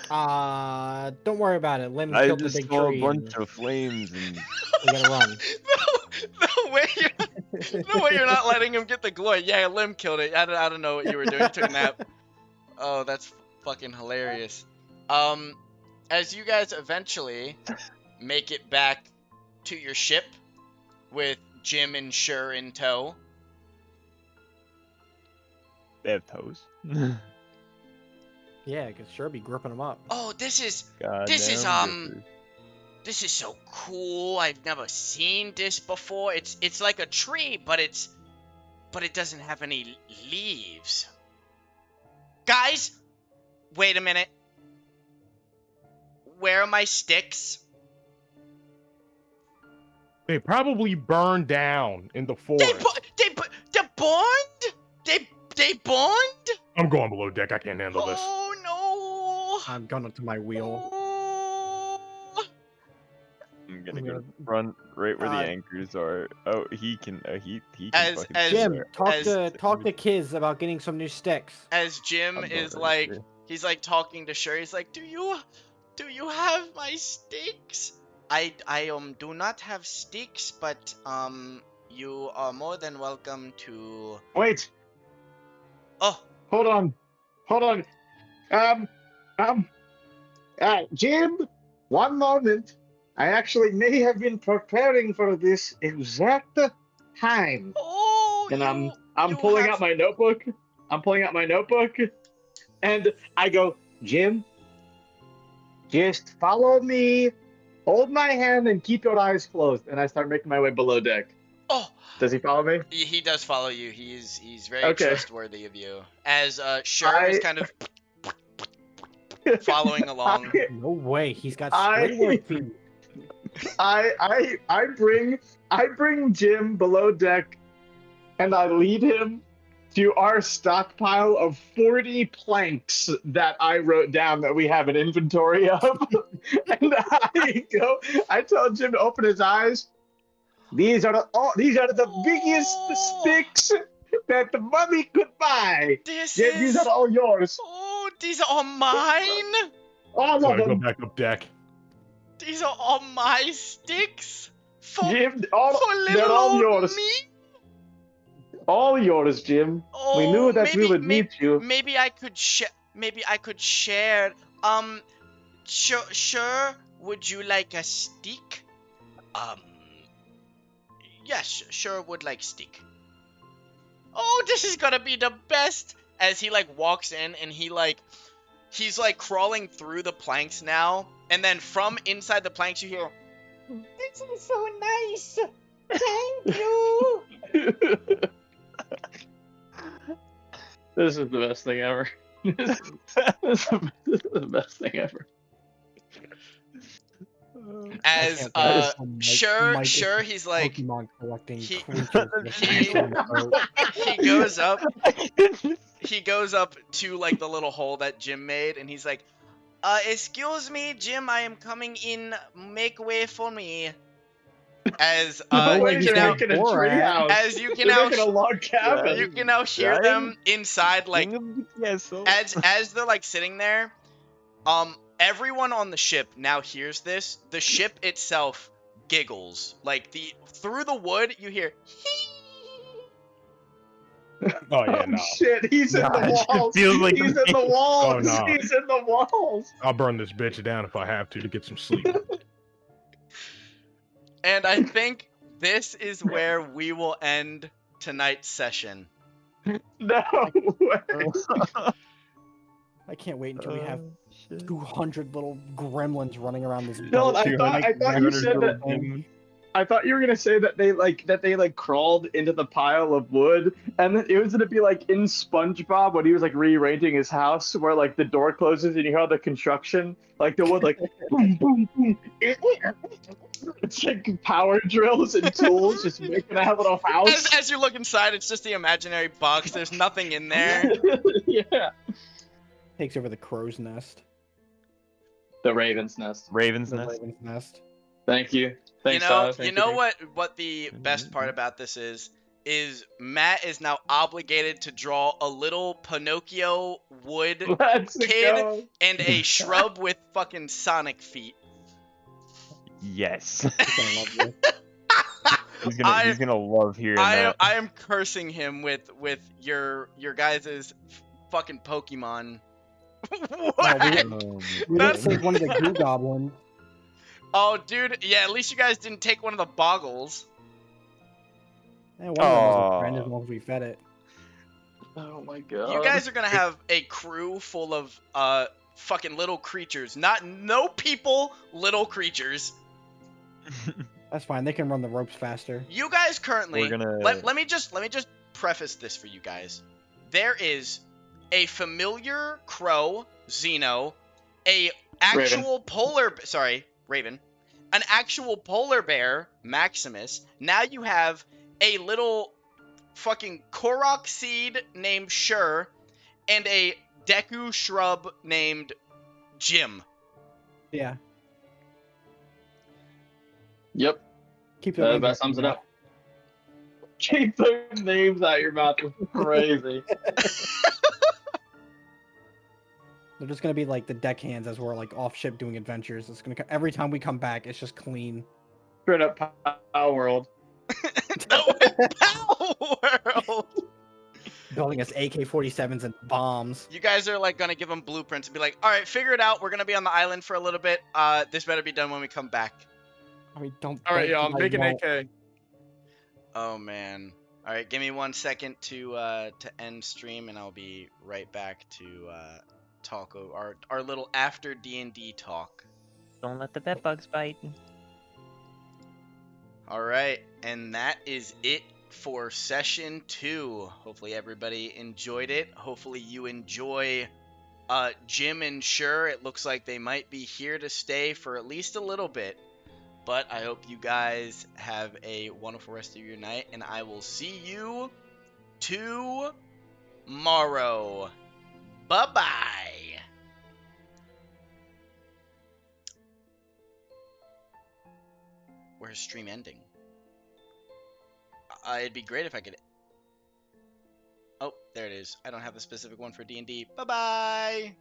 Don't worry about it. Lim I killed the just big saw a tree. bunch And of flames and we gotta run. No way you're not letting him get the glory. Yeah, Lim killed it. I don't know what you were doing. You took a nap. Oh, that's fucking hilarious. As you guys eventually make it back to your ship with Jim and Sure in tow, They have toes. Yeah, because sure be gripping them up. Oh, this is Goddamn grippers. this is so cool. I've never seen this before. It's like a tree, but it doesn't have any leaves. Guys, wait a minute. Where are my sticks? They probably burned down in the forest. They burned? They burned? I'm going below deck. I can't handle this. Oh no! I'm going up to my wheel. Oh. I'm gonna I'm go gonna- run right where the Uh, anchors are. Oh, he can. He can As- fucking. as- see Jim, where- talk to Kiz about getting some new sticks. As Jim I'm going is right like, here. he's like talking to Sher. He's like, do you have my sticks? I do not have sticks, but you are more than welcome to. Wait, Oh, hold on. Jim, one moment. I actually may have been preparing for this exact time. oh, And I'm you pulling have- out my notebook. And I go, Jim, just follow me, hold my hand, and keep your eyes closed. And I start making my way below deck. Oh, Does he follow me? he does follow you. He's very Okay. trustworthy of you. As Sher is kind of following along. No way, he's got I- straight feet. I bring Jim below deck, and I lead him to our stockpile of 40 planks that I wrote down that we have an inventory of. And I tell Jim to open his eyes. These are the biggest sticks that the money could buy. Jim, these are all yours. Oh, these are all mine. All So of I go them. back up deck. These are all my sticks. For Jim, for little they're all old yours. me. All yours, Jim. We knew that we would meet you. Maybe I could share. Sure. Would you like a stick? Yes, sure would like stick. Oh, this is gonna be the best. As he like walks in and he's like crawling through the planks now, and then from inside the planks you hear, "This is so nice. Thank you." This is the best thing ever. This is the best thing ever. As I can't believe Mike sure is he's like Pokemon collecting he- creatures. with he- hands on the boat. he goes up to like the little hole that Jim made, and he's like, excuse me, Jim, I am coming in. Make way for me." As No way, you he's can now, making a Borat. treehouse. as you can They're now, making a log cabin. you can now hear Right? them inside, like Yes. as they're like sitting there. Everyone on the ship now hears this. The ship itself giggles, like through the wood you hear. Oh yeah, no. Shit, he's in Nah, the it walls. feels like He's the in the walls. Oh, no. He's in the walls. I'll burn this bitch down if I have to get some sleep. And I think this is where we will end tonight's session. No way. I can't wait until we have 200 little gremlins running around this No, boat. I thought you said that. I thought you were gonna say that they crawled into the pile of wood, and then it was gonna be like in SpongeBob when he was like rearranging his house, where like the door closes and you hear all the construction, like the wood, like boom, boom, boom. It's like power drills and tools just making that little house. As you look inside, it's just the imaginary box. There's nothing in there. Yeah. Takes over the crow's nest. The Raven's Nest. Raven's The Nest. raven's nest. Thank you. Thanks, you know, Tyler. Thank you know Dave. what the best part about this is Matt is now obligated to draw a little Pinocchio wood Let's kid go. and a shrub with fucking Sonic feet. Yes. He's gonna love you. He's gonna love hearing I that. am cursing him with your guys' fucking Pokemon. What? We didn't save one of the goo goblins. Oh, dude, yeah. At least you guys didn't take one of the boggles. One of them was Aw. a friend as long as we fed it. Oh my god. You guys are gonna have a crew full of fucking little creatures. No people, little creatures. That's fine. They can run the ropes faster. You guys currently We're gonna. let me just preface this for you guys. There is a familiar crow, Xeno, a actual Raven, an actual polar bear, Maximus. Now you have a little fucking Korok seed named Shur, and a Deku shrub named Jim. Yeah. Yep. Keep their names That out sums your it mouth. up. Keep their names out your mouth. It's crazy. They're just gonna be like the deckhands as we're like off ship doing adventures. It's gonna every time we come back, it's just clean. Straight up Power World. No, Power World. Building us AK-47s and bombs. You guys are like gonna give them blueprints and be like, all right, figure it out. We're gonna be on the island for a little bit. This better be done when we come back. I mean, don't. All right, don't y'all. think I Make an won't. AK. Oh man. All right, give me 1 second to end stream, and I'll be right back to talk our little after D&D talk. Don't let the bed bugs bite. All right, and that is it for session 2. Hopefully everybody enjoyed it. Hopefully you enjoy Jim and Shur. It looks like they might be here to stay for at least a little bit. But I hope you guys have a wonderful rest of your night, and I will see you tomorrow. Bye-bye. Where's stream ending? It'd be great if I could... Oh, there it is. I don't have the specific one for D&D. Bye-bye!